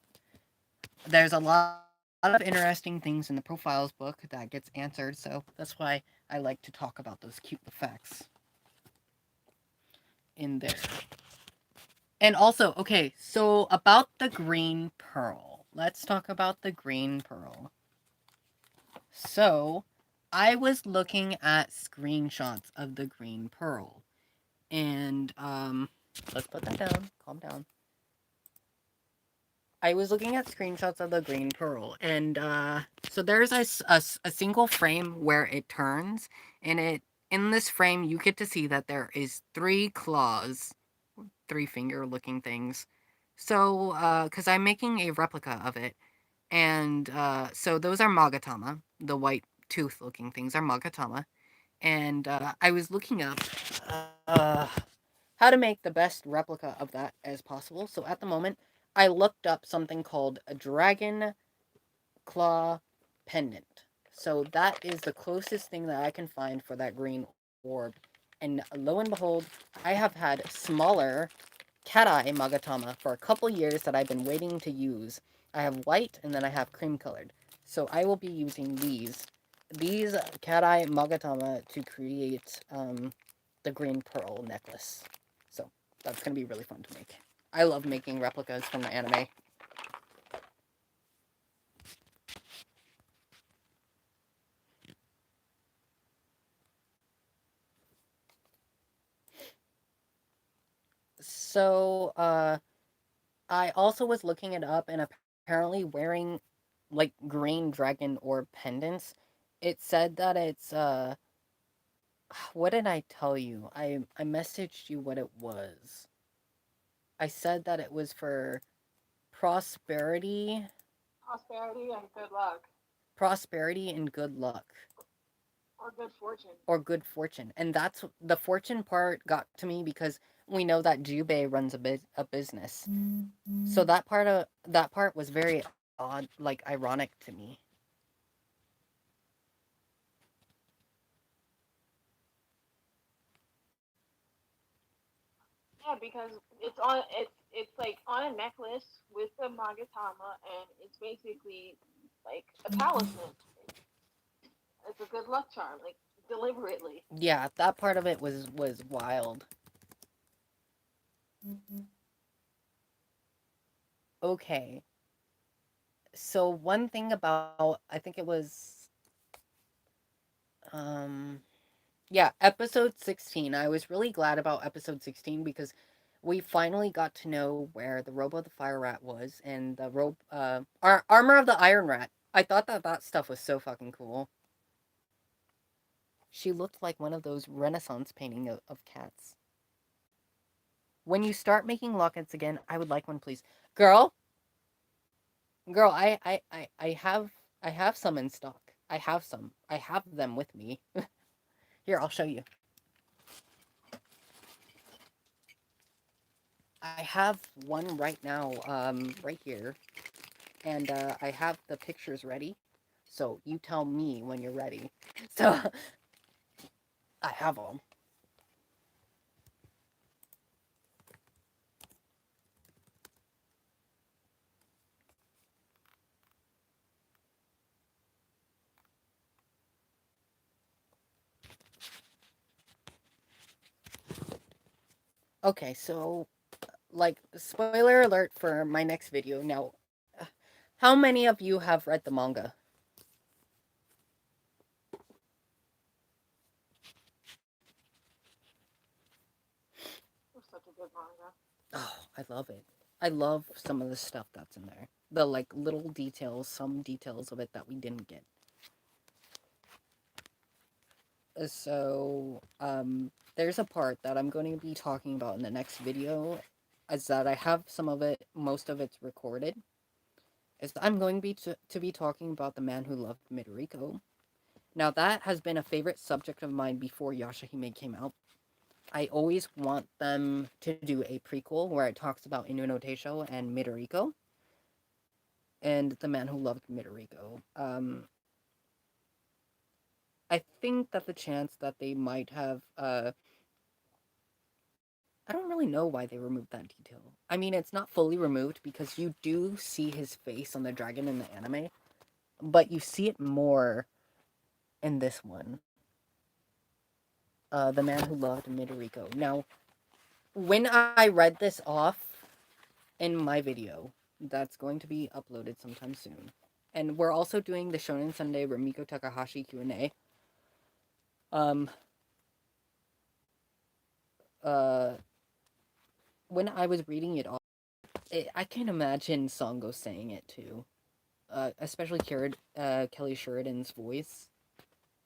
There's a lot of interesting things in the profiles book that gets answered, so that's why I like to talk about those cute effects in there. And also, okay, so about the green pearl. Let's talk about the green pearl. So, I was looking at screenshots of the green pearl. And, let's put that down. Calm down. I was looking at screenshots of the green pearl. And, so there's a single frame where it turns. And in this frame, you get to see that there is 3 claws, 3 finger looking things. So, because I'm making a replica of it. And so those are Magatama. The white tooth looking things are Magatama. And I was looking up uh, how to make the best replica of that as possible. So at the moment, I looked up something called a dragon claw pendant. So that is the closest thing that I can find for that green orb. And lo and behold, I have had smaller cat eye Magatama for a couple years that I've been waiting to use. I have white and then I have cream colored. So I will be using these cat eye Magatama to create the green pearl necklace. So that's gonna be really fun to make. I love making replicas from the anime. So I also was looking it up and apparently wearing like green dragon orb pendants. It said that it's what did I tell you? I messaged you what it was. I said that it was for prosperity. Prosperity and good luck. prosperity and good luck or good fortune. or good fortune. And that's the fortune part got to me because we know that Jubei runs a business. So that part was very odd, like ironic to me. Yeah, because it's like on a necklace with the Magatama, and it's basically like a talisman. It's a good luck charm, like deliberately. Yeah, that part of it was wild. Okay. So one thing about I think it was um yeah, episode 16. I was really glad about episode 16 because we finally got to know where the Robo the Fire Rat was and the armor of the Iron Rat. I thought that that stuff was so fucking cool. She looked like one of those Renaissance painting of cats. When you start making lockets again, I would like one, please. Girl, girl, I have some in stock. I have some. I have them with me. Here, I'll show you. I have one right now, right here, and I have the pictures ready. So you tell me when you're ready. So I have them. Okay, so like spoiler alert for my next video. Now, how many of you have read the manga? It was such a good manga. Oh, I love it. I love some of the stuff that's in there. The like little details, some details of it that we didn't get. So, there's a part that I'm going to be talking about in the next video, is that I have some of it, most of it's recorded. Is I'm going to be talking about the man who loved Midoriko. Now that has been a favorite subject of mine before Yashahime came out. I always want them to do a prequel where it talks about Inuno Teisho and Midoriko and the man who loved Midoriko. I think that the chance that they might have I don't really know why they removed that detail. I mean, it's not fully removed because you do see his face on the dragon in the anime, but you see it more in this one. The man who loved Midoriko. Now, when I read this off in my video, that's going to be uploaded sometime soon. And we're also doing the Shonen Sunday Rumiko Takahashi Q&A. Um, uh, when I was reading it off, I can imagine Songo saying it too. Especially Kelly Sheridan's voice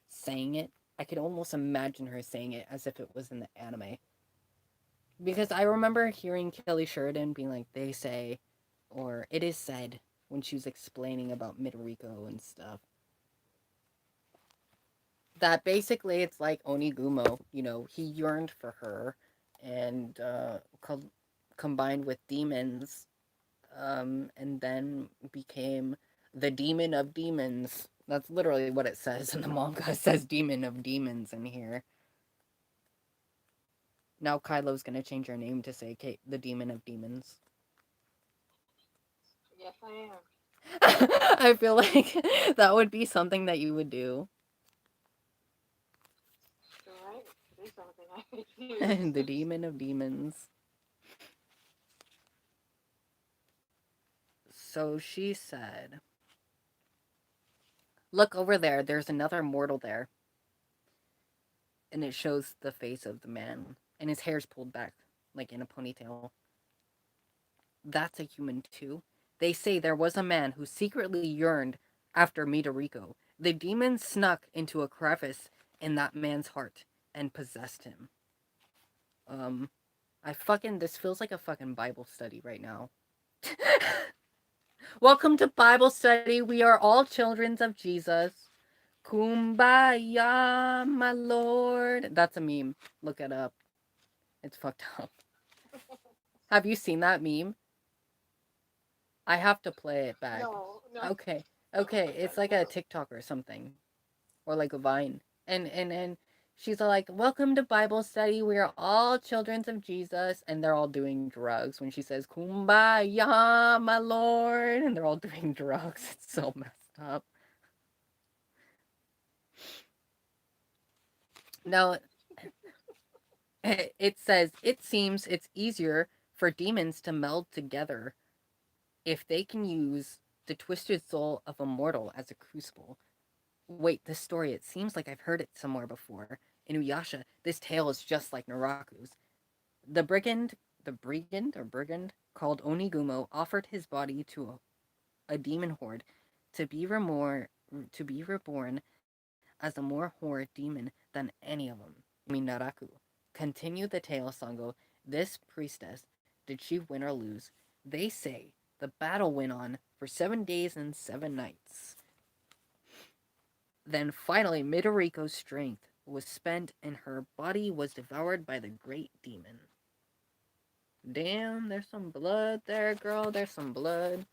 saying it. I could almost imagine her saying it as if it was in the anime. Because I remember hearing Kelly Sheridan being like, they say, or it is said, when she was explaining about Midoriko and stuff. That basically it's like Onigumo, you know, he yearned for her and combined with demons, and then became the demon of demons. That's literally what it says in the manga. It says demon of demons in here. Now Kylo's gonna change her name to say the demon of demons. Yes, I am. I feel like that would be something that you would do. You're right. It is something I could use. The demon of demons. So she said, look over there, there's another mortal there. And it shows the face of the man. And his hair's pulled back, like in a ponytail. That's a human too. They say there was a man who secretly yearned after Midoriko. The demon snuck into a crevice in that man's heart and possessed him. I fucking, this feels like a fucking Bible study right now. Welcome to Bible study. We are all children of Jesus. Kumbaya, my Lord. That's a meme. Look it up. It's fucked up. Have you seen that meme? I have to play it back. No, no, Okay. no, Okay, it's like a no. TikTok or something. Or like a Vine. And she's all like, "Welcome to Bible study. We are all children of Jesus." And they're all doing drugs when she says, "Kumbaya, my Lord." And they're all doing drugs. It's so messed up. Now, it says, "It seems it's easier for demons to meld together if they can use the twisted soul of a mortal as a crucible." Wait, this story, it seems like I've heard it somewhere before. In Uyasha, this tale is just like Naraku's. The brigand called Onigumo offered his body to a demon horde to be reborn as a more horrid demon than any of them. I mean Naraku. Continue the tale, Sango. This priestess, did she win or lose? They say the battle went on for 7 days and 7 nights. Then finally, Midoriko's strength was spent and her body was devoured by the great demon. Damn, there's some blood there, girl. There's some blood.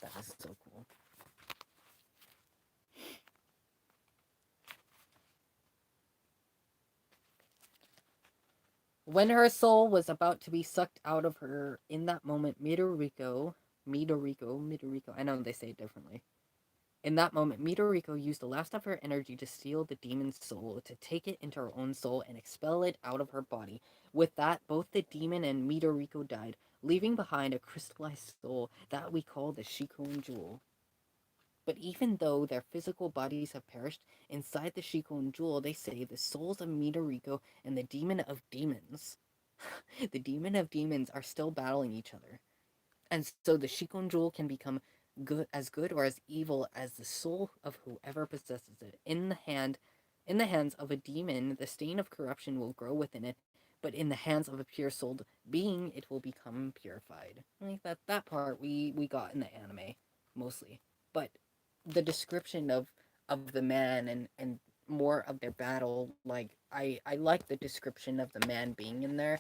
That is so cool. When her soul was about to be sucked out of her, in that moment, Midoriko, I know they say it differently. In that moment, Midoriko used the last of her energy to steal the demon's soul, to take it into her own soul and expel it out of her body. With that, both the demon and Midoriko died, leaving behind a crystallized soul that we call the Shikon Jewel. But even though their physical bodies have perished, inside the Shikon Jewel, they say the souls of Midoriko and the demon of demons, the demon of demons, are still battling each other. And so the Shikon Jewel can become good or as evil as the soul of whoever possesses it. In the hands of a demon, the stain of corruption will grow within it, but in the hands of a pure-souled being, it will become purified. Like that part we got in the anime mostly, but the description of the man and more of their battle, like I like the description of the man being in there,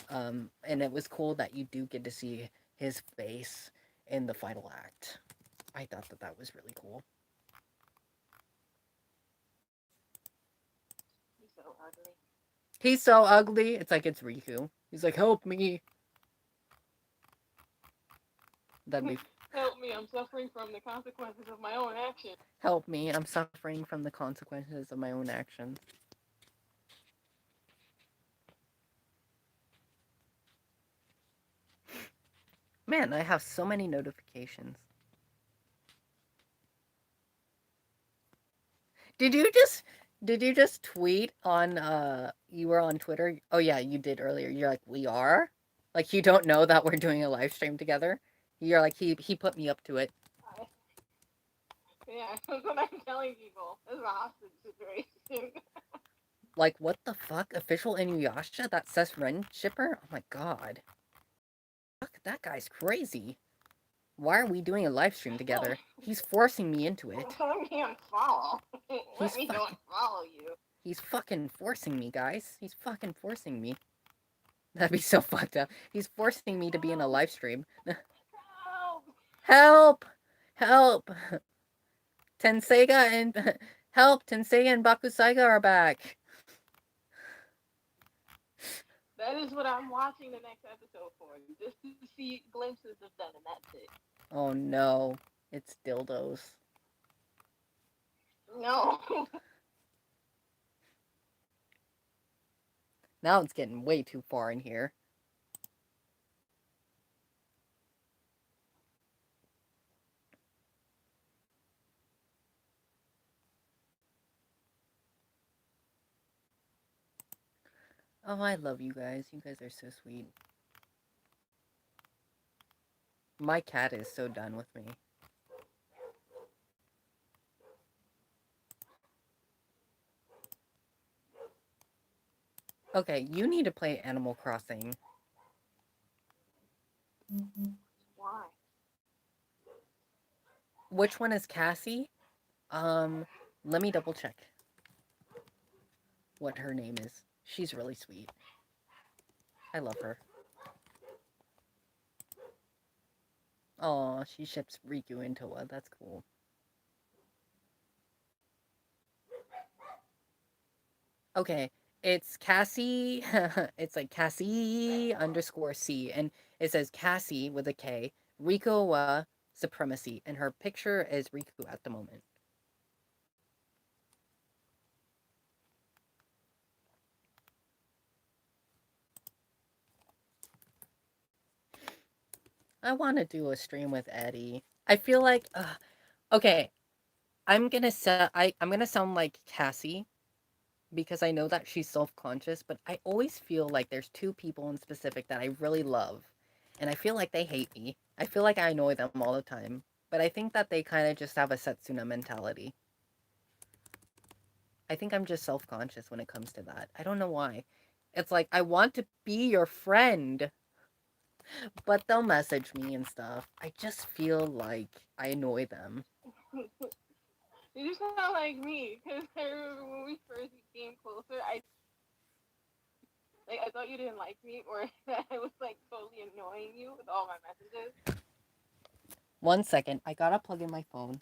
and it was cool that you do get to see his face in the final act. I thought that was really cool. He's so ugly. He's so ugly. It's like it's Riku. He's like, "Help me." That'd be Help me! I'm suffering from the consequences of my own action. help me. I'm suffering from the consequences of my own actions. Man, I have so many notifications. Did you just did you just tweet on you were on Twitter? Oh yeah, you did earlier. You're like, "We are?" Like you don't know that we're doing a live stream together? You're like he put me up to it. I, yeah, that's what I'm telling people. This is a hostage situation. Like what the fuck? Official Inuyasha? That Sess Ren shipper? Oh my god. Fuck, that guy's crazy. Why are we doing a live stream together? He's forcing me into it. Let me unfollow. Let He's me go fucking unfollow you. he's fucking forcing me, guys. He's fucking forcing me. That'd be so fucked up. He's forcing me to be in a Help! live stream. Help! Help! Help! Tenseiga and help! Tenseiga and Bakusaiga are back. That is what I'm watching the next episode for. Just to see glimpses of them, and that's it. Oh no. It's dildos. No. Now it's getting way too far in here. Oh, I love you guys. You guys are so sweet. My cat is so done with me. Okay, you need to play Animal Crossing. Why? Which one is Cassie? Let me double check what her name is. She's really sweet. I love her. Oh, she ships Riku and Toa. That's cool. Okay, it's Cassie. It's like Cassie underscore C, and it says Cassie with a K. Riku supremacy, and her picture is Riku at the moment. I want to do a stream with Eddie. I feel like, okay, I'm gonna sound like Cassie because I know that she's self-conscious, but I always feel like there's two people in specific that I really love, and I feel like they hate me. I feel like I annoy them all the time, but I think that they kind of just have a Setsuna mentality. I think I'm just self-conscious when it comes to that. I don't know why. It's like I want to be your friend, but they'll message me and stuff. I just feel like I annoy them. You just sound like me, because I remember when we first became closer, I thought you didn't like me, or that I was like totally annoying you with all my messages. 1 second, I gotta plug in my phone.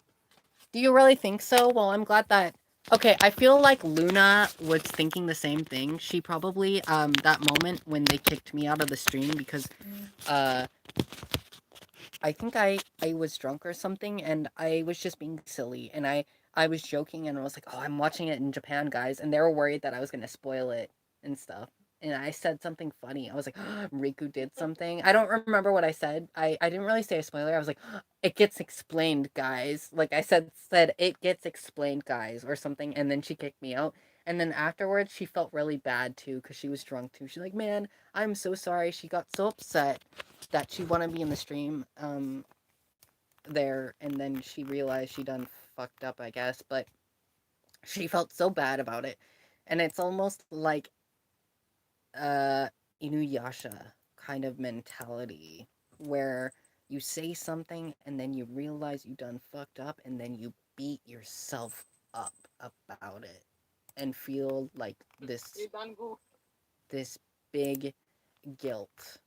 Do you really think so? Well, I'm glad that. Okay, I feel like Luna was thinking the same thing. She probably that moment when they kicked me out of the stream because uh I think I was drunk or something and I was just being silly and I was joking and I was like, "Oh, I'm watching it in Japan, guys." And they were worried that I was going to spoil it and stuff. And I said something funny. I was like, Riku did something. I don't remember what I said. I didn't really say a spoiler. I was like, it gets explained, guys. Like I said it gets explained, guys, or something. And then she kicked me out. And then afterwards, she felt really bad too because she was drunk too. She's like, man, I'm so sorry. She got so upset that she wanted to be in the stream there, and then she realized she done fucked up, I guess, but she felt so bad about it. And it's almost like uh Inuyasha kind of mentality where you say something and then you realize you done fucked up and then you beat yourself up about it and feel like You done goof. this big guilt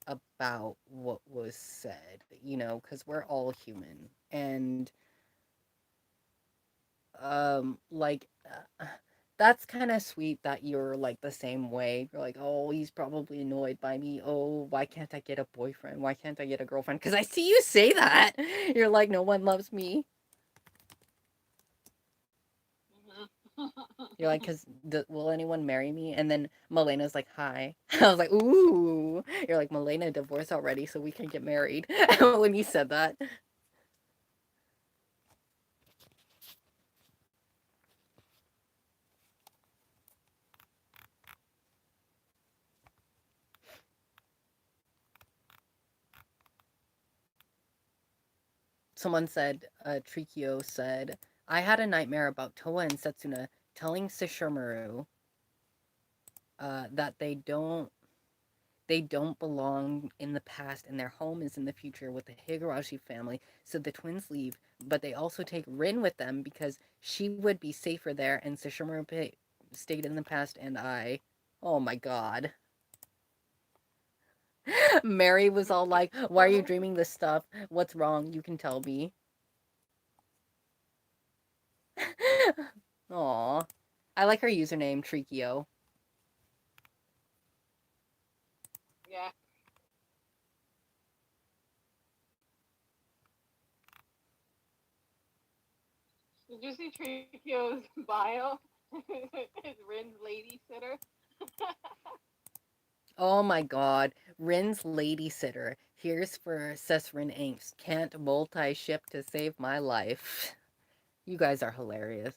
about what was said, because we're all human. And like that's kind of sweet that you're like the same way. You're like, "Oh, he's probably annoyed by me. Oh, why can't I get a boyfriend? Why can't I get a girlfriend?" Cuz I see you say that. You're like, "No one loves me." You're like, "Cuz will anyone marry me?" And then Melena's like, "Hi." I was like, "Ooh." You're like, "Melena divorced already, so we can get married." When you said that. Someone said, Trikio said, I had a nightmare about Toa and Setsuna telling Sesshomaru that they don't belong in the past and their home is in the future with the Higurashi family. So the twins leave, but they also take Rin with them because she would be safer there and Sesshomaru stayed in the past and I. Oh my god. Mary was all like, "Why are you dreaming this stuff? What's wrong? You can tell me." Aw. I like her username, Trikio. Yeah. Did you see Trikio's bio? His Rin's lady sitter. Oh my god. Rin's lady sitter. Here's for Rin Inks. Can't multi-ship to save my life. You guys are hilarious.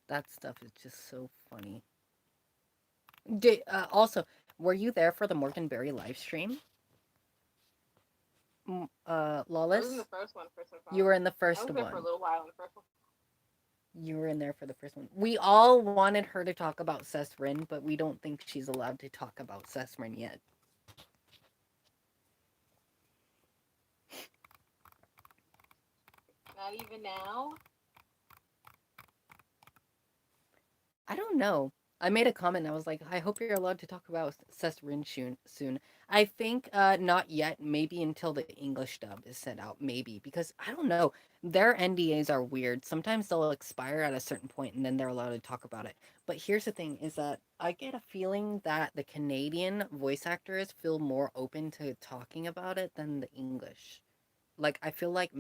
That stuff is just so funny. Also, were you there for the Morgan Berry live stream? I was in the Lawless. first one, first and You were foremost. in the I first was there for a one. little while in the first one. You were in there for the first one. We all wanted her to talk about Sesrin, but we don't think she's allowed to talk about Sesrin yet. Not even now. I don't know. I made a comment. I was like, I hope you're allowed to talk about Sesrin soon. I think not yet. Maybe until the English dub is sent out. Maybe because I don't know. Their NDAs are weird. Sometimes they'll expire at a certain point, and then they're allowed to talk about it. But here's the thing: is that I get a feeling that the Canadian voice actors feel more open to talking about it than the English. Like I feel like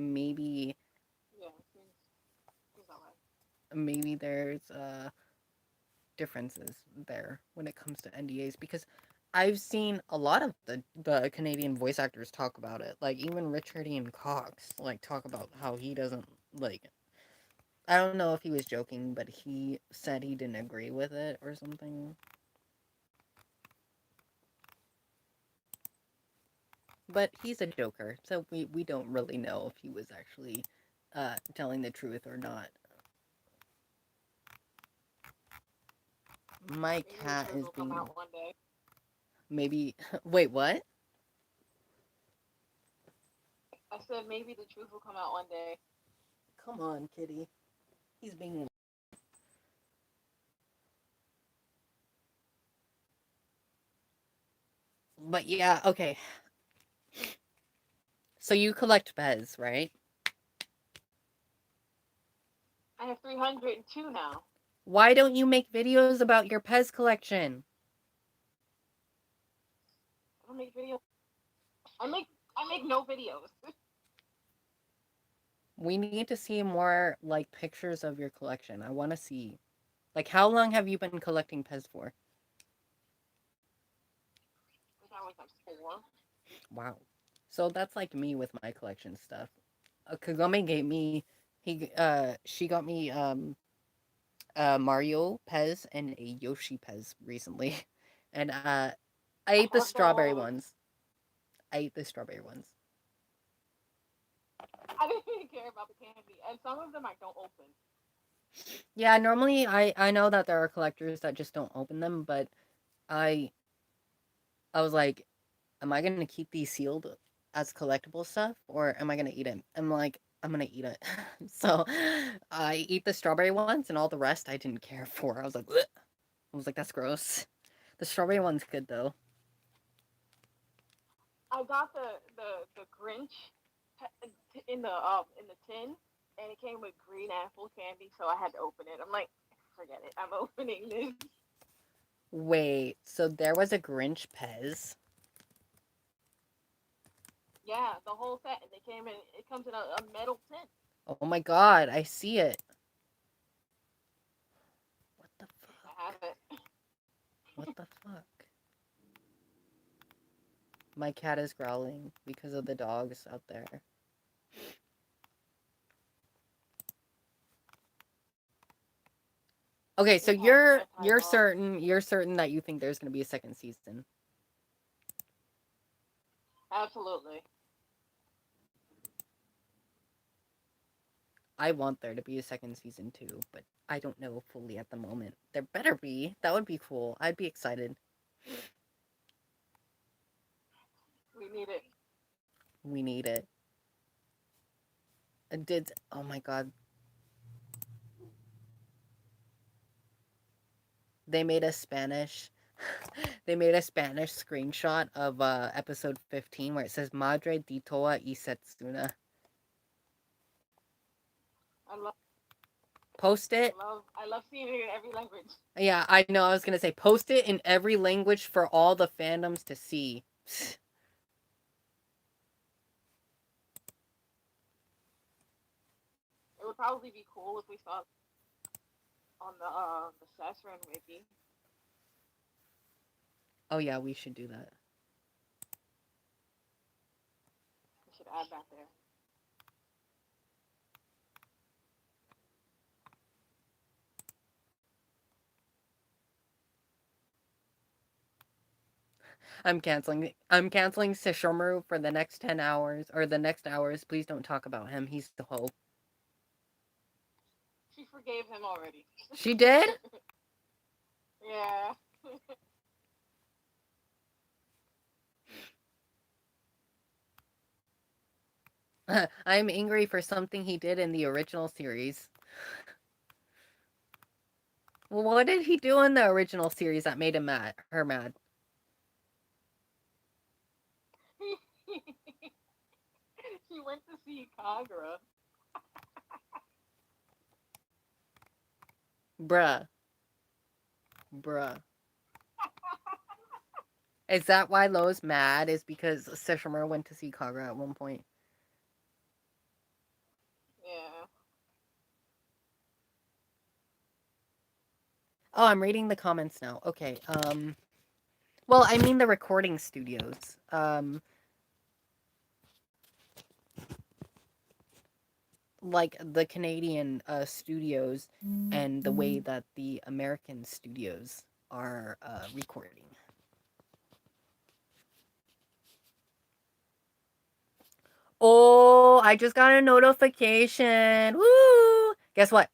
Yeah, seems that way. maybe there's differences there when it comes to NDAs because I've seen a lot of the Canadian voice actors talk about it. Like even Richard Ian Cox like talk about how he doesn't like I don't know if he was joking, but he said he didn't agree with it or something. But he's a joker, so we don't really know if he was actually telling the truth or not. My Maybe the cat truth is will come being out one day. maybe wait, what? I said maybe the truth will come out one day. Come on, kitty. He's being but yeah, okay. So you collect Bez, right? I have 302 now. Why don't you make videos about your Pez collection? I don't make videos. I make no videos. We need to see more like pictures of your collection. I want to see. Like how long have you been collecting Pez for? I was like 4. Wow. So that's like me with my collection stuff. Kagome gave me she got me Mario Pez and a Yoshi Pez recently. And I ate the strawberry Oh, ones. I ate the strawberry ones. I didn't even care about the candy, and some of them I don't open. Yeah, normally I know that there are collectors that just don't open them, but I I was like, am I gonna keep these sealed as collectible stuff or am I gonna eat it? I'm like, I'm gonna eat it. So I eat the strawberry ones and all the rest I didn't care for. I was like, bleh. I was like, that's gross. The strawberry one's good though. I got the Grinch in the tin, and it came with green apple candy, so I had to open it. I'm like, forget it. I'm opening this. Wait, so there was a Grinch Pez? Yeah, the whole set, and they came in. It comes in a metal tin. Oh my god, I see it. What the I have fuck? it. What the fuck? My cat is growling because of the dogs out there. Okay, so We have anti dogs. you're certain that you think there's gonna be a second season. Absolutely. I want there to be a second season too, but I don't know fully at the moment. There better be. That would be cool. I'd be excited. We need it. We need it. Did oh my god, they made a Spanish they made a Spanish screenshot of episode 15 where it says Madre de Toa y Setsuna. I love, Post it. I love seeing it in every language. Yeah, I know. I was gonna say post it in every language for all the fandoms to see. It would probably be cool if we saw on the Sassuran wiki. Oh yeah, we should do that. We should add that there. I'm canceling Sesshomaru for the next 10 hours or the next hours. Please don't talk about him. He's the hoe. She forgave him already. She did? Yeah. I'm angry for something he did in the original series. Well, what did he do in the original series that made him mad? Her mad? He went to see Kagura. Bruh. Bruh. Is that why Lo's mad? Is because Sesshomaru went to see Kagura at one point? Yeah. Oh, I'm reading the comments now. Okay. Well, I mean the recording studios. Like the Canadian studios and the way that the American studios are recording. Oh, I just got a notification. Woo! Guess what?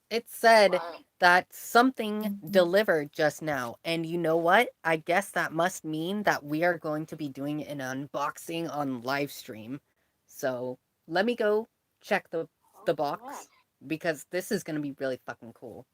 It said Wow. that something delivered just now. And you know what? I guess that must mean that we are going to be doing an unboxing on live stream. So let me go check the Oh snap. box because this is going to be really fucking cool.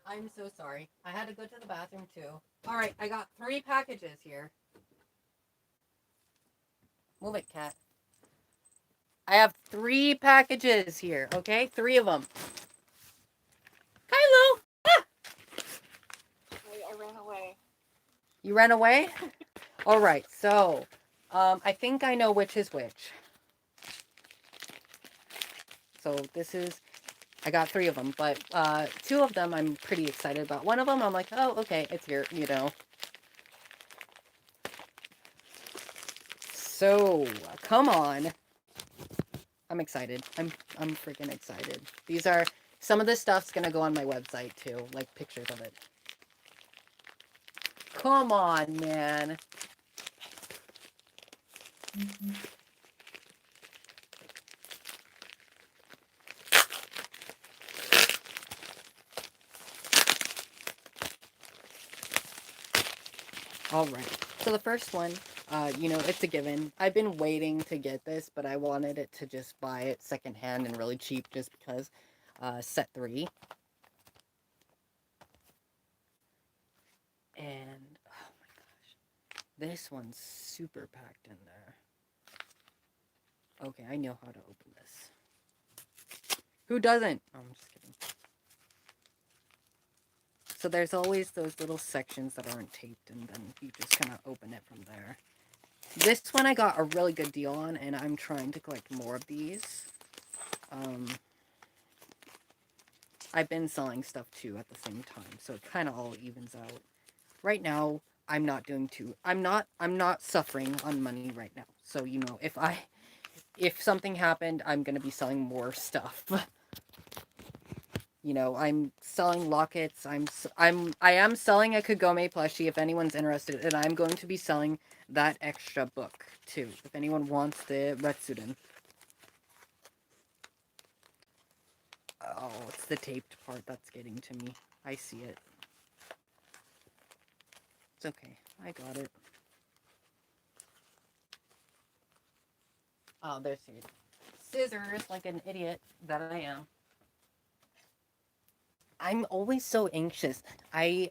I'm so sorry. I had to go to the bathroom too. All right, I got 3 packages here. Move it, cat. I have 3 packages here, okay? 3 of them. Kylo! Ah! I ran away. You ran away? All right, so I think I know which is which. So this is, I got 3 of them, but 2 of them I'm pretty excited about. One of them I'm like, oh, okay, it's here, you know. So, come on. I'm excited. I'm freaking excited. These are, some of this stuff's gonna go on my website too, like pictures of it. Come on, man. All right. So the first one, it's a given. I've been waiting to get this, but I wanted it to just buy it secondhand and really cheap just because. Set 3. And, oh my gosh. This one's super packed in there. Okay, I know how to open this. Who doesn't? Oh, I'm just kidding. So there's always those little sections that aren't taped, and then you just kind of open it from there. This one I got a really good deal on, and I'm trying to collect more of these. I've been selling stuff too at the same time, so it kind of all evens out. Right now, I'm not suffering on money right now. So, if something happened, I'm going to be selling more stuff. I'm selling lockets. I am selling a Kagome plushie if anyone's interested, and I'm going to be selling that extra book too if anyone wants the Retsuden. Oh, it's the taped part that's getting to me. I see it. It's okay. I got it. Oh, there's scissors like an idiot that I am. I'm always so anxious. I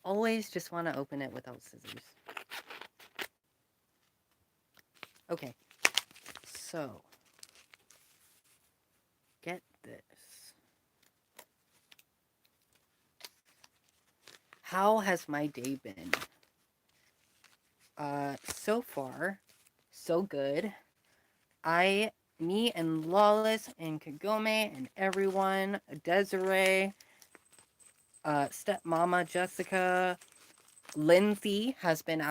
always just want to open it without scissors. Okay, so get this. How has my day been? So far, so good. Me and Lawless and Kagome and everyone, Desiree, stepmama Jessica, Lindsay has been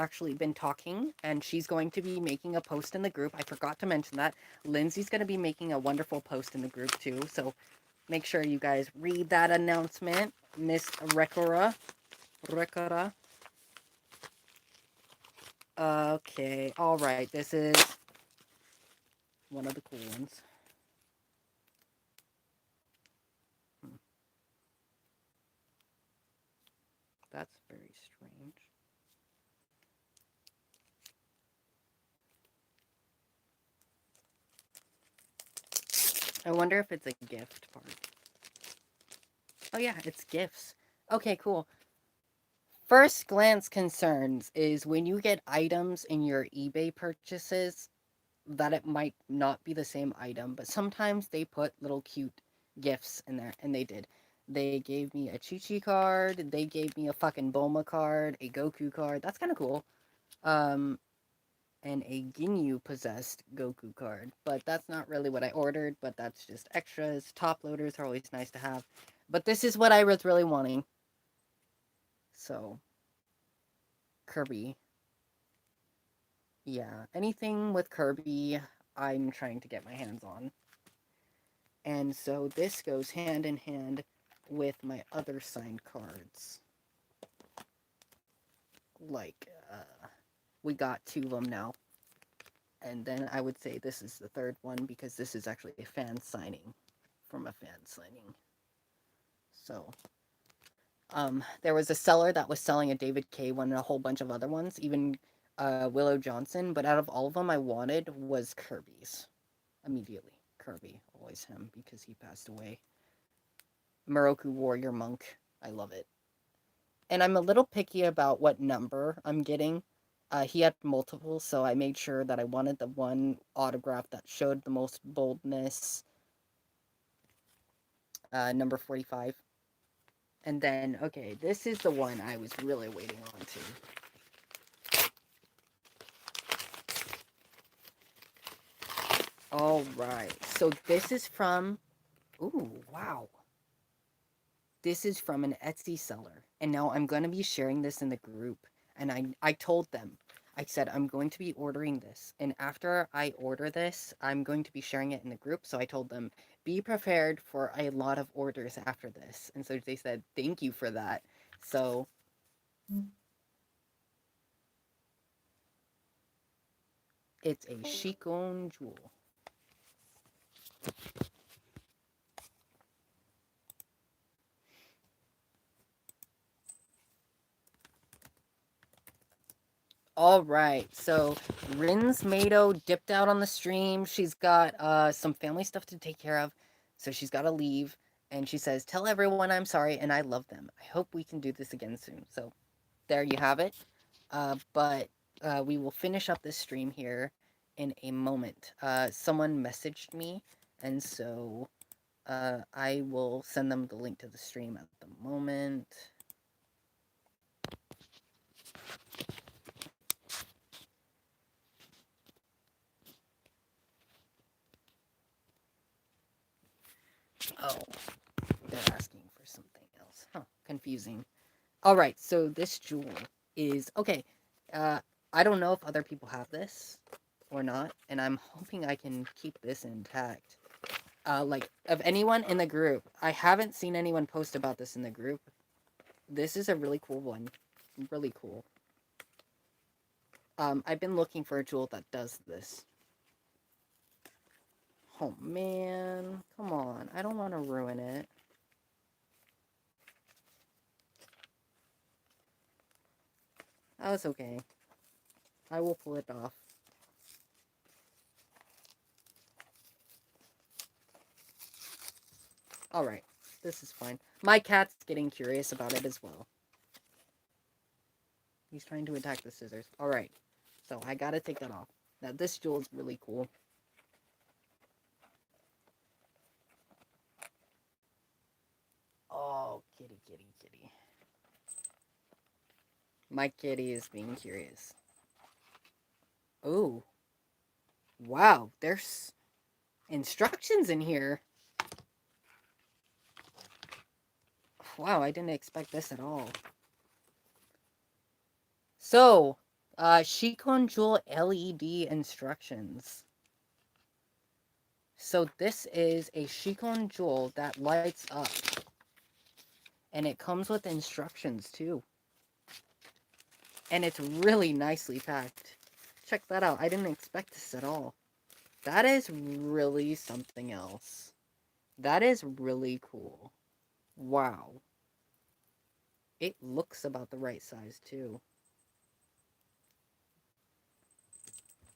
talking, and she's going to be making a post in the group. I forgot to mention that. Lindsay's going to be making a wonderful post in the group too, so make sure you guys read that announcement. Miss Rekora. Okay, alright, this is one of the cool ones. That's very strange. I wonder if it's a gift part. Oh yeah, it's gifts. Okay, cool. First glance concerns is when you get items in your eBay purchases that it might not be the same item, but sometimes they put little cute gifts in there, and they did. They gave me a Chi-Chi card, they gave me a fucking Bulma card, a Goku card. That's kind of cool. Um, and a Ginyu possessed Goku card. But that's not really what I ordered, but that's just extras. Top loaders are always nice to have. But this is what I was really wanting. So, Kirby. Yeah, anything with Kirby, I'm trying to get my hands on. And so this goes hand in hand with my other signed cards. Like, we got 2 of them now. And then I would say this is the third one because this is actually a fan signing from a fan signing. So, there was a seller that was selling a David K one and a whole bunch of other ones, even Willow Johnson. But out of all of them, I wanted was Kirby's. Immediately, Kirby, always him because he passed away. Moroku Warrior Monk. I love it. And I'm a little picky about what number I'm getting. He had multiple, so I made sure that I wanted the one autograph that showed the most boldness, number 45. And then, okay, this is the one I was really waiting on to. All right, so this is from, ooh, wow. This is from an Etsy seller. And now I'm going to be sharing this in the group. And I told them, I said, I'm going to be ordering this. And after I order this, I'm going to be sharing it in the group. So I told them, be prepared for a lot of orders after this. And so they said, thank you for that. So it's a Shikon jewel. All right, so Rin's Mado dipped out on the stream. She's got some family stuff to take care of, so she's got to leave. And she says, "Tell everyone I'm sorry, and I love them. I hope we can do this again soon." So there you have it. But we will finish up this stream here in a moment. Someone messaged me, and so I will send them the link to the stream at the moment. Oh, they're asking for something else. Huh, confusing. All right, so this jewel is okay. Uh, I don't know if other people have this or not, and I'm hoping I can keep this intact. Like of anyone in the group, I haven't seen anyone post about this in the group. This is a really cool one, really cool. I've been looking for a jewel that does this. Oh man, come on! I don't want to ruin it. That was okay. I will pull it off. Alright, this is fine. My cat's getting curious about it as well. He's trying to attack the scissors. Alright, so I gotta take that off. Now, this jewel is really cool. Oh, kitty, kitty, kitty. My kitty is being curious. Oh, wow, there's instructions in here. Wow, I didn't expect this at all. So, Shikon Jewel LED instructions. So this is a Shikon Jewel that lights up. And it comes with instructions too. And it's really nicely packed. Check that out. I didn't expect this at all. That is really something else. That is really cool. Wow. It looks about the right size too.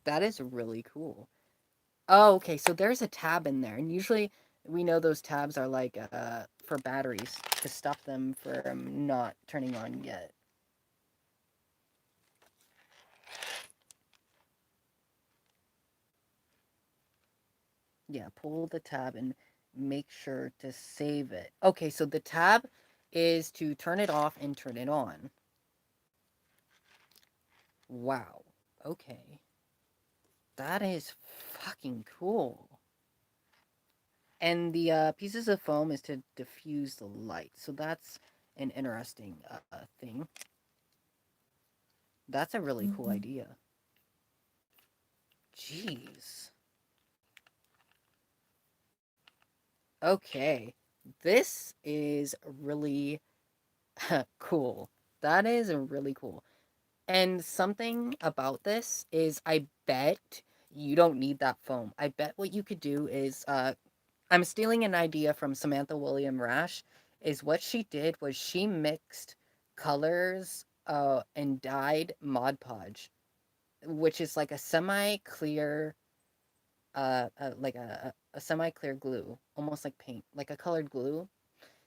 That is really cool. Oh, okay, so there's a tab in there. And usually we know those tabs are like for batteries to stop them from not turning on yet. Yeah, pull the tab and make sure to save it. Okay, so the tab is to turn it off and turn it on. Wow. Okay. That is fucking cool. And the pieces of foam is to diffuse the light. So that's an interesting thing. That's a really cool idea. Jeez. Okay. This is really cool. That is really cool. And something about this is I bet you don't need that foam. I bet what you could do is I'm stealing an idea from Samantha William Rash, is what she did was she mixed colors and dyed Mod Podge, which is like a semi-clear like a semi-clear glue, almost like paint, like a colored glue.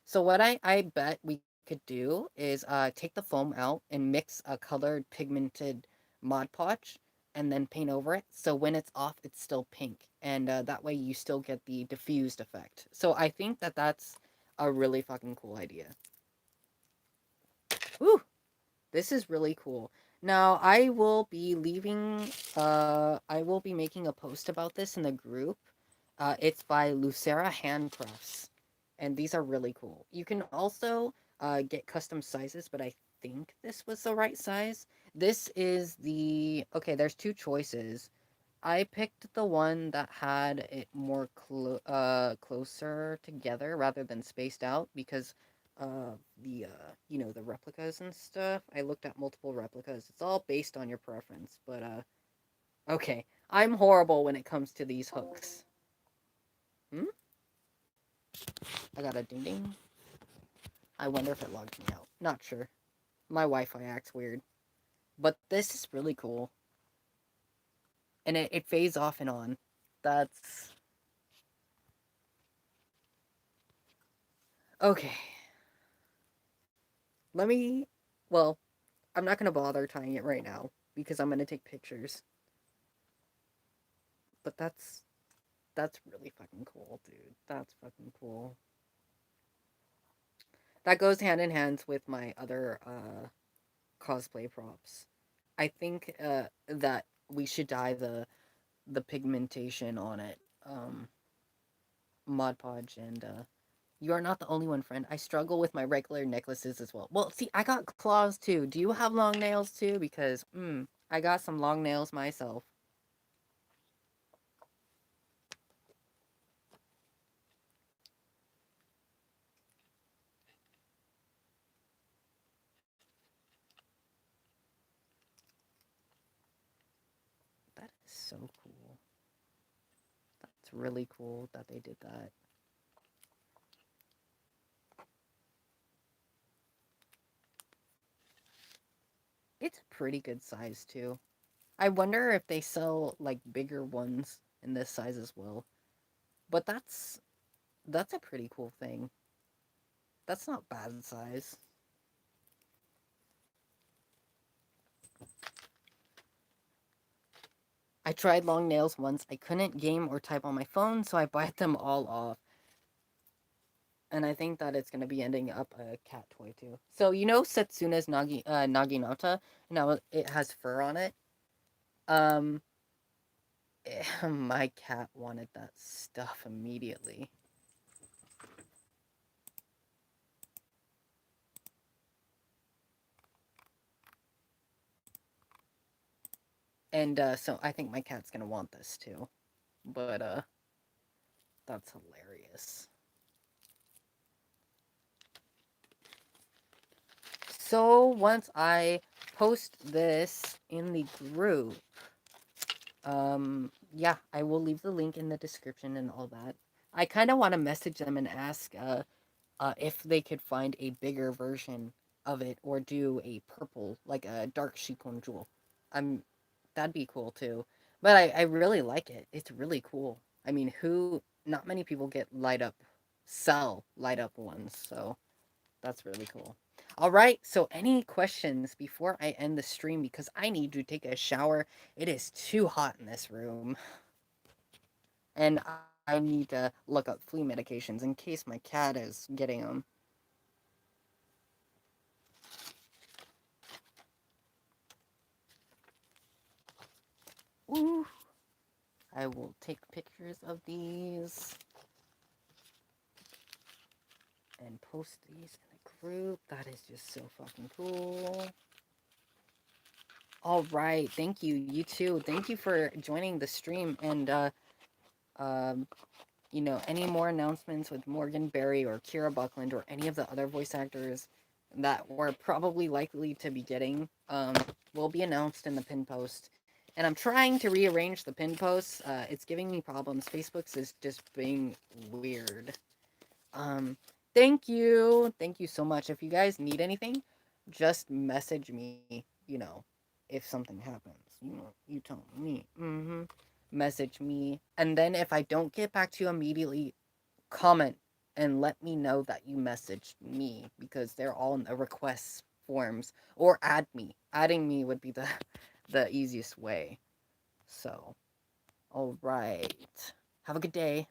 So what I bet we could do is take the foam out and mix a colored pigmented Mod Podge and then paint over it. So when it's off, it's still pink, and that way you still get the diffused effect. So I think that that's a really fucking cool idea. Woo! This is really cool. Now I will be leaving. I will be making a post about this in the group. It's by Lucera Handcrafts, and these are really cool. You can also get custom sizes, but I think this was the right size. This is the okay. There's two choices. I picked the one that had it more closer together rather than spaced out because the the replicas and stuff. I looked at multiple replicas. It's all based on your preference, but okay. I'm horrible when it comes to these hooks. Hmm? I got a ding ding. I wonder if it logged me out. Not sure. My Wi-Fi acts weird. But this is really cool. And it fades off and on. That's okay. Let me well, I'm not gonna bother tying it right now because I'm gonna take pictures. But that's really fucking cool, dude. That's fucking cool. That goes hand in hand with my other cosplay props. I think that we should dye the pigmentation on it. Mod Podge and you are not the only one, friend. I struggle with my regular necklaces as well. Well, see, I got claws too. Do you have long nails too? Because I got some long nails myself. That is so cool. That's really cool that they did that. It's a pretty good size too. I wonder if they sell like bigger ones in this size as well. But that's a pretty cool thing. That's not bad size. I tried long nails once. I couldn't game or type on my phone, so I bite them all off. And I think that it's gonna be ending up a cat toy too. So you know Setsuna's Naginata? Now it has fur on it. Um, my cat wanted that stuff immediately. And so I think my cat's gonna want this too. But that's hilarious. So once I post this in the group, yeah, I will leave the link in the description and all that. I kind of want to message them and ask if they could find a bigger version of it or do a purple, like a dark Shikon jewel. I'm That'd be cool too. But I really like it. It's really cool. I mean, who not many people get sell light up ones, so that's really cool. All right, so any questions before I end the stream because I need to take a shower. It is too hot in this room. And I need to look up flea medications in case my cat is getting them. Ooh. I will take pictures of these and post these in the group. That is just so fucking cool. All right, thank you. You too. Thank you for joining the stream and um any more announcements with Morgan Berry or Kira Buckland or any of the other voice actors that we're probably likely to be getting will be announced in the pin post. And I'm trying to rearrange the pin posts. It's giving me problems. Facebook's is just being weird. Um, thank you. Thank you so much. If you guys need anything, just message me, if something happens. You tell me. Message me. And then if I don't get back to you immediately, comment. and let me know that you messaged me because they're all in the request forms, or add me. Adding me would be the the easiest way. So, all right. Have a good day.